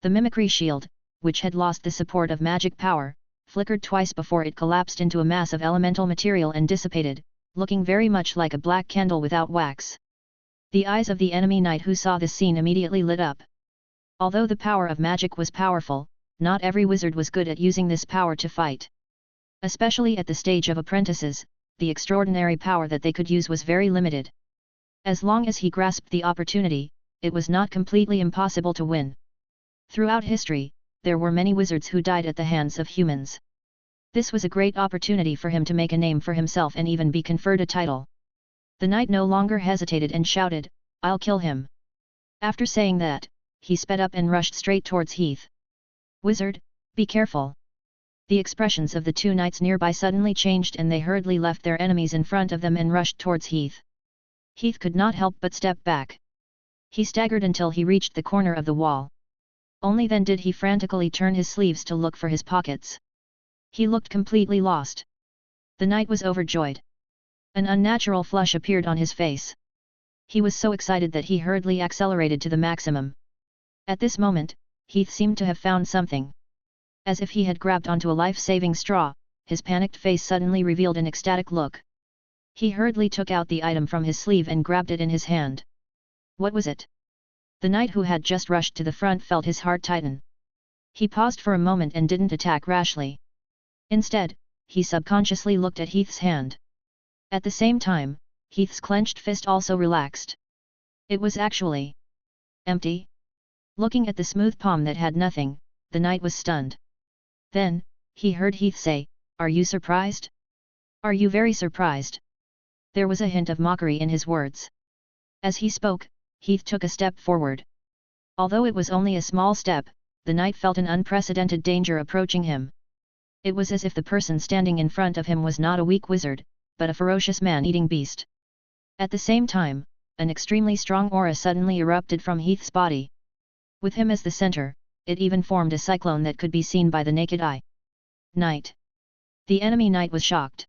The mimicry shield, which had lost the support of magic power, flickered twice before it collapsed into a mass of elemental material and dissipated, looking very much like a black candle without wax. The eyes of the enemy knight who saw this scene immediately lit up. Although the power of magic was powerful, not every wizard was good at using this power to fight. Especially at the stage of apprentices, the extraordinary power that they could use was very limited. As long as he grasped the opportunity, it was not completely impossible to win. Throughout history, there were many wizards who died at the hands of humans. This was a great opportunity for him to make a name for himself and even be conferred a title. The knight no longer hesitated and shouted, "I'll kill him." After saying that, he sped up and rushed straight towards Heath. "Wizard, be careful." The expressions of the two knights nearby suddenly changed and they hurriedly left their enemies in front of them and rushed towards Heath. Heath could not help but step back. He staggered until he reached the corner of the wall. Only then did he frantically turn his sleeves to look for his pockets. He looked completely lost. The knight was overjoyed. An unnatural flush appeared on his face. He was so excited that he hurriedly accelerated to the maximum. At this moment, Heath seemed to have found something. As if he had grabbed onto a life-saving straw, his panicked face suddenly revealed an ecstatic look. He hurriedly took out the item from his sleeve and grabbed it in his hand. What was it? The knight who had just rushed to the front felt his heart tighten. He paused for a moment and didn't attack rashly. Instead, he subconsciously looked at Heath's hand. At the same time, Heath's clenched fist also relaxed. It was actually empty. Looking at the smooth palm that had nothing, the knight was stunned. Then, he heard Heath say, "Are you surprised? Are you very surprised?" There was a hint of mockery in his words. As he spoke, Heath took a step forward. Although it was only a small step, the knight felt an unprecedented danger approaching him. It was as if the person standing in front of him was not a weak wizard, but a ferocious man-eating beast. At the same time, an extremely strong aura suddenly erupted from Heath's body. With him as the center, it even formed a cyclone that could be seen by the naked eye. Knight. The enemy knight was shocked.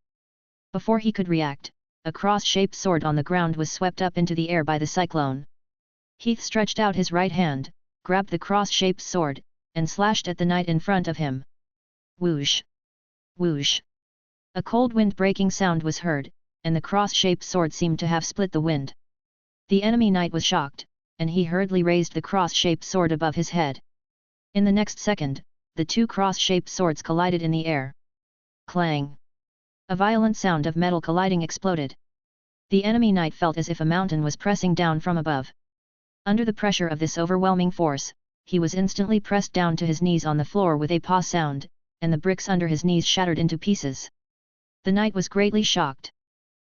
Before he could react, a cross-shaped sword on the ground was swept up into the air by the cyclone. Heath stretched out his right hand, grabbed the cross-shaped sword, and slashed at the knight in front of him. Whoosh! Whoosh! A cold wind-breaking sound was heard, and the cross-shaped sword seemed to have split the wind. The enemy knight was shocked, and he hurriedly raised the cross-shaped sword above his head. In the next second, the two cross-shaped swords collided in the air. Clang! A violent sound of metal colliding exploded. The enemy knight felt as if a mountain was pressing down from above. Under the pressure of this overwhelming force, he was instantly pressed down to his knees on the floor with a paw sound, and the bricks under his knees shattered into pieces. The knight was greatly shocked.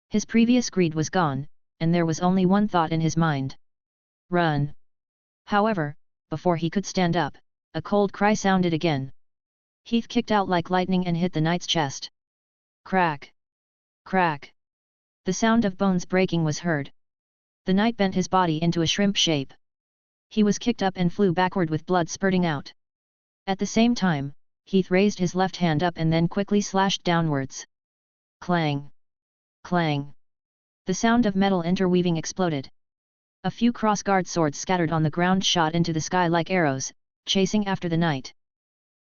His previous greed was gone, and there was only one thought in his mind. Run! However, before he could stand up, a cold cry sounded again. Heath kicked out like lightning and hit the knight's chest. Crack! Crack! The sound of bones breaking was heard. The knight bent his body into a shrimp shape. He was kicked up and flew backward with blood spurting out. At the same time, Heath raised his left hand up and then quickly slashed downwards. Clang! Clang! The sound of metal interweaving exploded. A few cross-guard swords scattered on the ground shot into the sky like arrows, chasing after the knight.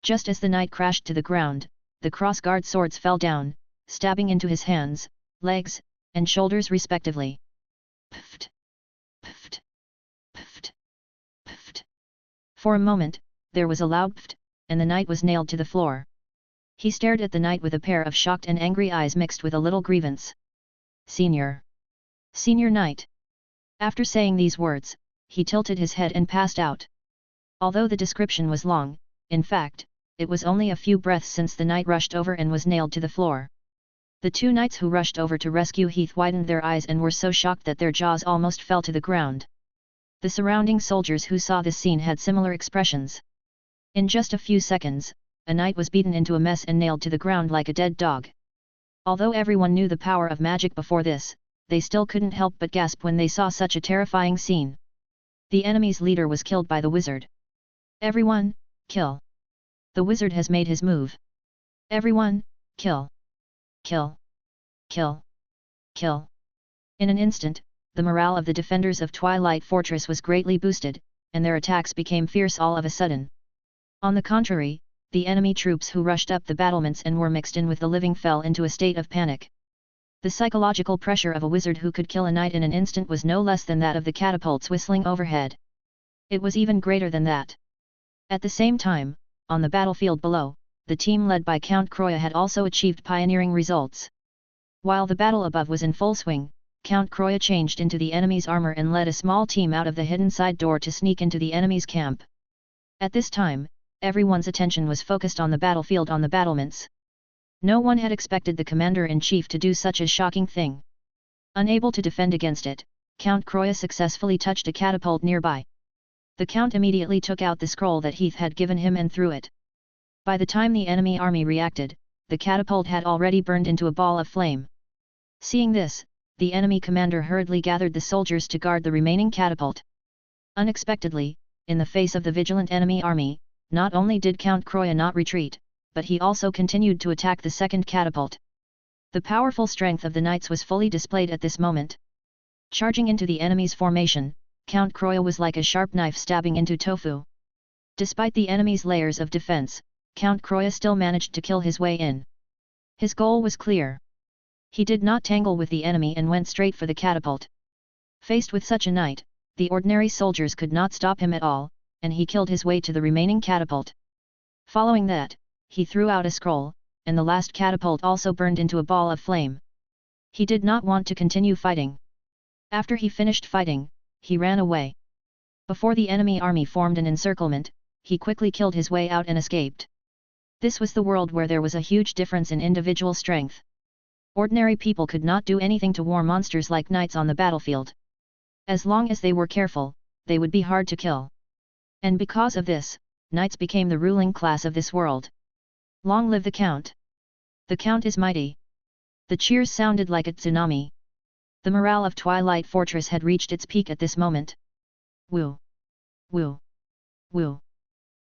Just as the knight crashed to the ground, the cross-guard swords fell down, stabbing into his hands, legs, and shoulders respectively. Pft! Pft! Pft! Pft! For a moment, there was a loud pft, and the knight was nailed to the floor. He stared at the knight with a pair of shocked and angry eyes mixed with a little grievance. Senior! Senior knight! After saying these words, he tilted his head and passed out. Although the description was long, in fact, it was only a few breaths since the knight rushed over and was nailed to the floor. The two knights who rushed over to rescue Heath widened their eyes and were so shocked that their jaws almost fell to the ground. The surrounding soldiers who saw this scene had similar expressions. In just a few seconds, a knight was beaten into a mess and nailed to the ground like a dead dog. Although everyone knew the power of magic before this, they still couldn't help but gasp when they saw such a terrifying scene. The enemy's leader was killed by the wizard. Everyone, kill! The wizard has made his move. Everyone, kill! Kill! Kill! Kill! In an instant, the morale of the defenders of Twilight Fortress was greatly boosted, and their attacks became fierce all of a sudden. On the contrary, the enemy troops who rushed up the battlements and were mixed in with the living fell into a state of panic. The psychological pressure of a wizard who could kill a knight in an instant was no less than that of the catapults whistling overhead. It was even greater than that. At the same time, on the battlefield below, the team led by Count Croya had also achieved pioneering results. While the battle above was in full swing, Count Croya changed into the enemy's armor and led a small team out of the hidden side door to sneak into the enemy's camp. At this time, everyone's attention was focused on the battlefield on the battlements. No one had expected the commander-in-chief to do such a shocking thing. Unable to defend against it, Count Croya successfully touched a catapult nearby. The Count immediately took out the scroll that Heath had given him and threw it. By the time the enemy army reacted, the catapult had already burned into a ball of flame. Seeing this, the enemy commander hurriedly gathered the soldiers to guard the remaining catapult. Unexpectedly, in the face of the vigilant enemy army, not only did Count Croya not retreat, but he also continued to attack the second catapult. The powerful strength of the knights was fully displayed at this moment. Charging into the enemy's formation, Count Croya was like a sharp knife stabbing into tofu. Despite the enemy's layers of defense, Count Croya still managed to kill his way in. His goal was clear. He did not tangle with the enemy and went straight for the catapult. Faced with such a knight, the ordinary soldiers could not stop him at all, and he killed his way to the remaining catapult. Following that, he threw out a scroll, and the last catapult also burned into a ball of flame. He did not want to continue fighting. After he finished fighting, he ran away. Before the enemy army formed an encirclement, he quickly killed his way out and escaped. This was the world where there was a huge difference in individual strength. Ordinary people could not do anything to war monsters like knights on the battlefield. As long as they were careful, they would be hard to kill. And because of this, knights became the ruling class of this world. Long live the Count! The Count is mighty! The cheers sounded like a tsunami. The morale of Twilight Fortress had reached its peak at this moment. Woo! Woo! Woo!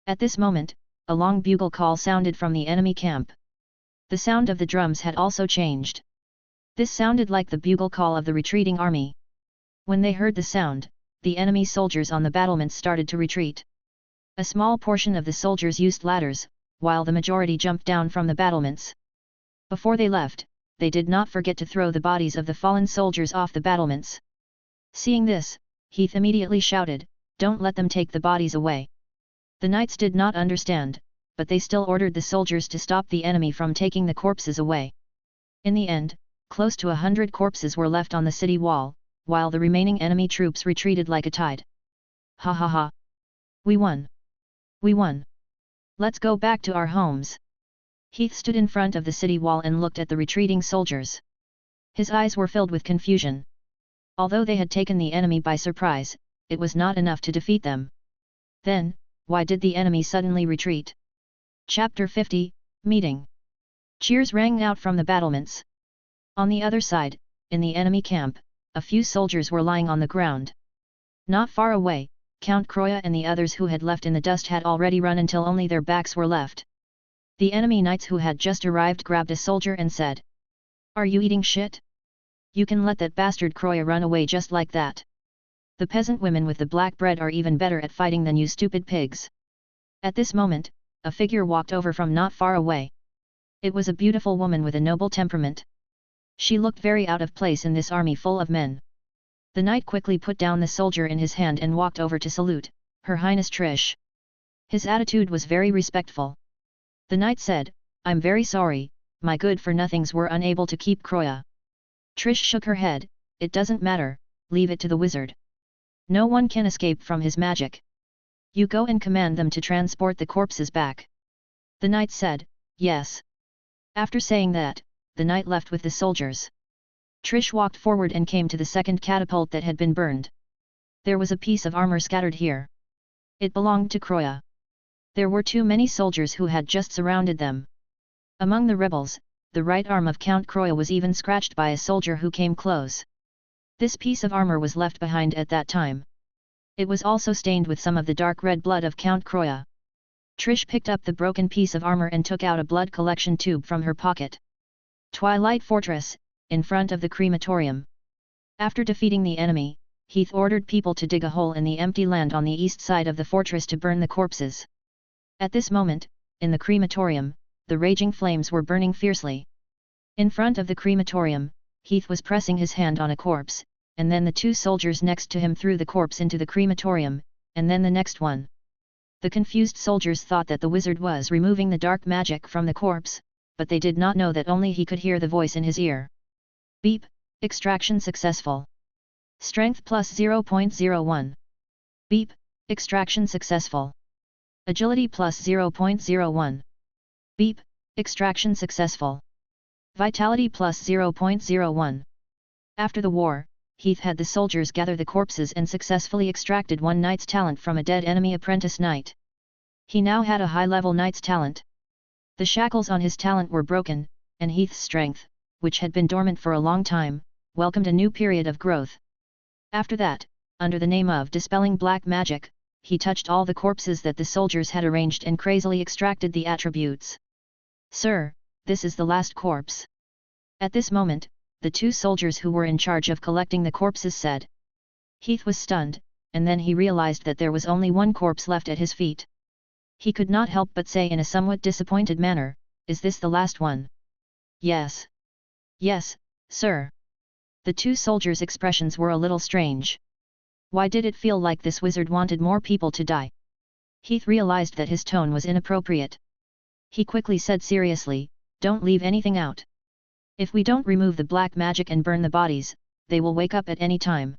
At this moment, a long bugle call sounded from the enemy camp. The sound of the drums had also changed. This sounded like the bugle call of the retreating army. When they heard the sound, the enemy soldiers on the battlements started to retreat. A small portion of the soldiers used ladders, while the majority jumped down from the battlements. Before they left, they did not forget to throw the bodies of the fallen soldiers off the battlements. Seeing this, Heath immediately shouted, "Don't let them take the bodies away." The knights did not understand, but they still ordered the soldiers to stop the enemy from taking the corpses away. In the end, close to 100 corpses were left on the city wall, while the remaining enemy troops retreated like a tide. Ha ha ha! We won! We won! Let's go back to our homes! Heath stood in front of the city wall and looked at the retreating soldiers. His eyes were filled with confusion. Although they had taken the enemy by surprise, it was not enough to defeat them. Then, why did the enemy suddenly retreat? Chapter 50, Meeting. Cheers rang out from the battlements. On the other side, in the enemy camp, a few soldiers were lying on the ground. Not far away, Count Croya and the others who had left in the dust had already run until only their backs were left. The enemy knights who had just arrived grabbed a soldier and said, "Are you eating shit? You can let that bastard Croya run away just like that. The peasant women with the black bread are even better at fighting than you stupid pigs." At this moment, a figure walked over from not far away. It was a beautiful woman with a noble temperament. She looked very out of place in this army full of men. The knight quickly put down the soldier in his hand and walked over to salute, "Her Highness Trish." His attitude was very respectful. The knight said, "I'm very sorry, my good-for-nothings were unable to keep Croya." Trish shook her head, "It doesn't matter, leave it to the wizard. No one can escape from his magic. You go and command them to transport the corpses back." The knight said, "Yes." After saying that, the knight left with the soldiers. Trish walked forward and came to the second catapult that had been burned. There was a piece of armor scattered here. It belonged to Croya. There were too many soldiers who had just surrounded them. Among the rebels, the right arm of Count Croya was even scratched by a soldier who came close. This piece of armor was left behind at that time. It was also stained with some of the dark red blood of Count Croya. Trish picked up the broken piece of armor and took out a blood collection tube from her pocket. Twilight Fortress, in front of the crematorium. After defeating the enemy, Heath ordered people to dig a hole in the empty land on the east side of the fortress to burn the corpses. At this moment, in the crematorium, the raging flames were burning fiercely. In front of the crematorium, Heath was pressing his hand on a corpse, and then the two soldiers next to him threw the corpse into the crematorium, and then the next one. The confused soldiers thought that the wizard was removing the dark magic from the corpse, but they did not know that only he could hear the voice in his ear. Beep, extraction successful. Strength plus 0.01. Beep, extraction successful. Agility plus 0.01. Beep, extraction successful. Vitality plus 0.01. After the war, Heath had the soldiers gather the corpses and successfully extracted one knight's talent from a dead enemy apprentice knight. He now had a high-level knight's talent. The shackles on his talent were broken, and Heath's strength, which had been dormant for a long time, welcomed a new period of growth. After that, under the name of Dispelling Black Magic, he touched all the corpses that the soldiers had arranged and crazily extracted the attributes. "Sir, this is the last corpse." At this moment, the two soldiers who were in charge of collecting the corpses said. Heath was stunned, and then he realized that there was only one corpse left at his feet. He could not help but say in a somewhat disappointed manner, "Is this the last one?" "Yes. Yes, sir." The two soldiers' expressions were a little strange. Why did it feel like this wizard wanted more people to die? Heath realized that his tone was inappropriate, He quickly said seriously, don't leave anything out. If we don't remove the black magic and burn the bodies, they will wake up at any time.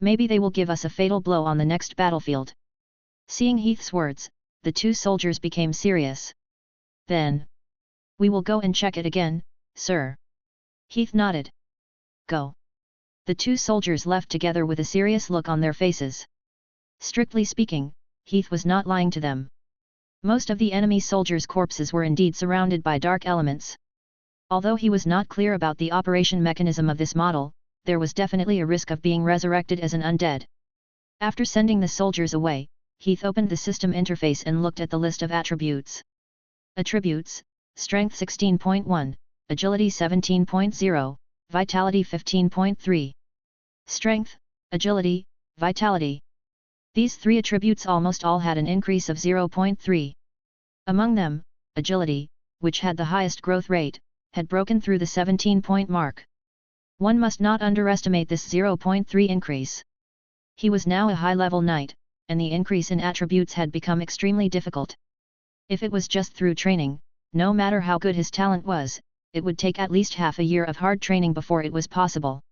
Maybe they will give us a fatal blow on the next battlefield. Seeing Heath's words, the two soldiers became serious. Then, we will go and check it again, sir. Heath nodded. Go. The two soldiers left together with a serious look on their faces. Strictly speaking, Heath was not lying to them. Most of the enemy soldiers' corpses were indeed surrounded by dark elements. Although he was not clear about the operation mechanism of this model, there was definitely a risk of being resurrected as an undead. After sending the soldiers away, Heath opened the system interface and looked at the list of attributes. Attributes: Strength 16.1, Agility 17.0, Vitality 15.3. Strength, Agility, Vitality. These three attributes almost all had an increase of 0.3. Among them, Agility, which had the highest growth rate, had broken through the 17-point mark. One must not underestimate this 0.3 increase. He was now a high-level knight, and the increase in attributes had become extremely difficult. If it was just through training, no matter how good his talent was, it would take at least half a year of hard training before it was possible.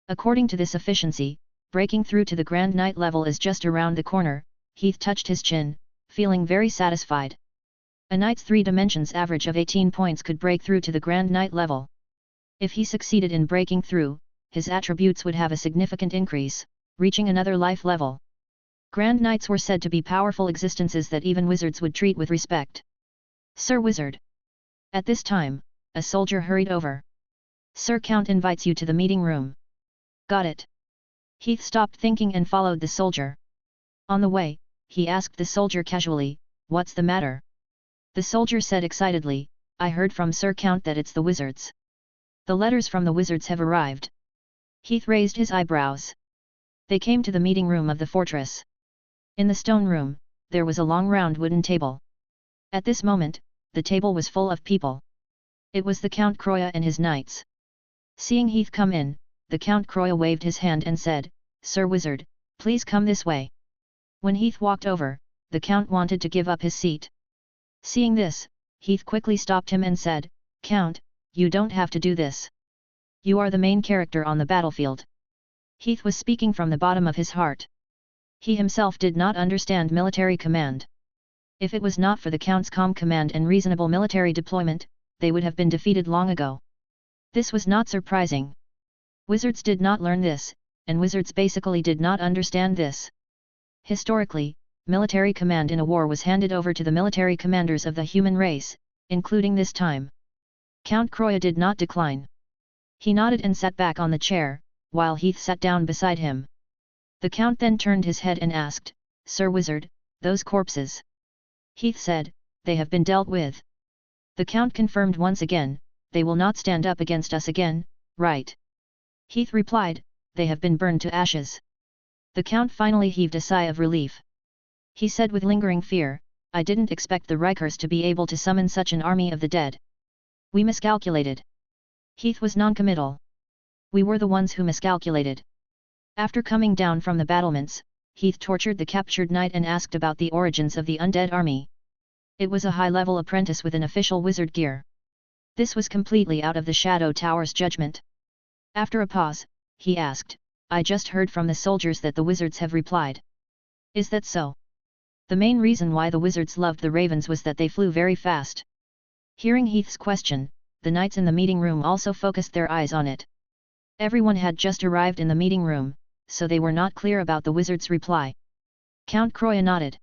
According to this efficiency, breaking through to the Grand Knight level is just around the corner. Heath touched his chin, feeling very satisfied. A knight's 3 dimensions average of 18 points could break through to the Grand Knight level. If he succeeded in breaking through, his attributes would have a significant increase, reaching another life level. Grand Knights were said to be powerful existences that even wizards would treat with respect. Sir Wizard. At this time, a soldier hurried over. Sir Count invites you to the meeting room. Got it. Heath stopped thinking and followed the soldier. On the way, he asked the soldier casually, what's the matter? The soldier said excitedly, I heard from Sir Count that it's the wizards. The letters from the wizards have arrived. Heath raised his eyebrows. They came to the meeting room of the fortress. In the stone room, there was a long round wooden table. At this moment, the table was full of people. It was the Count Croya and his knights. Seeing Heath come in, the Count Croya waved his hand and said, Sir Wizard, please come this way. When Heath walked over, the Count wanted to give up his seat. Seeing this, Heath quickly stopped him and said, Count, you don't have to do this. You are the main character on the battlefield. Heath was speaking from the bottom of his heart. He himself did not understand military command. If it was not for the Count's calm command and reasonable military deployment, they would have been defeated long ago. This was not surprising. Wizards did not learn this, and wizards basically did not understand this. Historically, military command in a war was handed over to the military commanders of the human race, including this time. Count Croya did not decline. He nodded and sat back on the chair, while Heath sat down beside him. The Count then turned his head and asked, Sir Wizard, those corpses? Heath said, they have been dealt with. The Count confirmed once again, they will not stand up against us again, right? Heath replied, they have been burned to ashes. The Count finally heaved a sigh of relief. He said with lingering fear, I didn't expect the Rikers to be able to summon such an army of the dead. We miscalculated. Heath was non-committal. We were the ones who miscalculated. After coming down from the battlements, Heath tortured the captured knight and asked about the origins of the undead army. It was a high-level apprentice with an official wizard gear. This was completely out of the Shadow Tower's judgment. After a pause, he asked, I just heard from the soldiers that the wizards have replied. Is that so? The main reason why the wizards loved the ravens was that they flew very fast. Hearing Heath's question, the knights in the meeting room also focused their eyes on it. Everyone had just arrived in the meeting room, so they were not clear about the wizard's reply. Count Croya nodded.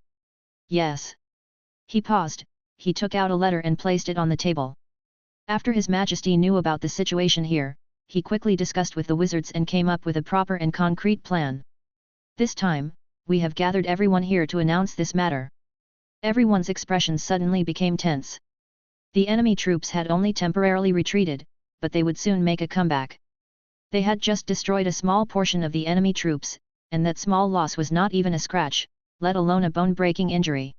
Yes. He paused, he took out a letter and placed it on the table. After His Majesty knew about the situation here, he quickly discussed with the wizards and came up with a proper and concrete plan. This time, we have gathered everyone here to announce this matter. Everyone's expressions suddenly became tense. The enemy troops had only temporarily retreated, but they would soon make a comeback. They had just destroyed a small portion of the enemy troops, and that small loss was not even a scratch, let alone a bone-breaking injury.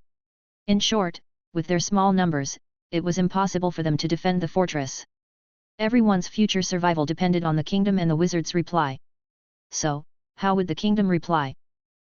In short, with their small numbers, it was impossible for them to defend the fortress. Everyone's future survival depended on the kingdom and the wizard's reply. So, how would the kingdom reply?